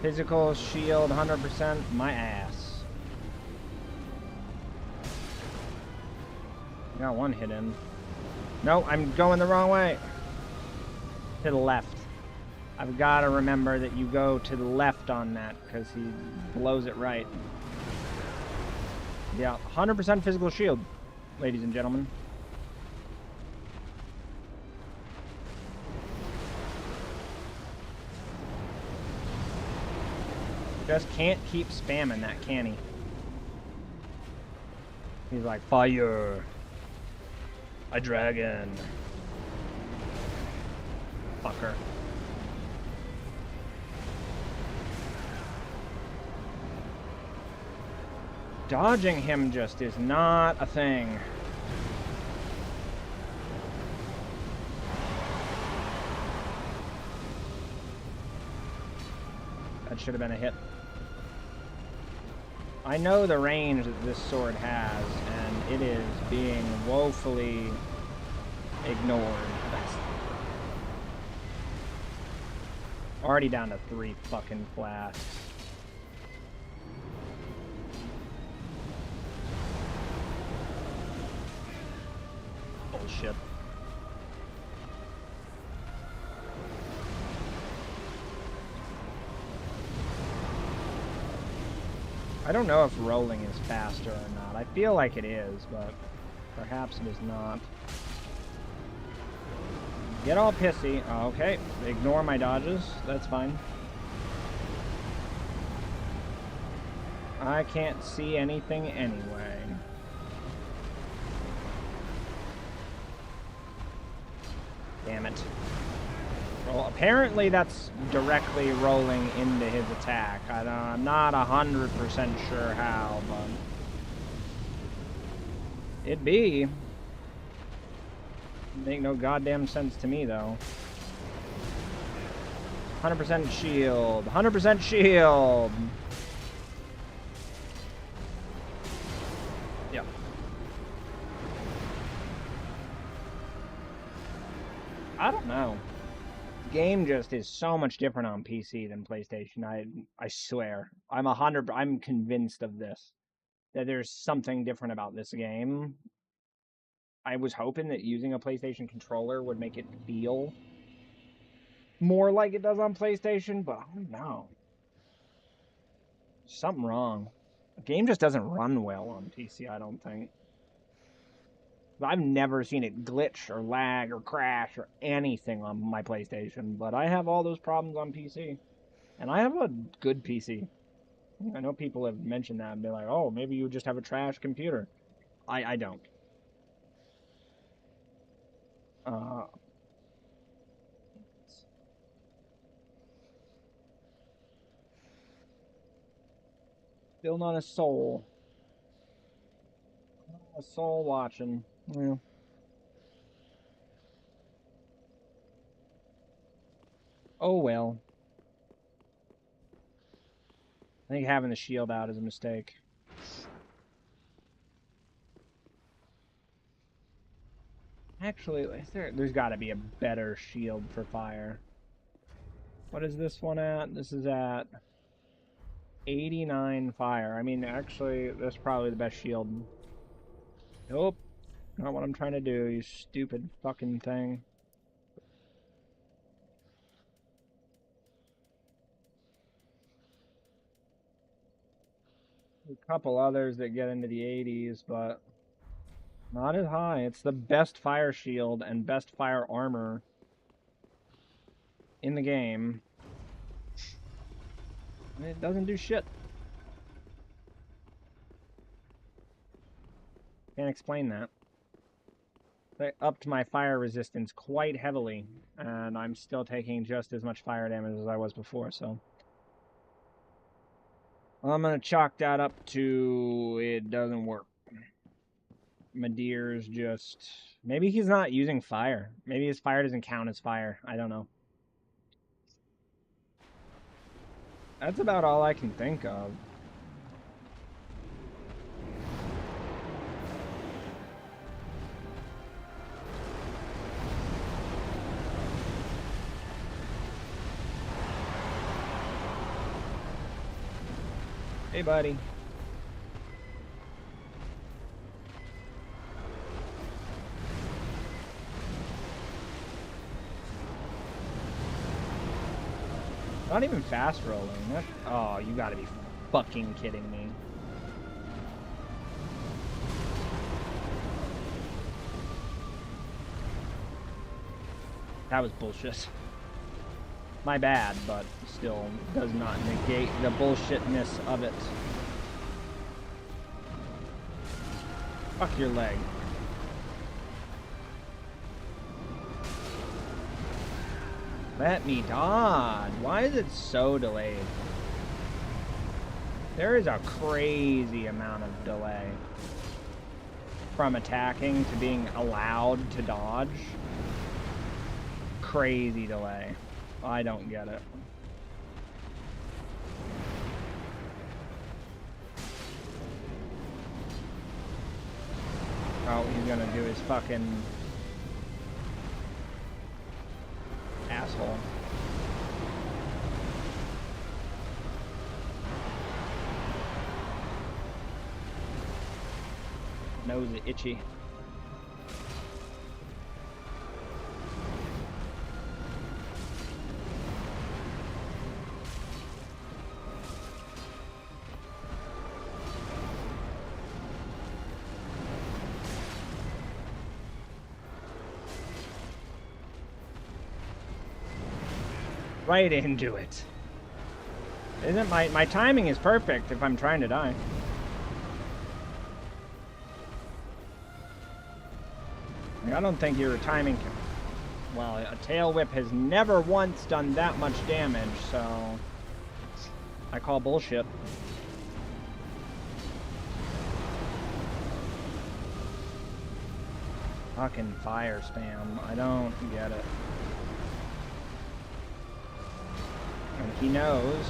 Physical shield 100%, my ass. Got one hit in. No, I'm going the wrong way. To the left. I've got to remember that you go to the left on that because he blows it right. Yeah, 100% physical shield, ladies and gentlemen. Just can't keep spamming that, can he? He's like, fire. A dragon. Fucker. Dodging him just is not a thing. That should have been a hit. I know the range that this sword has, and it is being woefully ignored. Already down to 3 fucking flasks. Bullshit. I don't know if rolling is faster or not. I feel like it is, but perhaps it is not. Get all pissy. Oh, okay, ignore my dodges. That's fine. I can't see anything anyway. Damn it. Well, apparently that's directly rolling into his attack. I'm not 100% sure how, but it be. Make no goddamn sense to me, though. 100% shield. 100% shield. Yep. I don't know. Game just is so much different on PC than PlayStation. I swear. I'm convinced of this. That there's something different about this game. I was hoping that using a PlayStation controller would make it feel more like it does on PlayStation, but I don't know. Something wrong. The game just doesn't run well on PC, I don't think. I've never seen it glitch or lag or crash or anything on my PlayStation, but I have all those problems on PC. And I have a good PC. I know people have mentioned that and be like, oh, maybe you just have a trash computer. I don't. Still not a soul. A soul watching. Yeah. Oh well. I think having the shield out is a mistake. Actually, there's got to be a better shield for fire. What is this one at? This is at 89 fire. I mean, actually, that's probably the best shield. Nope. Not what I'm trying to do, you stupid fucking thing. A couple others that get into the 80s, but not as high. It's the best fire shield and best fire armor in the game. And it doesn't do shit. Can't explain that. They upped my fire resistance quite heavily, and I'm still taking just as much fire damage as I was before, so I'm gonna chalk that up to it doesn't work. Midir's just... Maybe he's not using fire. Maybe his fire doesn't count as fire. I don't know. That's about all I can think of. Hey, buddy. Not even fast rolling. Oh, you gotta be fucking kidding me. That was bullshit. My bad, but still does not negate the bullshitness of it. Fuck your leg. Let me dodge. Why is it so delayed? There is a crazy amount of delay from attacking to being allowed to dodge. Crazy delay. I don't get it. Oh, he's gonna do his fucking asshole. Nose is itchy. Right into it. Isn't my timing is perfect if I'm trying to die. I don't think your timing can... Well, a tail whip has never once done that much damage, so I call bullshit. Fucking fire spam. I don't get it. And he knows.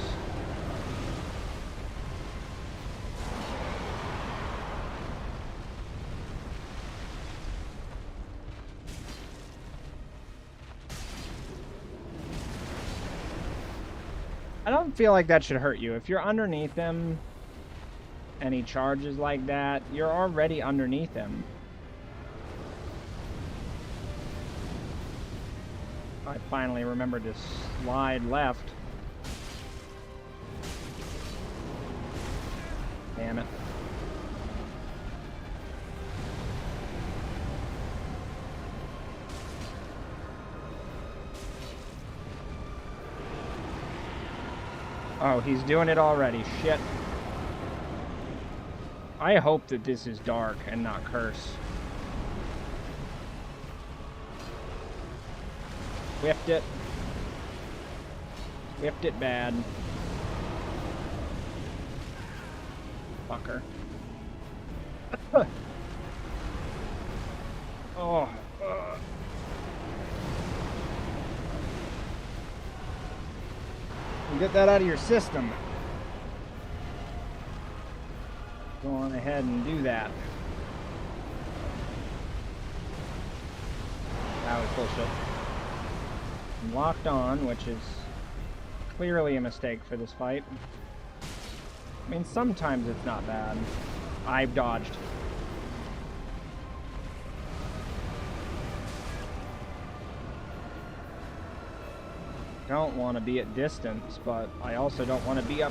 I don't feel like that should hurt you. If you're underneath him and he charges like that, you're already underneath him. I finally remembered to slide left. Damn it. Oh, he's doing it already. Shit. I hope that this is dark and not curse. Whiffed it. Whiffed it bad. Fucker. Oh. Get that out of your system. Go on ahead and do that. That was bullshit. I'm locked on, which is clearly a mistake for this fight. I mean, sometimes it's not bad. I've dodged. Don't want to be at distance, but I also don't want to be up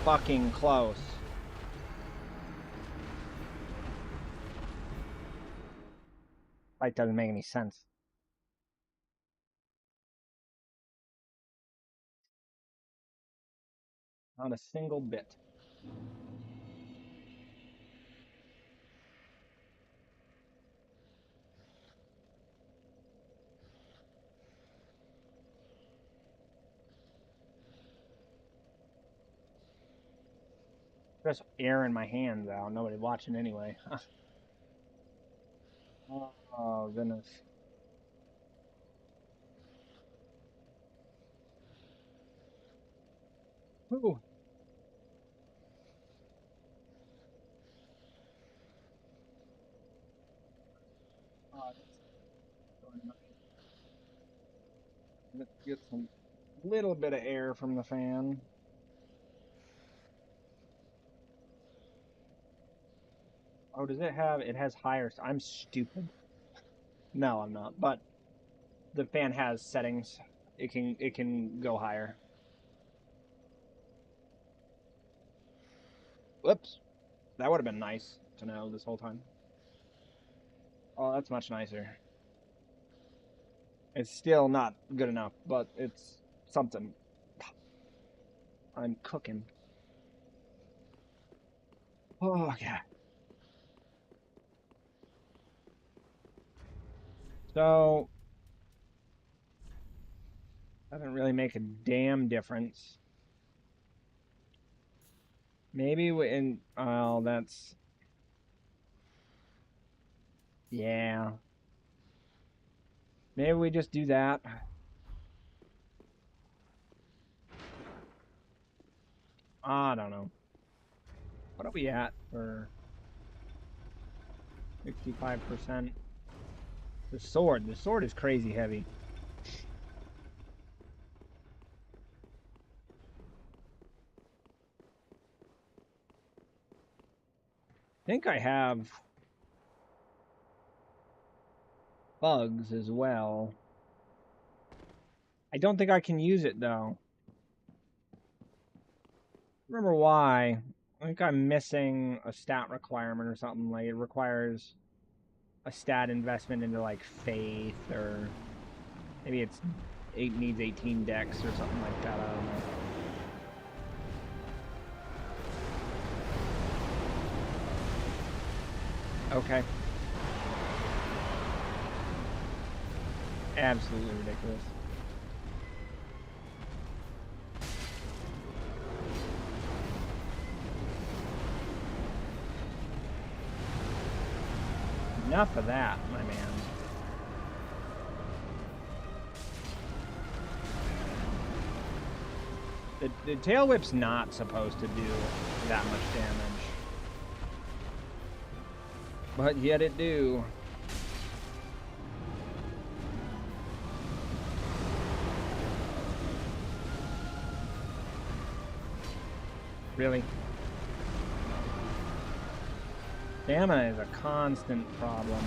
fucking close. Fight doesn't make any sense. Not a single bit. Just air in my hands out. Nobody's watching anyway. Oh, goodness. Ooh. Oh, let's get some little bit of air from the fan. Oh, does it have... It has higher... I'm stupid. No, I'm not. But the fan has settings. It can go higher. Whoops. That would have been nice to know this whole time. Oh, that's much nicer. It's still not good enough, but it's something. I'm cooking. Oh, yeah. So, doesn't really make a damn difference. Maybe in... Oh, that's... Yeah. Maybe we just do that. I don't know. What are we at for 65%? The sword. The sword is crazy heavy. I think I have bugs as well. I don't think I can use it though. Remember why? I think I'm missing a stat requirement or something. Like it requires a stat investment into like faith, or maybe it needs 18 dex or something like that. I don't know. Okay. Absolutely ridiculous. Enough of that, my man. The tail whip's not supposed to do that much damage. But yet it do. Really? Stamina is a constant problem.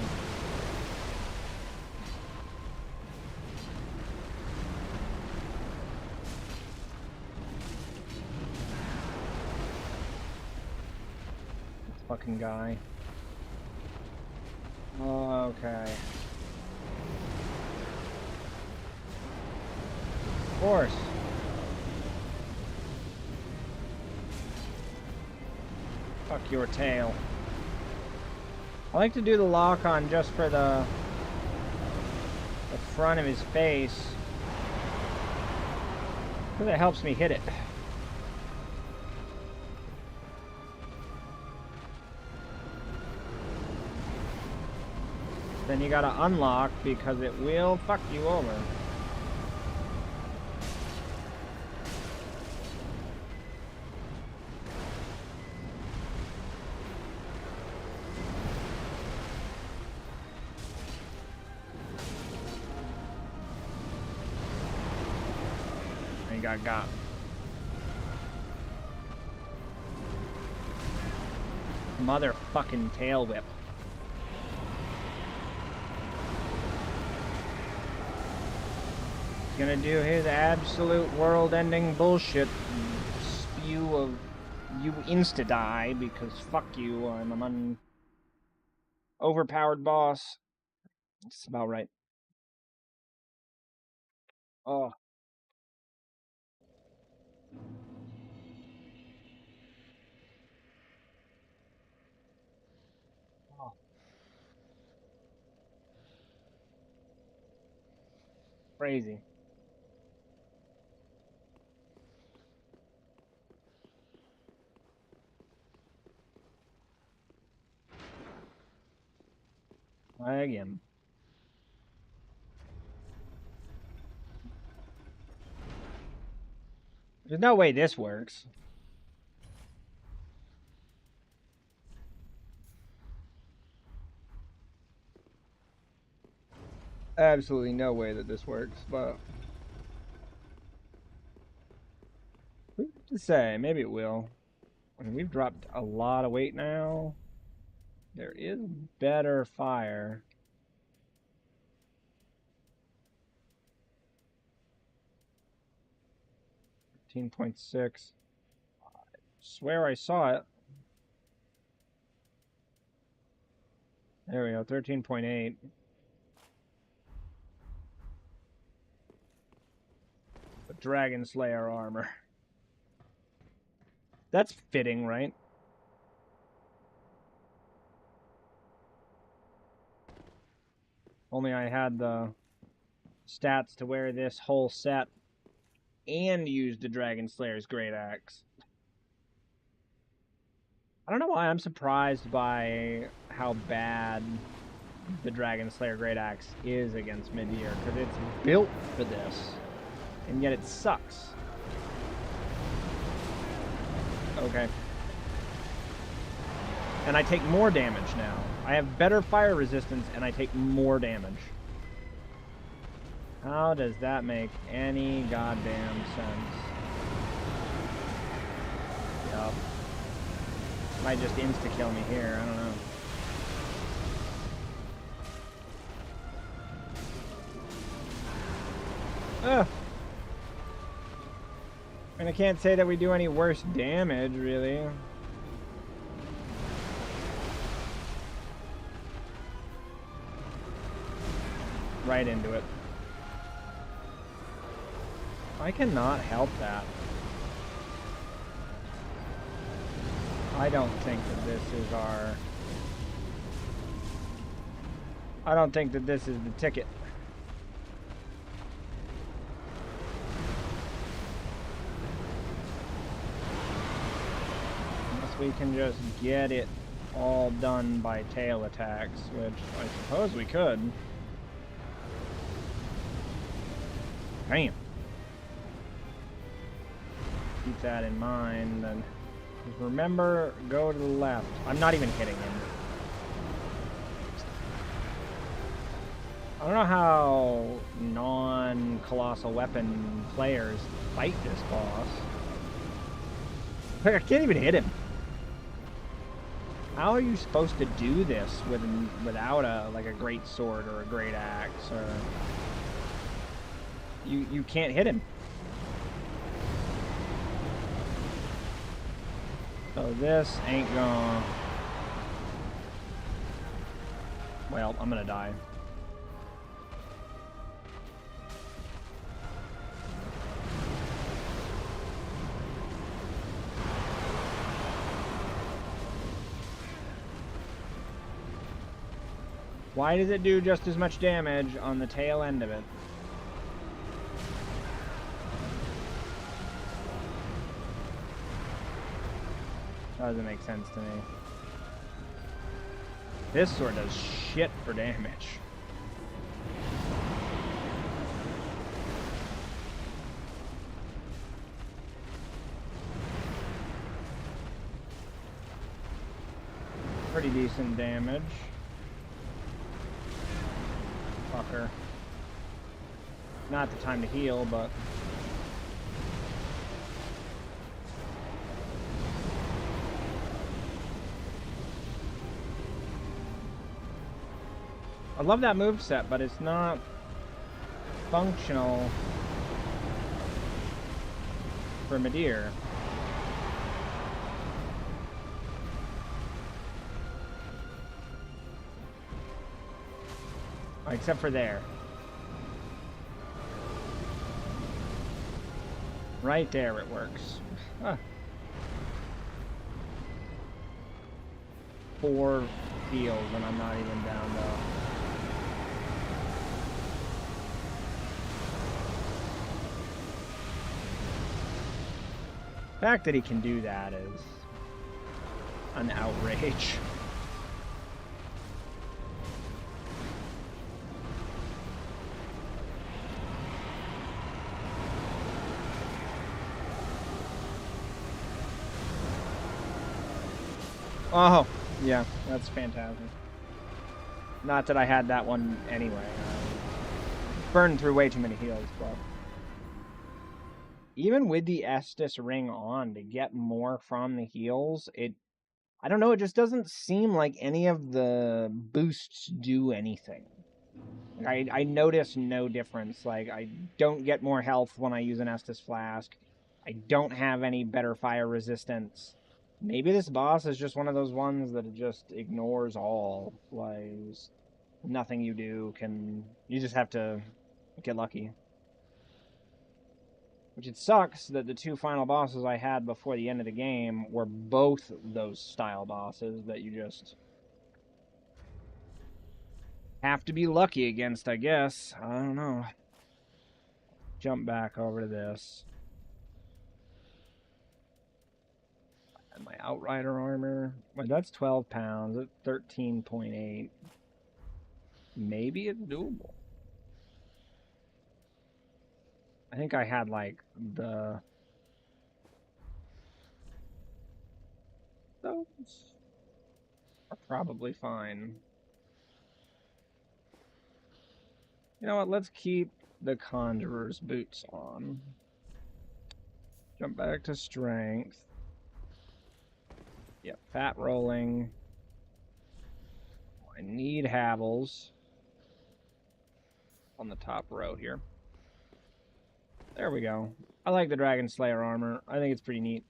This fucking guy. Okay. Of course. Fuck your tail. I like to do the lock on just for the front of his face, because it helps me hit it. Then you gotta unlock because it will fuck you over. Got. Motherfucking tail whip. He's gonna do his absolute world-ending bullshit spew of you insta-die because fuck you, I'm an overpowered boss. That's about right. Oh. Crazy. Again. There's no way this works. Absolutely no way that this works, but who's to say? Maybe it will. I mean, we've dropped a lot of weight now. There is better fire. 13.6. Swear I saw it. There we go, 13.8. The Dragon Slayer armor. That's fitting, right? Only I had the stats to wear this whole set and use the Dragon Slayer's Great Axe. I don't know why I'm surprised by how bad the Dragon Slayer Great Axe is against Midir, because it's built for this, and yet it sucks. Okay. And I take more damage now. I have better fire resistance, and I take more damage. How does that make any goddamn sense? Yup. Might just insta-kill me here, I don't know. Ugh. And I can't say that we do any worse damage, really. Right into it. I cannot help that. I don't think that this is our... I don't think that this is the ticket. Unless we can just get it all done by tail attacks, which I suppose we could. Damn. Keep that in mind, and remember, go to the left. I'm not even hitting him. I don't know how non-colossal weapon players fight this boss. Like, I can't even hit him. How are you supposed to do this without a great sword or a great axe, or you can't hit him. So this ain't gonna... Well, I'm gonna die. Why does it do just as much damage on the tail end of it? Doesn't make sense to me. This sword does shit for damage. Pretty decent damage. Fucker. Not the time to heal, but... I love that moveset, but it's not functional for Midir. Except for there. Right there it works. Huh. 4 heals and I'm not even down though. The fact that he can do that is an outrage. Oh, yeah, that's fantastic. Not that I had that one anyway. Burned through way too many heals, but... Even with the Estus ring on, to get more from the heals, I don't know, it just doesn't seem like any of the boosts do anything. I notice no difference. Like, I don't get more health when I use an Estus Flask. I don't have any better fire resistance. Maybe this boss is just one of those ones that just ignores all. Like, nothing you do can... You just have to get lucky. Which it sucks that the 2 final bosses I had before the end of the game were both those style bosses that you just have to be lucky against, I guess. I don't know. Jump back over to this. And my Outrider armor. Well, that's 12 pounds. That's 13.8. Maybe it's doable. I think I had like the... Those are probably fine. You know what? Let's keep the Conjurer's boots on. Jump back to strength. Yep, fat rolling. I need Havels on the top row here. There we go. I like the Dragon Slayer armor. I think it's pretty neat.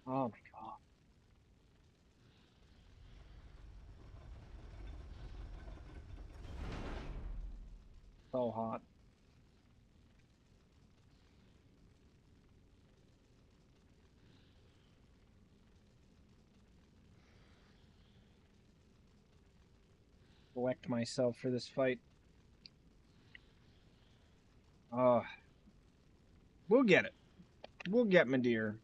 Oh my god. So hot. Select myself for this fight. We'll get it. We'll get Midir.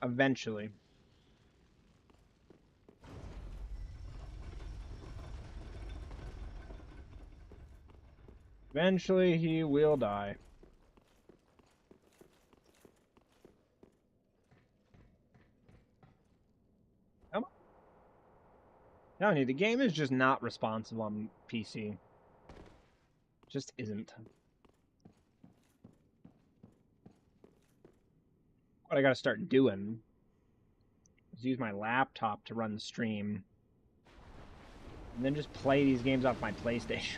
Eventually. Eventually he will die. Come on. No, the game is just not responsive on PC. Just isn't. What I gotta start doing is use my laptop to run the stream. And then just play these games off my PlayStation.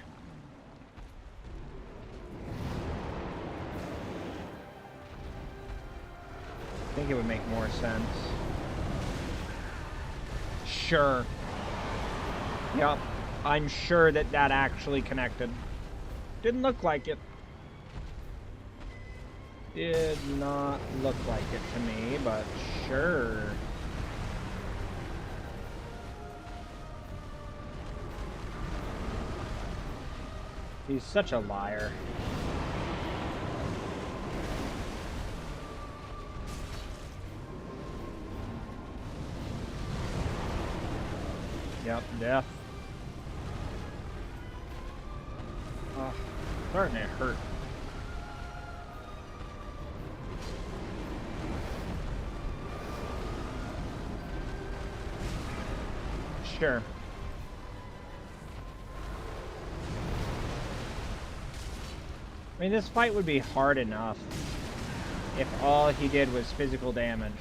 I think it would make more sense. Sure. Yep. I'm sure that that actually connected. Didn't look like it. Did not look like it to me, but sure. He's such a liar. Yep, death. Oh, starting to hurt. Sure. I mean, this fight would be hard enough if all he did was physical damage.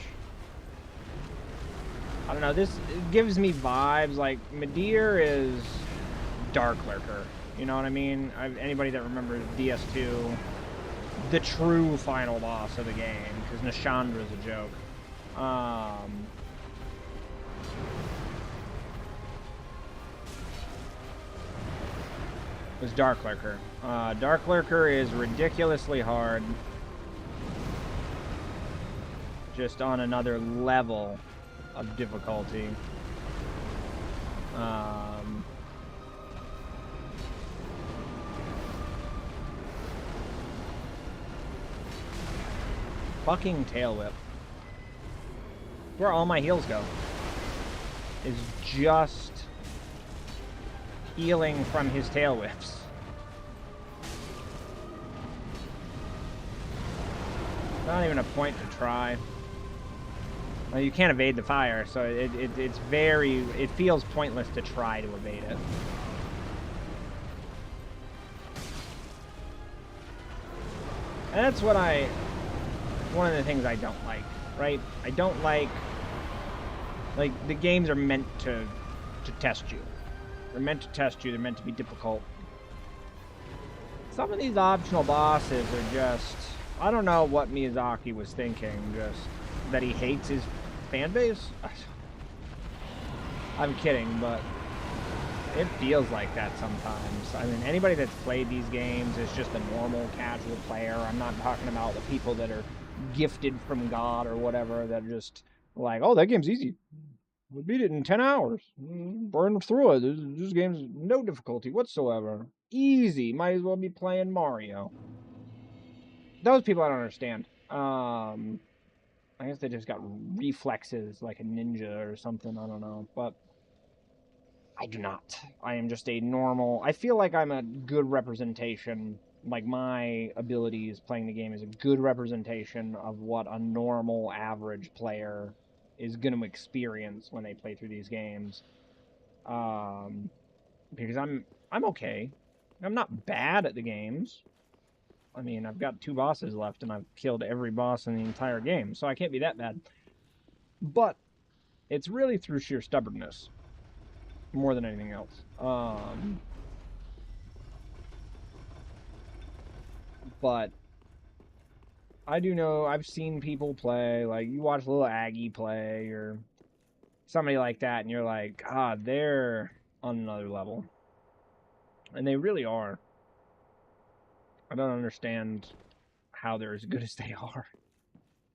I don't know, this gives me vibes like Midir is Dark Lurker. You know what I mean? Anybody that remembers DS2, the true final boss of the game, because Nashandra's a joke. Was Dark Lurker. Dark Lurker is ridiculously hard. Just on another level of difficulty. Fucking tail whip. Where all my heals go. Is just healing from his tail whips. Not even a point to try. Well, you can't evade the fire, so it's very... It feels pointless to try to evade it. And that's what one of the things I don't like, right? I don't like... Like, the games are meant to test you. They're meant to test you, they're meant to be difficult. Some of these optional bosses are just... I don't know what Miyazaki was thinking, just... That he hates his fan base? I'm kidding, but... It feels like that sometimes. I mean, anybody that's played these games is just a normal, casual player. I'm not talking about the people that are gifted from God or whatever, that are just like, oh, that game's easy. We beat it in 10 hours. Burned through it. This game's no difficulty whatsoever. Easy. Might as well be playing Mario. Those people I don't understand. I guess they just got reflexes like a ninja or something. I don't know. But I do not. I am just a normal... I feel like I'm a good representation. Like, my abilities playing the game is a good representation of what a normal, average player is going to experience when they play through these games. Because I'm okay. I'm not bad at the games. I mean, I've got 2 bosses left, and I've killed every boss in the entire game, so I can't be that bad. But it's really through sheer stubbornness, more than anything else. But I do know, I've seen people play, like, you watch little Aggie play, or somebody like that, and you're like, they're on another level. And they really are. I don't understand how they're as good as they are.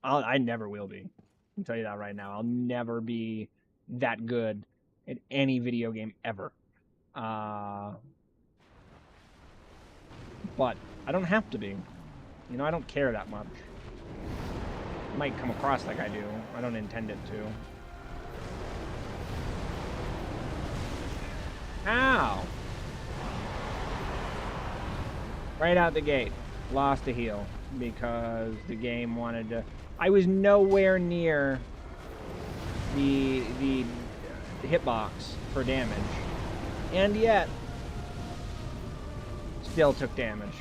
I never will be. I'll tell you that right now. I'll never be that good at any video game ever. But I don't have to be. You know, I don't care that much. It might come across like I do. I don't intend it to. Ow! Right out the gate. Lost a heal because the game wanted to... I was nowhere near the hitbox for damage. And yet, still took damage.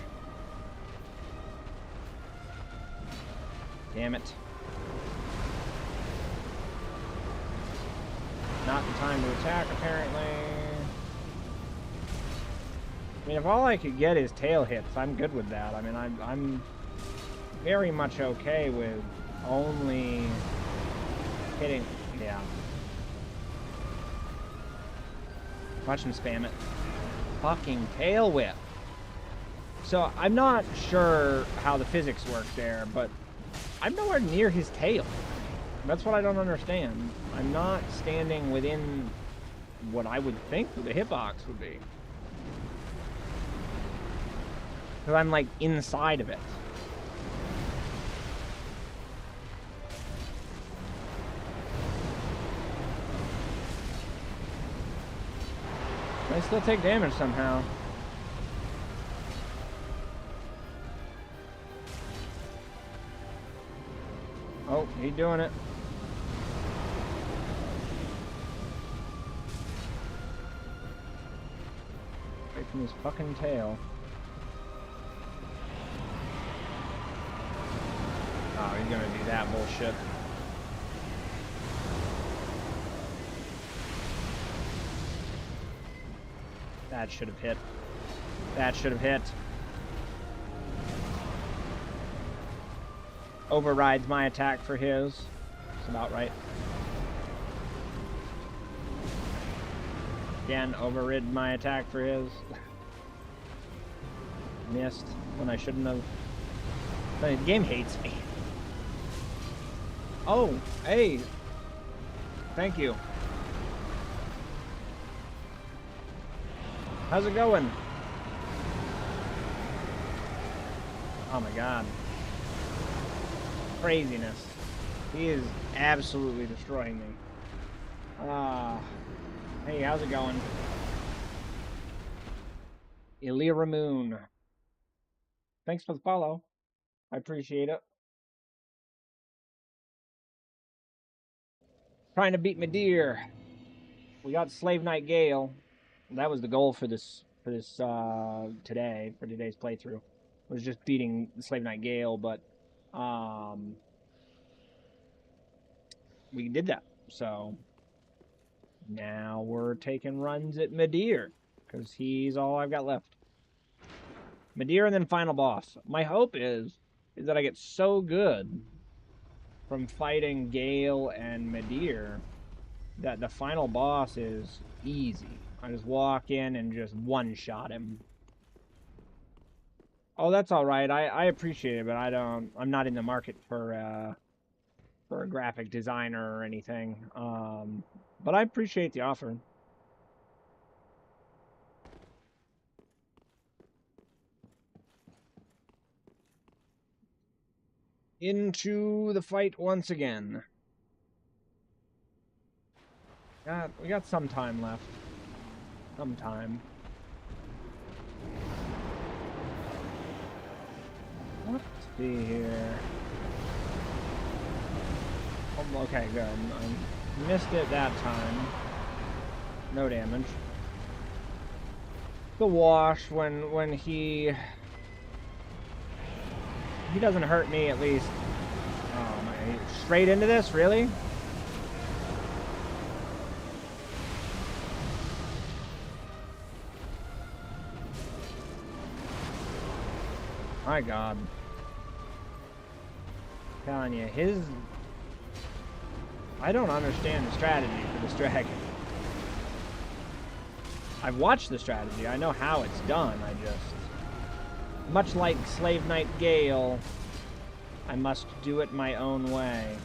Damn it. Not the time to attack, apparently. I mean, if all I could get is tail hits, I'm good with that. I mean, I'm very much okay with only hitting... Yeah. Watch him spam it. Fucking tail whip. So, I'm not sure how the physics work there, but I'm nowhere near his tail. That's what I don't understand. I'm not standing within what I would think the hitbox would be. Because I'm, like, inside of it. I still take damage somehow. Oh, he's doing it. Right from his fucking tail. Oh, he's gonna do that bullshit. That should have hit. That should have hit. Overrides my attack for his. That's about right. Again, overrid my attack for his. Missed when I shouldn't have. The game hates me. Oh, hey. Thank you. How's it going? Oh my god. Craziness. He is absolutely destroying me. Hey, how's it going? Illyra Moon. Thanks for the follow. I appreciate it. Trying to beat Midir. We got Slave Knight Gael. That was the goal for today's playthrough. Was just beating Slave Knight Gael, but we did that. So now we're taking runs at Midir, because he's all I've got left. Midir and then final boss. My hope is that I get so good from fighting Gael and Midir that the final boss is easy. I just walk in and just one-shot him. Oh, that's all right. I appreciate it, but I'm not in the market for a graphic designer or anything. But I appreciate the offer. Into the fight once again. We got some time left. Some time. Let's see here. Oh, okay, good. I missed it that time. No damage. The wash when he doesn't hurt me at least. Oh my! Straight into this, really? My God. I'm telling you, I don't understand the strategy for this dragon. I've watched the strategy. I know how it's done. Much like Slave Knight Gael, I must do it my own way.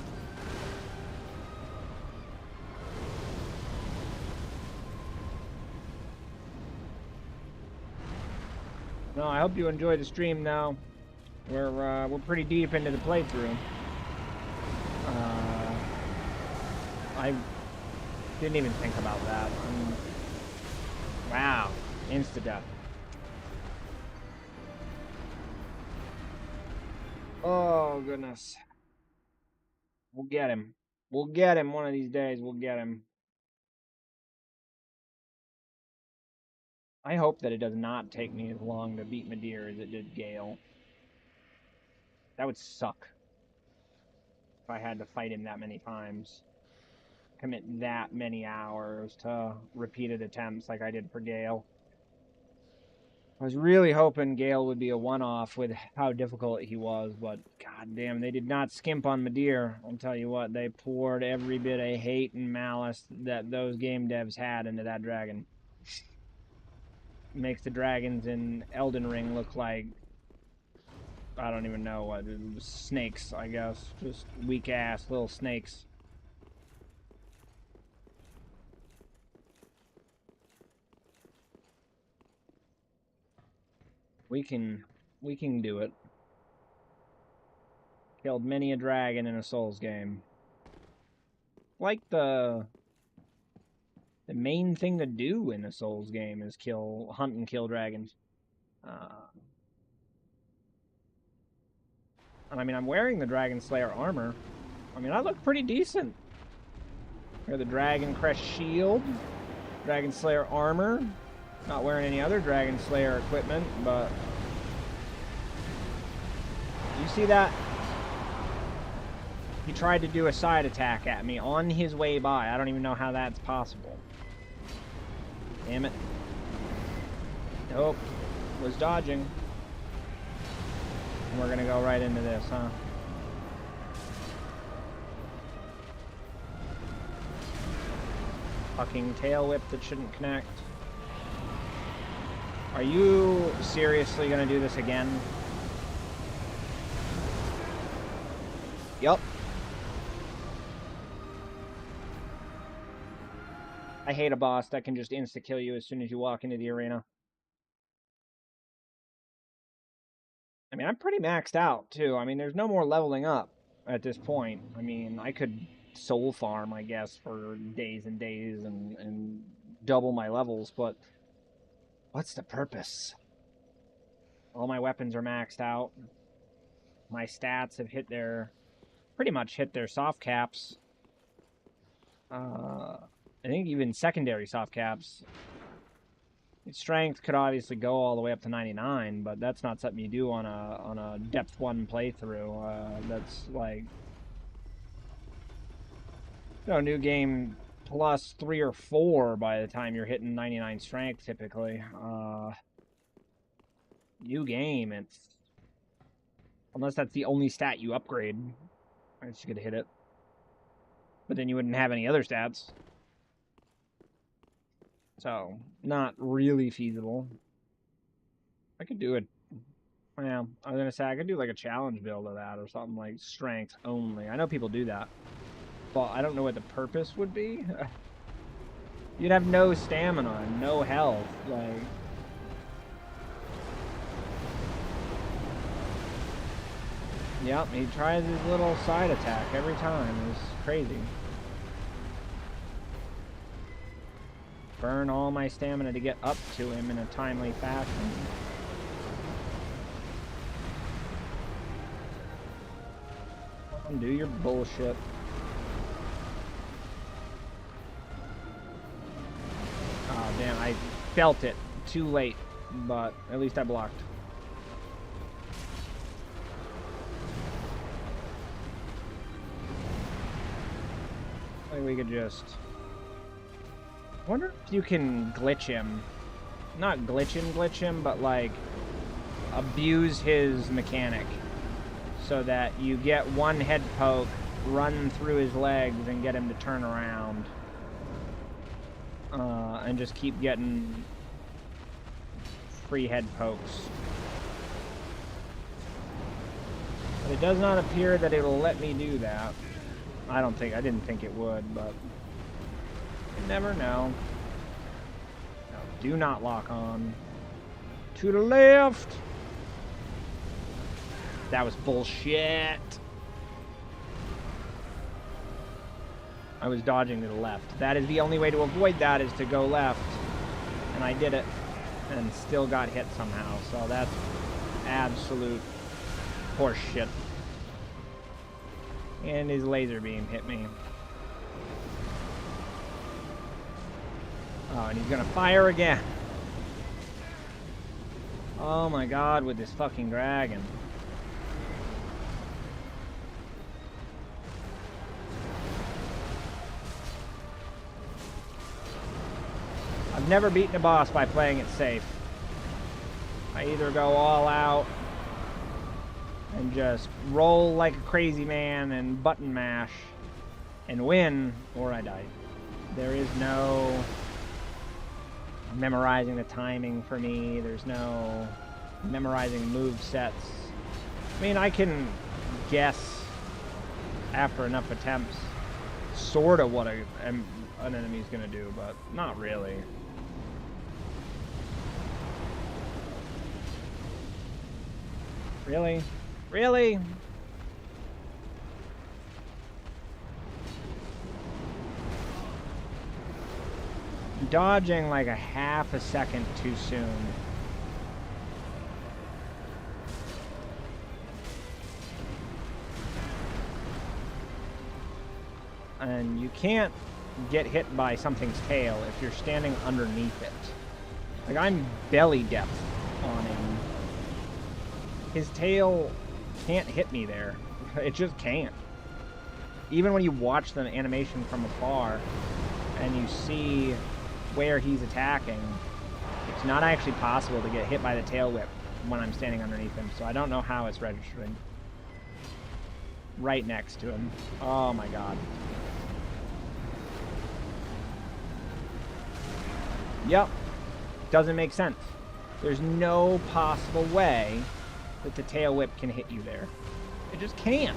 No, I hope you enjoyed the stream now. We're pretty deep into the playthrough. I didn't even think about that. Wow, insta-death. Oh, goodness. We'll get him. We'll get him one of these days. We'll get him. I hope that it does not take me as long to beat Midir as it did Gael. That would suck. If I had to fight him that many times. Commit that many hours to repeated attempts like I did for Gael. I was really hoping Gael would be a one-off with how difficult he was, but goddamn, they did not skimp on Midir. I'll tell you what, they poured every bit of hate and malice that those game devs had into that dragon. Makes the dragons in Elden Ring look like, I don't even know what, snakes, I guess. Just weak-ass little snakes. We can do it. Killed many a dragon in a Souls game. Like the main thing to do in a Souls game is hunt and kill dragons. And I mean, I'm wearing the Dragon Slayer armor. I mean, I look pretty decent. Wear the Dragon Crest shield, Dragon Slayer armor. Not wearing any other Dragon Slayer equipment, but you see that? He tried to do a side attack at me on his way by. I don't even know how that's possible. Damn it. Nope. Was dodging. And we're gonna go right into this, huh? Fucking tail whip that shouldn't connect. Are you seriously gonna do this again? Yup. I hate a boss that can just insta-kill you as soon as you walk into the arena. I mean, I'm pretty maxed out, too. I mean, there's no more leveling up at this point. I mean, I could soul farm, I guess, for days and days and double my levels, but what's the purpose? All my weapons are maxed out. My stats have pretty much hit their soft caps. I think even secondary soft caps. Strength could obviously go all the way up to 99, but that's not something you do on a depth 1 playthrough. That's like, new game plus 3 or 4 by the time you're hitting 99 strength typically. New game, unless that's the only stat you upgrade, I guess you could hit it. But then you wouldn't have any other stats. So, not really feasible. I could do it. Yeah, I was gonna say I could do like a challenge build of that or something, like strength only. I know people do that, but I don't know what the purpose would be. You'd have no stamina, no health, like... Yep, he tries his little side attack every time. It's crazy. Burn all my stamina to get up to him in a timely fashion. Do your bullshit. Oh, damn, I felt it too late, but at least I blocked. Like we could just... I wonder if you can glitch him. Not glitch him, but like abuse his mechanic. So that you get one head poke, run through his legs, and get him to turn around. And just keep getting free head pokes. But it does not appear that it'll let me do that. I didn't think it would, but you never know. No, do not lock on. To the left! That was bullshit. I was dodging to the left. That is the only way to avoid that, is to go left. And I did it. And still got hit somehow. So that's absolute horse shit. And his laser beam hit me. Oh, and he's gonna fire again. Oh my god, with this fucking dragon. I've never beaten a boss by playing it safe. I either go all out and just roll like a crazy man and button mash and win, or I die. There is no memorizing the timing for me. There's no memorizing move sets. I mean, I can guess after enough attempts sort of what an enemy's gonna do, but not really. Really? Really? Dodging like a half a second too soon. And you can't get hit by something's tail if you're standing underneath it. Like, I'm belly depth on him. His tail can't hit me there. It just can't. Even when you watch the animation from afar and you see where he's attacking, it's not actually possible to get hit by the tail whip when I'm standing underneath him, so I don't know how it's registering. Right next to him. Oh my god. Yep. Doesn't make sense. There's no possible way that the tail whip can hit you there. It just can't.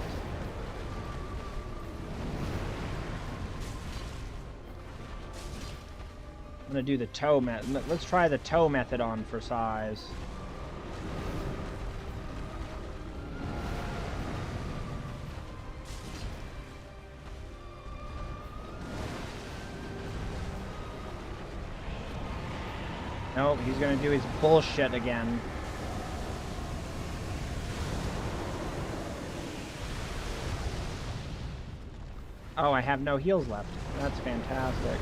I'm gonna do the toe method. Let's try the toe method on for size. Nope, he's gonna do his bullshit again. Oh, I have no heals left. That's fantastic.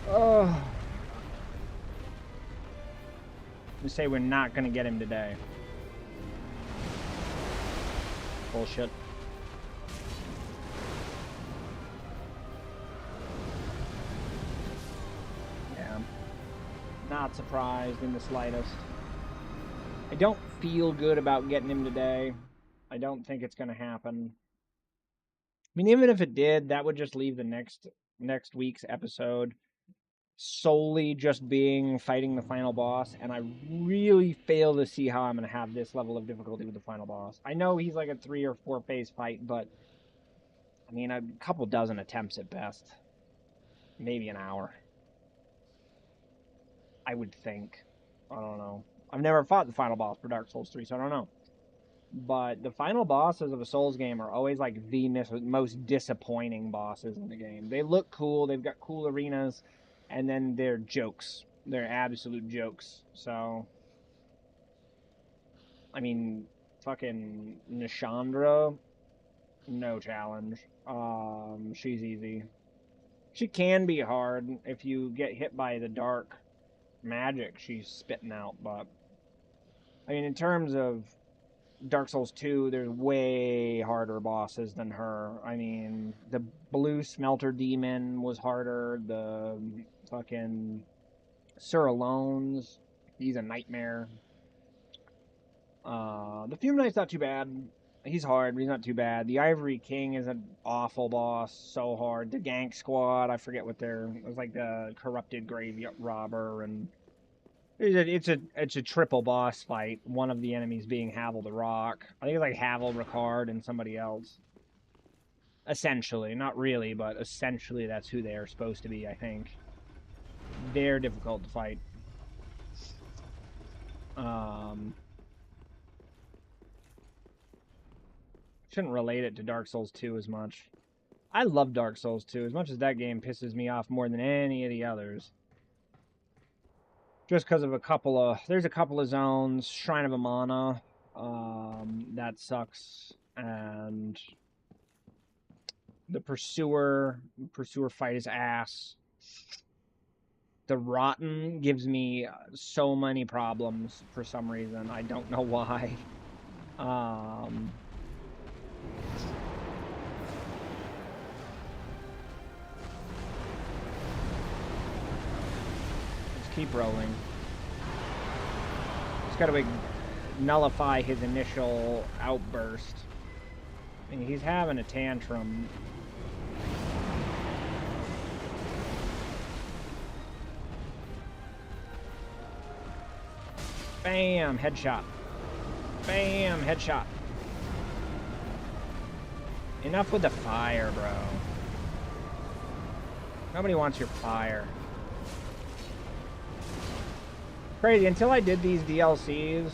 Oh. We say we're not gonna get him today. Bullshit. Yeah. Not surprised in the slightest. I don't feel good about getting him today. I don't think it's gonna happen. I mean, even if it did, that would just leave the next week's episode solely just being fighting the final boss, and I really fail to see how I'm going to have this level of difficulty with the final boss. I know he's like a 3 or 4 phase fight, but I mean, a couple dozen attempts at best. Maybe an hour. I would think. I don't know. I've never fought the final boss for Dark Souls 3, so I don't know. But the final bosses of a Souls game are always like the most disappointing bosses in the game. They look cool, they've got cool arenas, and then they're jokes. They're absolute jokes. So, I mean, fucking Nishandra, no challenge. She's easy. She can be hard if you get hit by the dark magic she's spitting out, but I mean, in terms of Dark Souls 2, there's way harder bosses than her. I mean, the blue smelter demon was harder. The fucking Sir Alone's, he's a nightmare. The Fume Knight's not too bad. He's hard, but he's not too bad. The Ivory King is an awful boss, so hard. The Gank Squad, I forget what they're. It was like the corrupted grave robber, and it's a triple boss fight. One of the enemies being Havel the Rock. I think it's like Havel, Ricard, and somebody else. Essentially, not really, but essentially that's who they are supposed to be. I think they're difficult to fight. Shouldn't relate it to Dark Souls 2 as much. I love Dark Souls 2 as much as that game pisses me off more than any of the others. Just because of there's a couple of zones. Shrine of Amana, that sucks, and the pursuer fight is ass. The Rotten gives me so many problems for some reason. I don't know why. Just keep rolling. Just gotta nullify his initial outburst. I mean, he's having a tantrum. Bam, headshot. Bam, headshot. Enough with the fire, bro. Nobody wants your fire. Crazy, until I did these DLCs,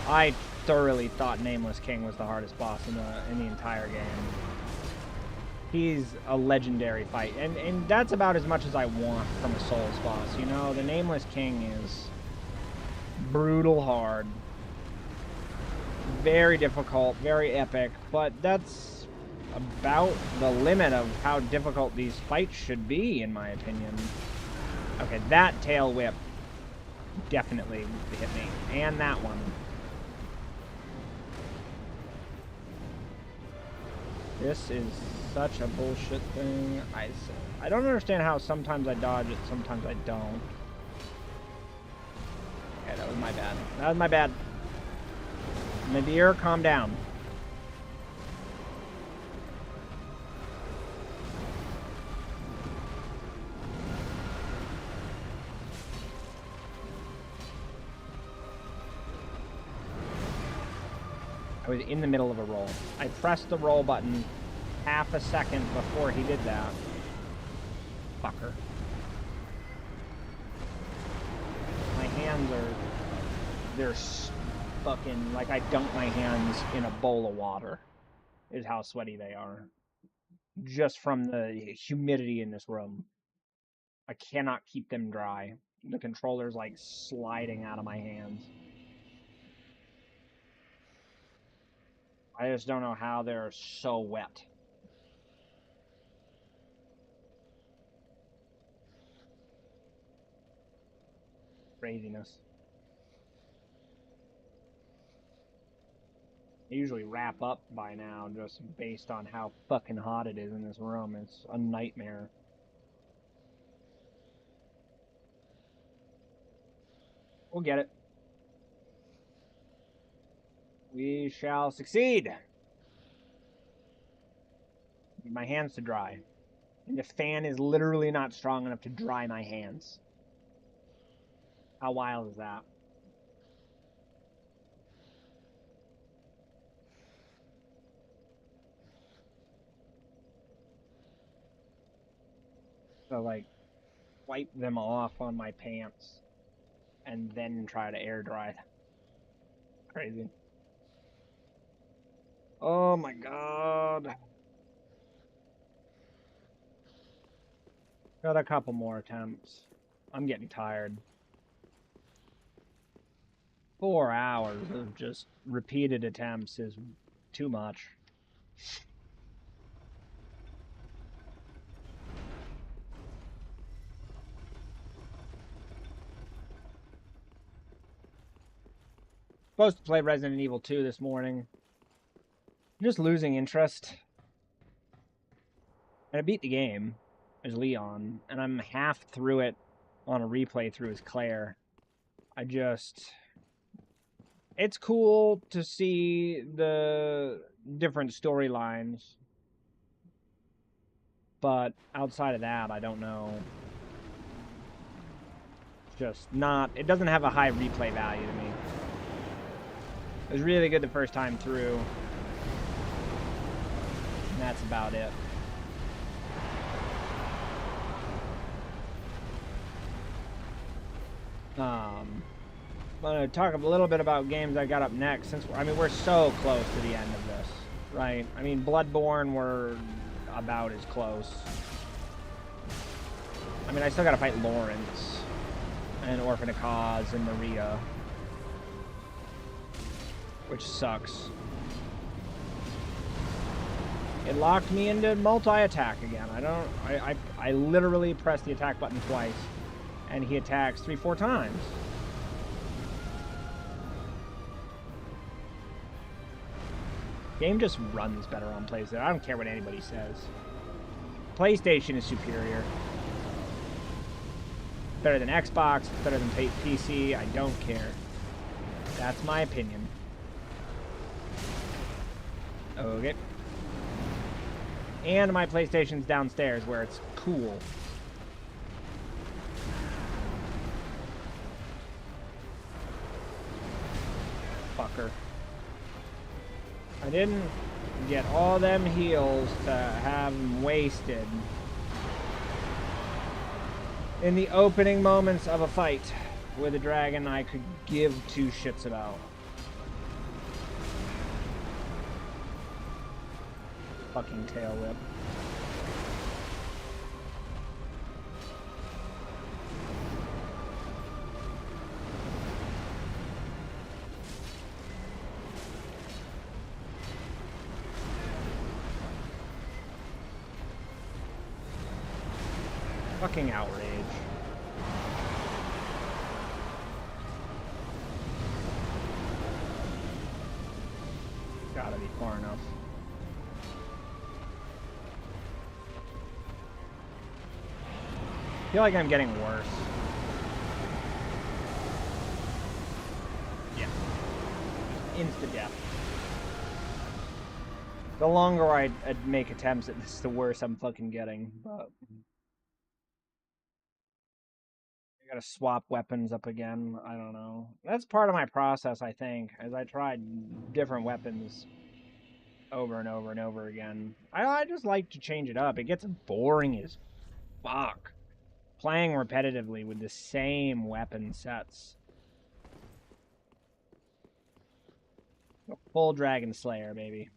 I thoroughly thought Nameless King was the hardest boss in the entire game. He's a legendary fight, and that's about as much as I want from a Souls boss. You know, the Nameless King is brutal hard, very difficult, very epic, but that's about the limit of how difficult these fights should be, in my opinion. Okay, that tail whip definitely hit me, and that one. This is such a bullshit thing. I don't understand how sometimes I dodge it, sometimes I don't. Okay, that was my bad. That was my bad. Midir, calm down. I was in the middle of a roll. I pressed the roll button half a second before he did that. Fucker. My hands are... They're fucking... Like I dunk my hands in a bowl of water. Is how sweaty they are. Just from the humidity in this room. I cannot keep them dry. The controller's like sliding out of my hands. I just don't know how they're so wet. Craziness. I usually wrap up by now just based on how fucking hot it is in this room. It's a nightmare. We'll get it. We shall succeed. Need my hands to dry. And the fan is literally not strong enough to dry my hands. How wild is that? to like wipe them off on my pants and then try to air dry them. Crazy. Oh my god. Got a couple more attempts. I'm getting tired. 4 hours of just repeated attempts is too much. Supposed to play Resident Evil 2 this morning. I'm just losing interest. And I beat the game as Leon, and I'm half through it on a replay through as Claire. It's cool to see the different storylines, but outside of that, I don't know. It doesn't have a high replay value to me. It was really good the first time through, and that's about it. I'm going to talk a little bit about games I got up next, since we're so close to the end of this, right? I mean, Bloodborne, we're about as close. I mean, I still got to fight Lawrence and Orphan of Cause and Maria, which sucks. It locked me into multi-attack again. I literally pressed the attack button twice, and he attacks 3-4 times. Game just runs better on PlayStation. I don't care what anybody says. PlayStation is superior. Better than Xbox, it's better than PC, I don't care. That's my opinion. Okay. And my PlayStation's downstairs where it's cool. Fucker. I didn't get all them heals to have them wasted in the opening moments of a fight with a dragon I could give two shits about. Fucking tail whip. Fucking outrage. Gotta be far enough. I feel like I'm getting worse. Yeah. Insta-death. The longer I make attempts at this, the worse I'm fucking getting, but... I gotta swap weapons up again. I don't know. That's part of my process, I think, as I tried different weapons over and over and over again. I just like to change it up. It gets boring as fuck playing repetitively with the same weapon sets. Full Dragon Slayer, baby.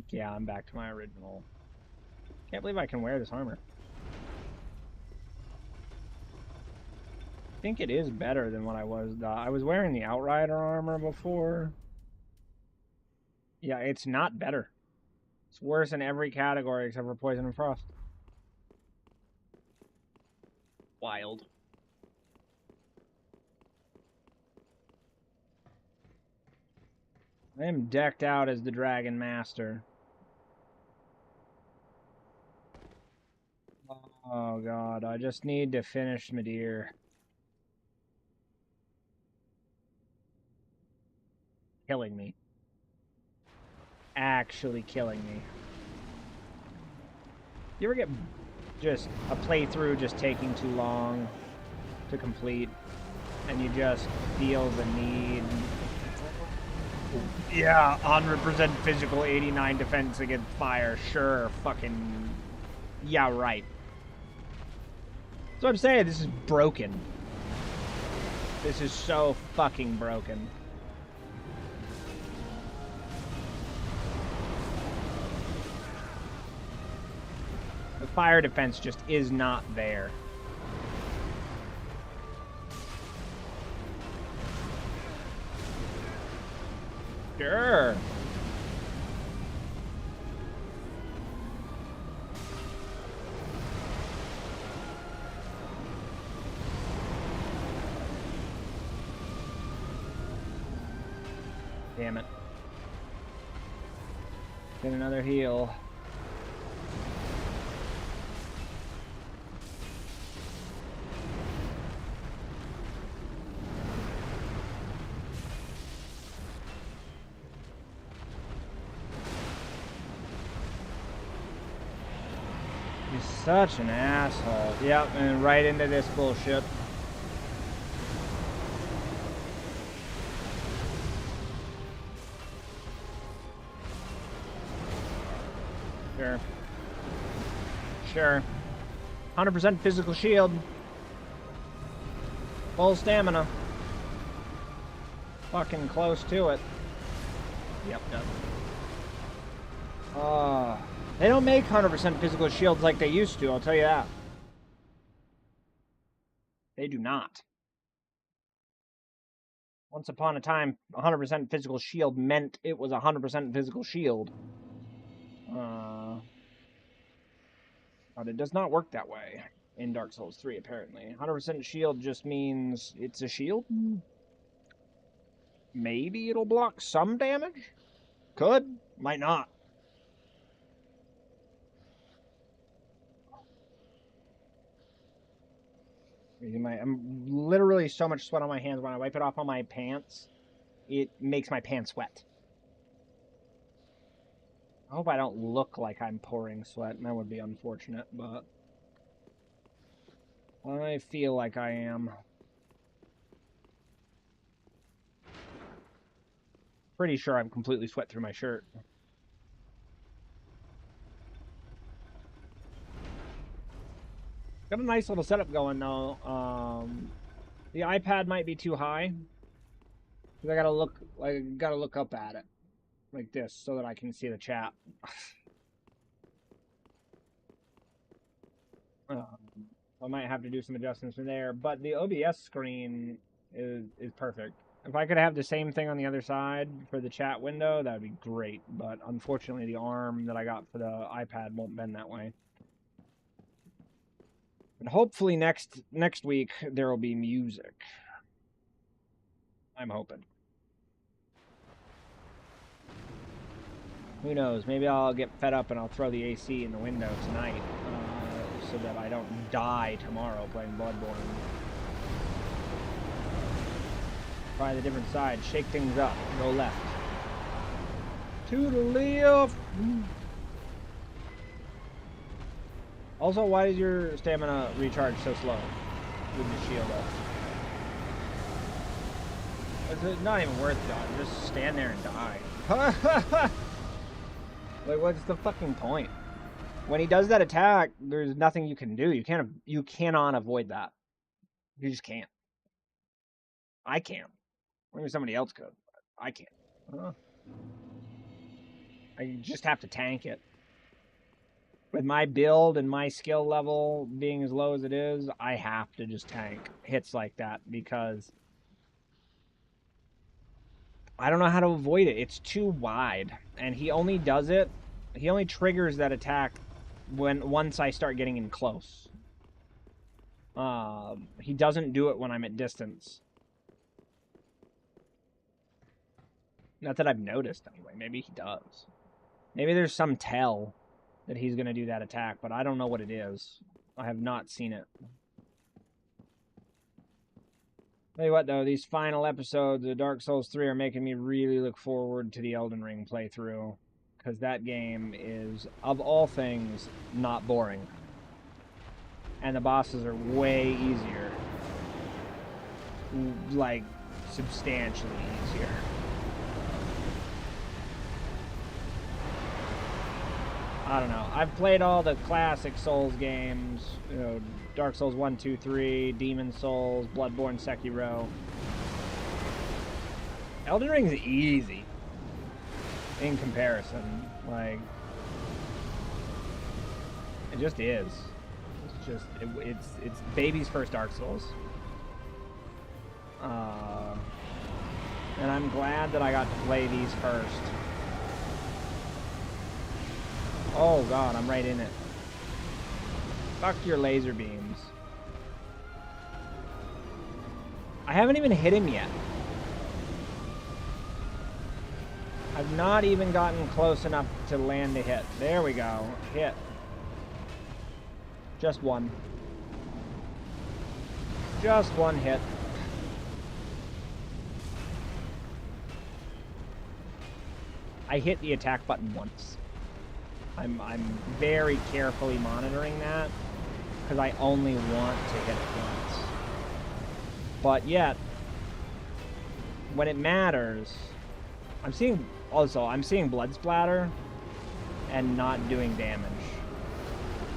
Yeah, I'm back to my original. Can't believe I can wear this armor. I think it is better than what I was. I was wearing the Outrider armor before. Yeah, it's not better. It's worse in every category except for Poison and Frost. Wild. I am decked out as the Dragon Master. Oh god, I just need to finish Midir. Killing me. Actually killing me. You ever get just a playthrough just taking too long to complete, and you just feel the need Yeah, 100% physical, 89 defense against fire. Sure, fucking... Yeah, right. That's what I'm saying, this is broken. This is so fucking broken. The fire defense just is not there. Sure. Damn it. Get another heal. He's such an asshole. Yep, and right into this bullshit. Sure. Sure. 100% physical shield. Full stamina. Fucking close to it. Yep, yep. They don't make 100% physical shields like they used to, I'll tell you that. They do not. Once upon a time, 100% physical shield meant it was 100% physical shield. But it does not work that way in Dark Souls 3, apparently. 100% shield just means it's a shield. Maybe it'll block some damage? Could. Might not. I'm literally so much sweat on my hands. When I wipe it off on my pants, it makes my pants wet. I hope I don't look like I'm pouring sweat. That would be unfortunate, but I feel like I am. Pretty sure I'm completely sweat through my shirt. Got a nice little setup going though. The iPad might be too high. Cause I gotta look up at it like this so that I can see the chat. I might have to do some adjustments from there, but the OBS screen is perfect. If I could have the same thing on the other side for the chat window, that would be great. But unfortunately, the arm that I got for the iPad won't bend that way. But hopefully next week there will be music. I'm hoping. Who knows? Maybe I'll get fed up and I'll throw the AC in the window tonight so that I don't die tomorrow playing Bloodborne. Try the different side. Shake things up. Go left. To the left. Also, why is your stamina recharge so slow with the shield up? It's not even worth it. Just stand there and die. Like, what's the fucking point? When he does that attack, there's nothing you can do. You cannot avoid that. You just can't. I can't. Maybe somebody else could. I can't. I just have to tank it. With my build and my skill level being as low as it is, I have to just tank hits like that because I don't know how to avoid it. It's too wide. And he only does it, he only triggers that attack once I start getting in close. He doesn't do it when I'm at distance. Not that I've noticed, anyway. Maybe he does. Maybe there's some tell that he's going to do that attack, but I don't know what it is. I have not seen it. Tell you what, though, these final episodes of Dark Souls 3 are making me really look forward to the Elden Ring playthrough, because that game is, of all things, not boring. And the bosses are way easier. Like, substantially easier. I don't know. I've played all the classic Souls games, you know, Dark Souls 1, 2, 3, Demon Souls, Bloodborne, Sekiro. Elden Ring's easy in comparison. Like, it just is. It's just, it's baby's first Dark Souls. And I'm glad that I got to play these first. Oh god, I'm right in it. Fuck your laser beams. I haven't even hit him yet. I've not even gotten close enough to land a hit. There we go. Hit. Just one. Just one hit. I hit the attack button once. I'm very carefully monitoring that because I only want to hit it once. But yet, when it matters, I'm seeing blood splatter and not doing damage.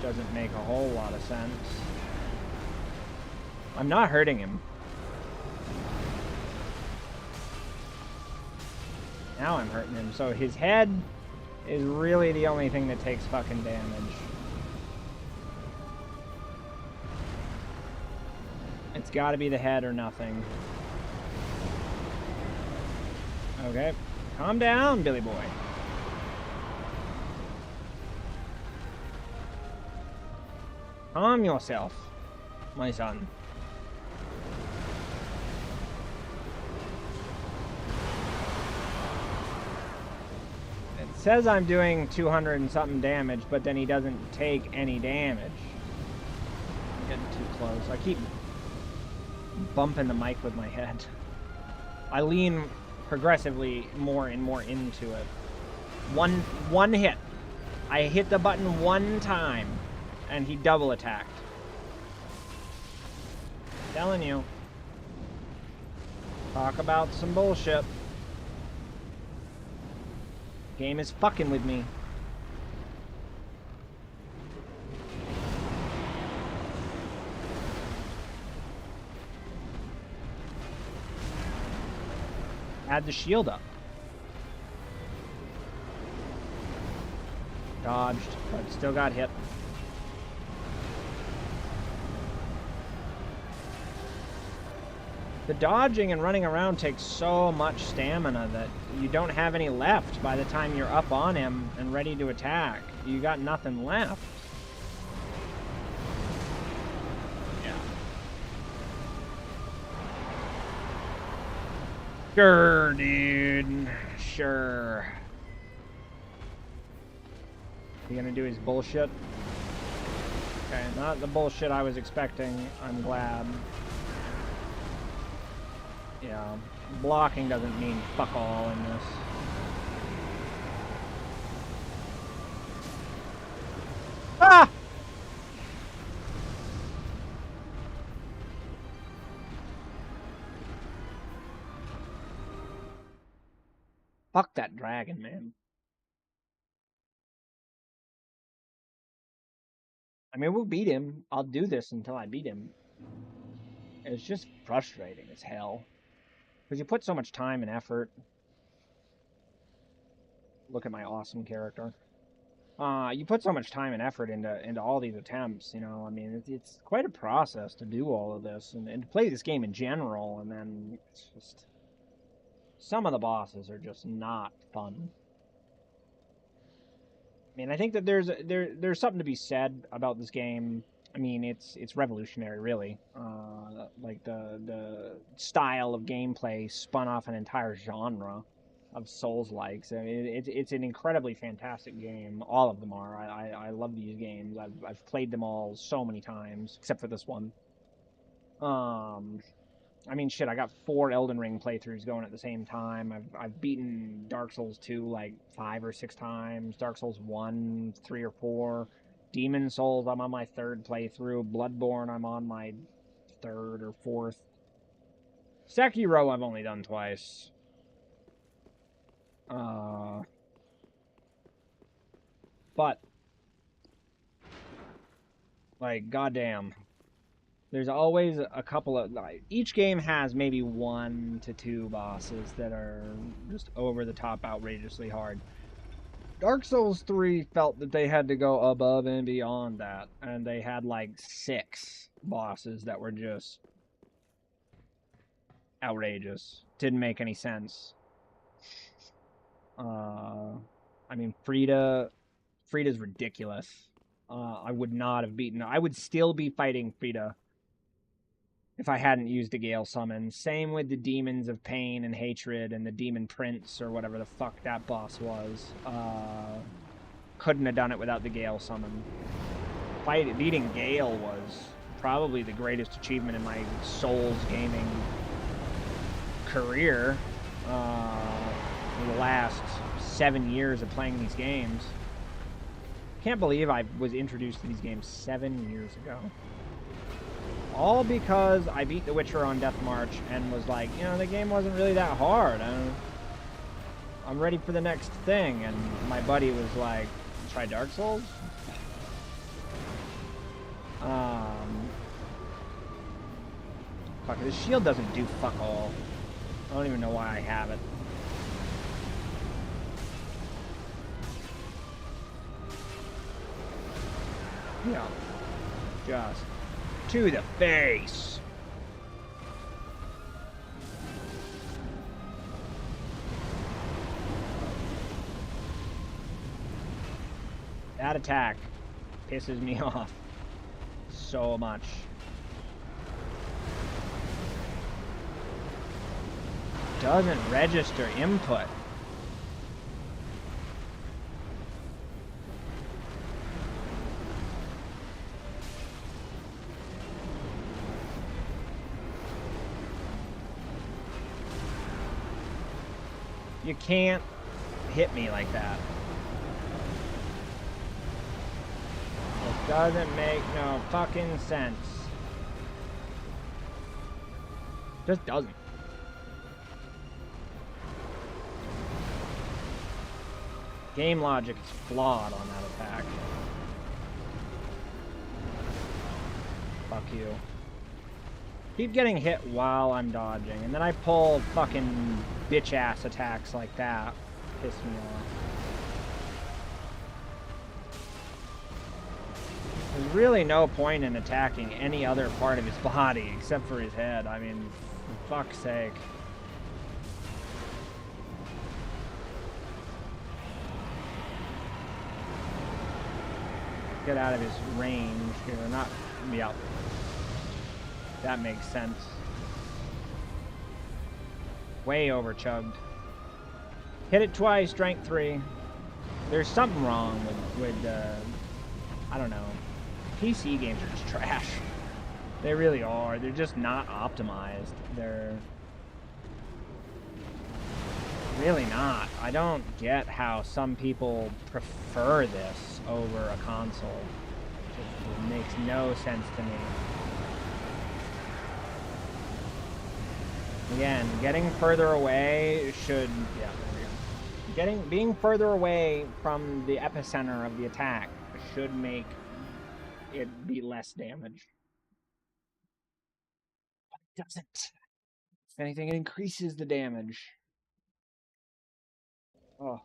Doesn't make a whole lot of sense. I'm not hurting him. Now I'm hurting him. So his head is really the only thing that takes fucking damage. It's gotta be the head or nothing. Okay. Calm down, Billy boy. Calm yourself, my son. It says I'm doing 200 and something damage, but then he doesn't take any damage. I'm getting too close. I keep bumping the mic with my head. I lean progressively more and more into it. One hit. I hit the button one time, and he double attacked. Telling you. Talk about some bullshit. Game is fucking with me. Add the shield up. Dodged, but still got hit. The dodging and running around takes so much stamina that you don't have any left by the time you're up on him and ready to attack. You got nothing left. Yeah. Sure, dude. Sure. You gonna do his bullshit? Okay, not the bullshit I was expecting. I'm glad. Yeah, blocking doesn't mean fuck all in this. Ah! Fuck that dragon, man. I mean, we'll beat him. I'll do this until I beat him. It's just frustrating as hell. Because you put so much time and effort. Look at my awesome character. You put so much time and effort into all these attempts, you know. I mean, it's quite a process to do all of this and to play this game in general. And then it's just some of the bosses are just not fun. I mean, I think that there's something to be said about this game. I mean, it's revolutionary, really. Like the style of gameplay spun off an entire genre of Souls-likes. I mean, it's an incredibly fantastic game. All of them are. I love these games. I've played them all so many times, except for this one. I mean, shit, I got 4 Elden Ring playthroughs going at the same time. I've beaten Dark Souls 2 like 5 or 6 times. Dark Souls 1, 3 or 4. Demon Souls, I'm on my 3rd playthrough. Bloodborne, I'm on my 3rd or 4th. Sekiro, I've only done twice. But Like, goddamn. There's always a couple of, like, each game has maybe 1 to 2 bosses that are just over the top outrageously hard. Dark Souls 3 felt that they had to go above and beyond that, and they had like 6 bosses that were just outrageous. Didn't make any sense. I mean, Frida's ridiculous. I would not have beaten. I would still be fighting Frida if I hadn't used a Gale summon. Same with the Demons of Pain and Hatred and the Demon Prince or whatever the fuck that boss was. Couldn't have done it without the Gale summon. Beating Gael was probably the greatest achievement in my Souls gaming career. In the last 7 years of playing these games. Can't believe I was introduced to these games 7 years ago. All because I beat The Witcher on Death March and was like, you know, the game wasn't really that hard. I'm ready for the next thing. And my buddy was like, try Dark Souls? Fuck, this shield doesn't do fuck all. I don't even know why I have it. Yeah. Just to the face. That attack pisses me off so much. Doesn't register input. You can't hit me like that. It doesn't make no fucking sense. Just doesn't. Game logic is flawed on that attack. Fuck you. Keep getting hit while I'm dodging, and then I pull fucking bitch-ass attacks like that. Piss me off. There's really no point in attacking any other part of his body except for his head. I mean, for fuck's sake. Get out of his range here. Not, yeah. That makes sense. Way over chugged. Hit it twice, strength 3. There's something wrong with I don't know. PC games are just trash. They really are. They're just not optimized. They're really not. I don't get how some people prefer this over a console. It makes no sense to me. Again, getting further away should, yeah, there we go. Being further away from the epicenter of the attack should make it be less damage. But it doesn't. If anything, it increases the damage. Oh.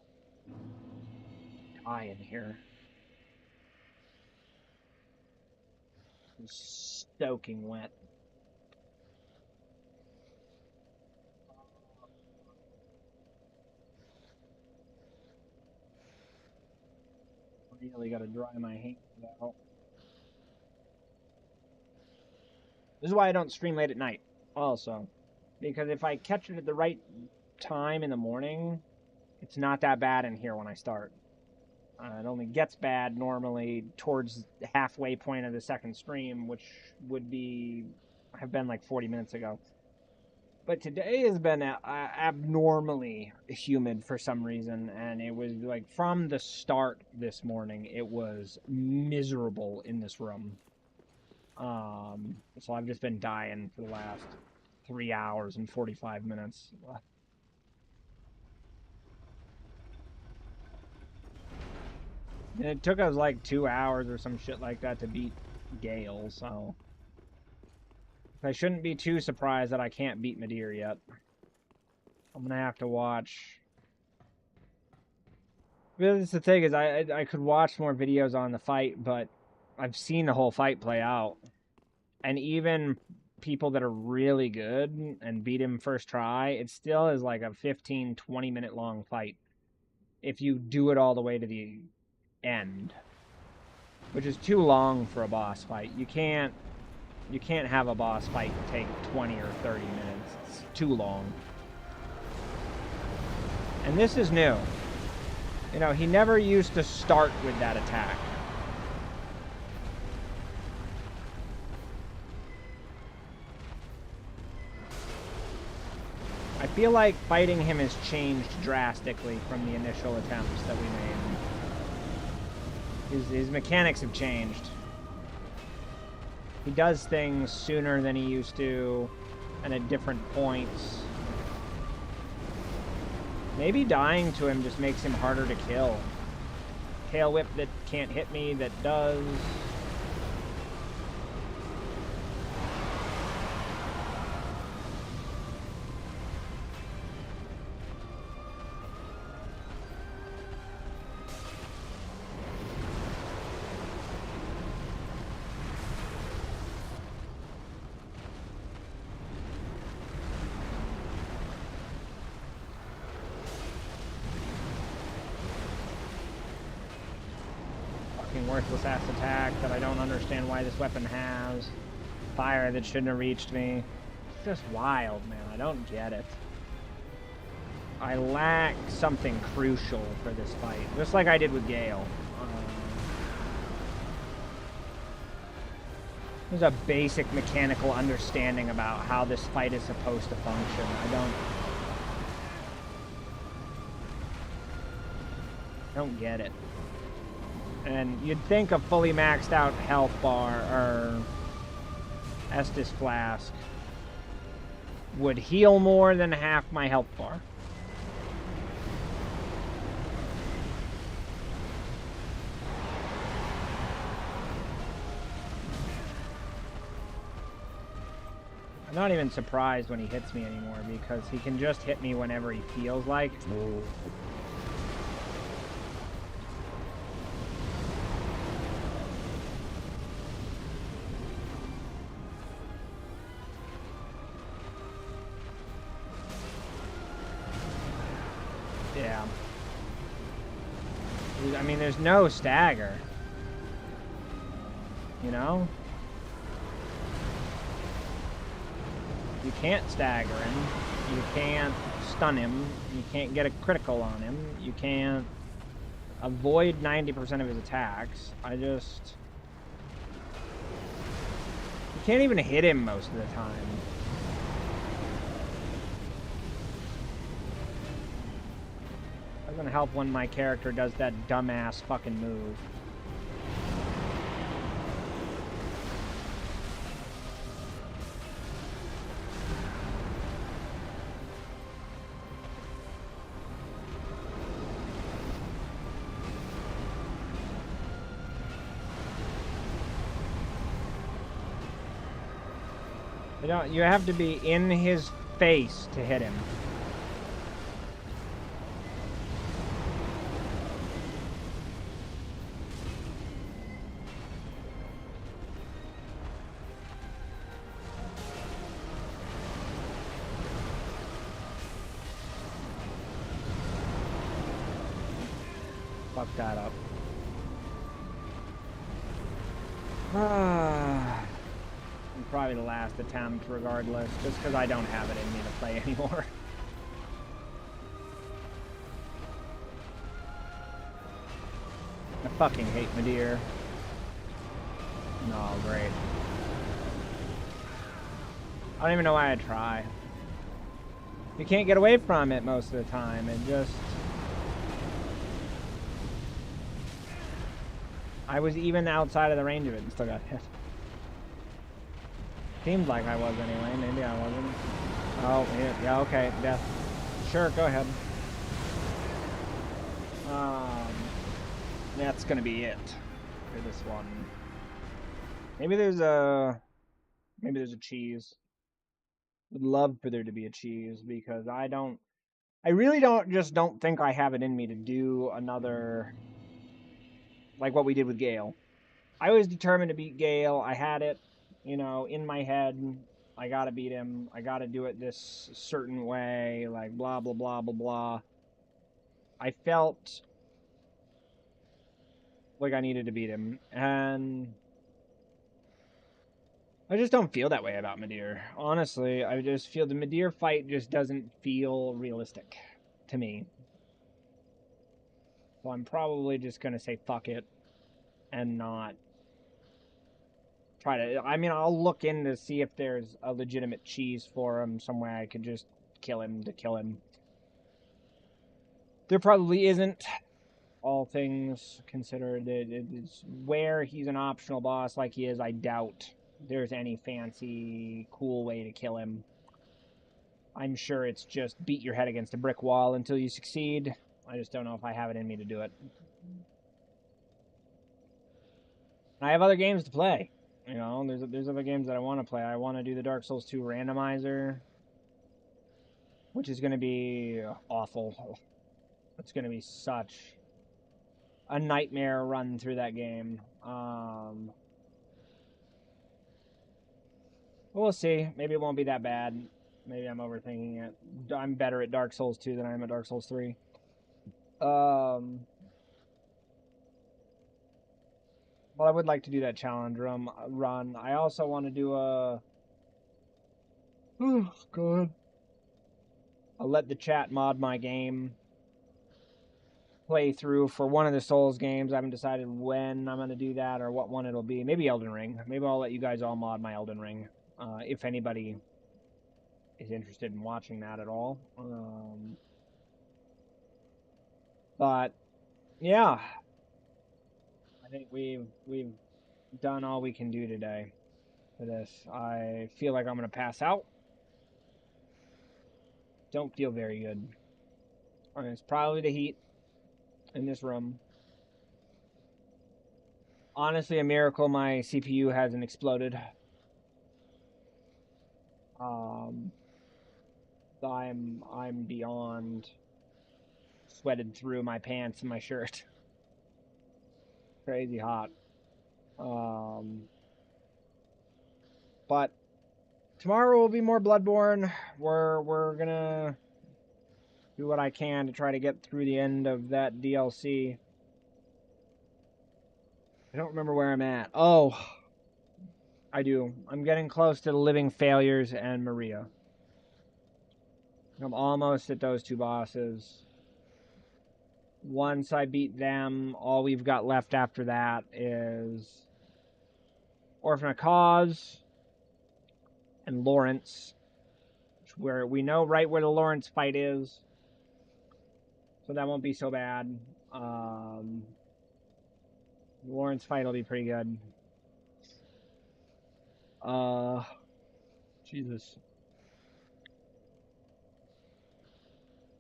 Die in here. It's soaking wet. Really gotta dry my hands out. This is why I don't stream late at night, also. Because if I catch it at the right time in the morning, it's not that bad in here when I start. It only gets bad normally towards the halfway point of the second stream, which would have been like 40 minutes ago. But today has been abnormally humid for some reason, and it was like from the start this morning, it was miserable in this room. So I've just been dying for the last 3 hours and 45 minutes. And it took us like 2 hours or some shit like that to beat Gael, so I shouldn't be too surprised that I can't beat Midir yet. I'm gonna have to watch. Because the thing is, I could watch more videos on the fight, but I've seen the whole fight play out, and even people that are really good and beat him first try, it still is like a 15-20 minute long fight if you do it all the way to the end, which is too long for a boss fight. You can't have a boss fight take 20 or 30 minutes. It's too long. And this is new. You know, he never used to start with that attack. I feel like fighting him has changed drastically from the initial attempts that we made. His mechanics have changed. He does things sooner than he used to, and at different points. Maybe dying to him just makes him harder to kill. Tail whip that can't hit me, that does. Worthless ass attack that I don't understand why this weapon has. Fire that shouldn't have reached me. It's just wild, man. I don't get it. I lack something crucial for this fight, just like I did with Gael. There's a basic mechanical understanding about how this fight is supposed to function. I don't get it. And you'd think a fully maxed out health bar or Estus flask would heal more than half my health bar. I'm not even surprised when he hits me anymore because he can just hit me whenever he feels like. Oh. Yeah. I mean, there's no stagger. You know? You can't stagger him. You can't stun him. You can't get a critical on him. You can't avoid 90% of his attacks. You can't even hit him most of the time. Doesn't help when my character does that dumbass fucking move. You have to be in his face to hit him. Fuck that up. Probably the last attempt regardless, just because I don't have it in me to play anymore. I fucking hate Midir. No, great. I don't even know why I try. You can't get away from it most of the time. It just... I was even outside of the range of it and still got hit. Seemed like I was anyway. Maybe I wasn't. Oh, yeah, okay. Death. Sure, go ahead. That's gonna be it for this one. Maybe there's a cheese. Would love for there to be a cheese because I really don't think I have it in me to do another like what we did with Gale. I was determined to beat Gale. I had it, in my head. I gotta beat him. I gotta do it this certain way. Like blah blah blah blah blah. I felt like I needed to beat him, and I just don't feel that way about Midir. Honestly, I just feel the Midir fight just doesn't feel realistic to me. So I'm probably just gonna say fuck it and not try to. I mean, I'll look in to see if there's a legitimate cheese for him somewhere I could just kill him to kill him. There probably isn't. All things considered, it's where he's an optional boss like he is. I doubt there's any fancy, cool way to kill him. I'm sure it's just beat your head against a brick wall until you succeed. I just don't know if I have it in me to do it. I have other games to play. There's other games that I want to play. I want to do the Dark Souls 2 randomizer, which is going to be awful. It's going to be such a nightmare run through that game. We'll see. Maybe it won't be that bad. Maybe I'm overthinking it. I'm better at Dark Souls 2 than I am at Dark Souls 3. Well, I would like to do that challenge run. I also want to do a... Oh, God. I'll let the chat mod my game playthrough for one of the Souls games. I haven't decided when I'm going to do that or what one it'll be. Maybe Elden Ring. Maybe I'll let you guys all mod my Elden Ring. If anybody is interested in watching that at all. But yeah, I think we've done all we can do today for this. I feel like I'm gonna pass out. Don't feel very good. It's probably the heat in this room. Honestly, a miracle my CPU hasn't exploded. I'm beyond sweated through my pants and my shirt. Crazy hot. But tomorrow will be more Bloodborne. We're gonna do what I can to try to get through the end of that DLC. I don't remember where I'm at. Oh, I do. I'm getting close to the Living Failures and Maria. I'm almost at those two bosses. Once I beat them, all we've got left after that is Orphan of Cause and Lawrence, where we know right where the Lawrence fight is, so that won't be so bad. Lawrence fight will be pretty good. Jesus.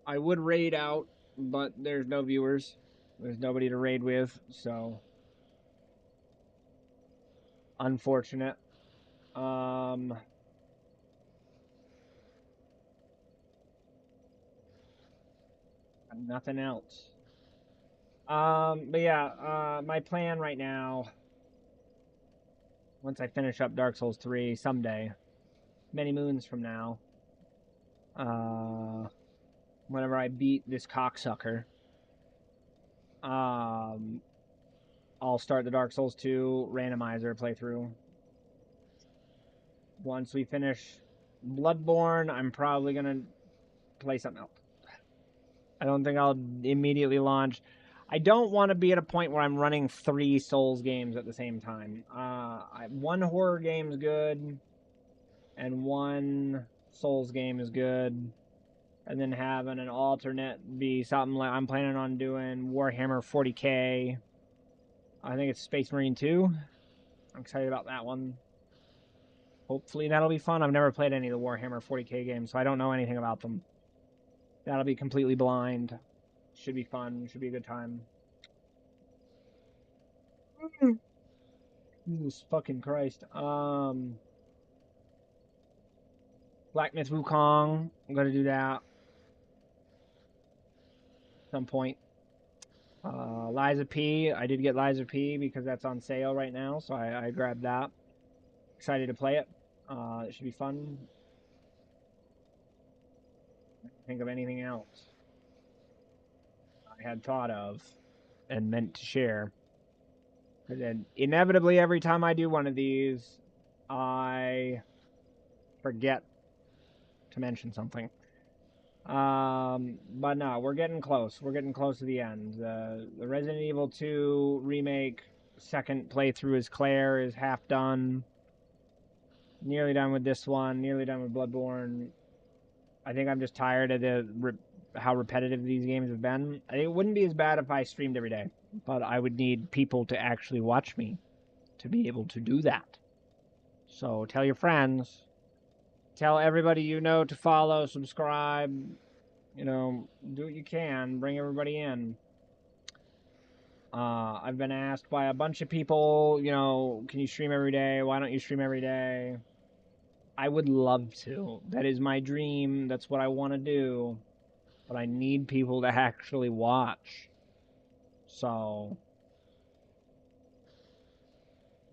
I would raid out, but there's no viewers. There's nobody to raid with, so unfortunate. Nothing else. But yeah, my plan right now, once I finish up Dark Souls 3 someday, many moons from now, whenever I beat this cocksucker, I'll start the Dark Souls 2 randomizer playthrough. Once we finish Bloodborne, I'm probably gonna play something else. I don't think I'll immediately launch. I don't want to be at a point where I'm running 3 Souls games at the same time. One horror game is good, and one Souls game is good, and then having an alternate be something like I'm planning on doing Warhammer 40k. I think it's Space Marine 2. I'm excited about that one. Hopefully that'll be fun. I've never played any of the Warhammer 40k games, so I don't know anything about them. That'll be completely blind. Should be fun. Should be a good time. Jesus fucking Christ. Black Myth Wukong. I'm gonna do that at some point. Liza P. I did get Liza P because that's on sale right now, so I grabbed that. Excited to play it. It should be fun. Think of anything else I had thought of and meant to share. And then inevitably, every time I do one of these, I forget to mention something. But no, we're getting close. We're getting close to the end. The Resident Evil 2 remake second playthrough as Claire is half done. Nearly done with this one. Nearly done with Bloodborne. I think I'm just tired of how repetitive these games have been. It wouldn't be as bad if I streamed every day, but I would need people to actually watch me to be able to do that. So tell your friends. Tell everybody you know to follow, subscribe, do what you can. Bring everybody in. I've been asked by a bunch of people, can you stream every day? Why don't you stream every day? I would love to. That is my dream. That's what I want to do. But I need people to actually watch. So,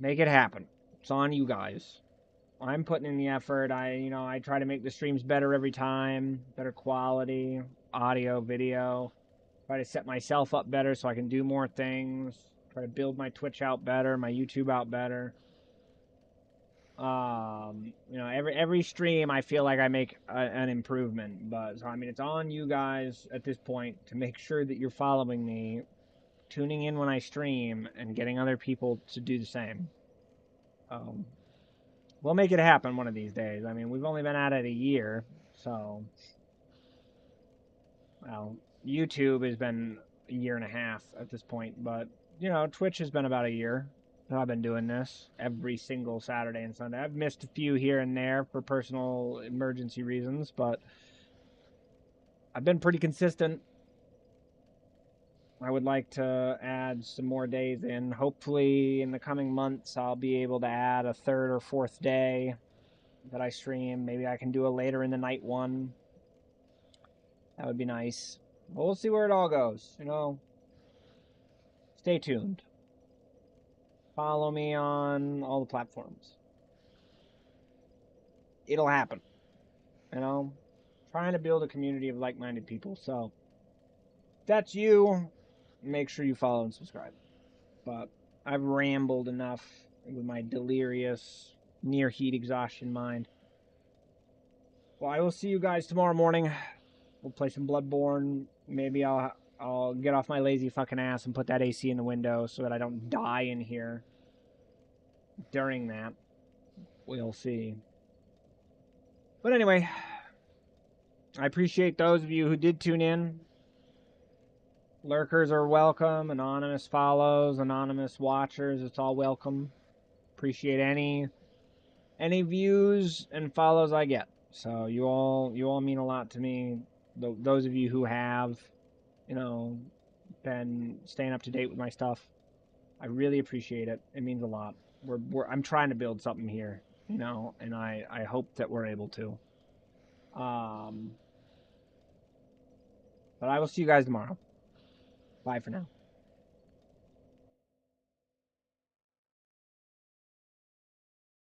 make it happen. It's on you guys. I'm putting in the effort. I try to make the streams better every time. Better quality, audio, video. Try to set myself up better so I can do more things. Try to build my Twitch out better, my YouTube out better. Every stream I feel like I make an improvement. But so I mean, it's on you guys at this point to make sure that you're following me, tuning in when I stream, and getting other people to do the same. We'll make it happen one of these days. I mean, we've only been at it a year, so YouTube has been a year and a half at this point, but Twitch has been about a year. I've been doing this every single Saturday and Sunday. I've missed a few here and there for personal emergency reasons, but I've been pretty consistent. I would like to add some more days in. Hopefully, in the coming months, I'll be able to add a third or fourth day that I stream. Maybe I can do a later in the night one. That would be nice. But we'll see where it all goes. Stay tuned. Follow me on all the platforms. It'll happen. Trying to build a community of like-minded people. So, if that's you, make sure you follow and subscribe. But I've rambled enough with my delirious, near heat exhaustion mind. Well, I will see you guys tomorrow morning. We'll play some Bloodborne. Maybe I'll get off my lazy fucking ass and put that AC in the window so that I don't die in here during that. We'll see. But anyway, I appreciate those of you who did tune in. Lurkers are welcome. Anonymous follows, anonymous watchers, it's all welcome. Appreciate any views and follows I get. So you all mean a lot to me. Those of you who have, been staying up to date with my stuff, I really appreciate it. It means a lot. I'm trying to build something here, and I hope that we're able to. But I will see you guys tomorrow. Bye for now.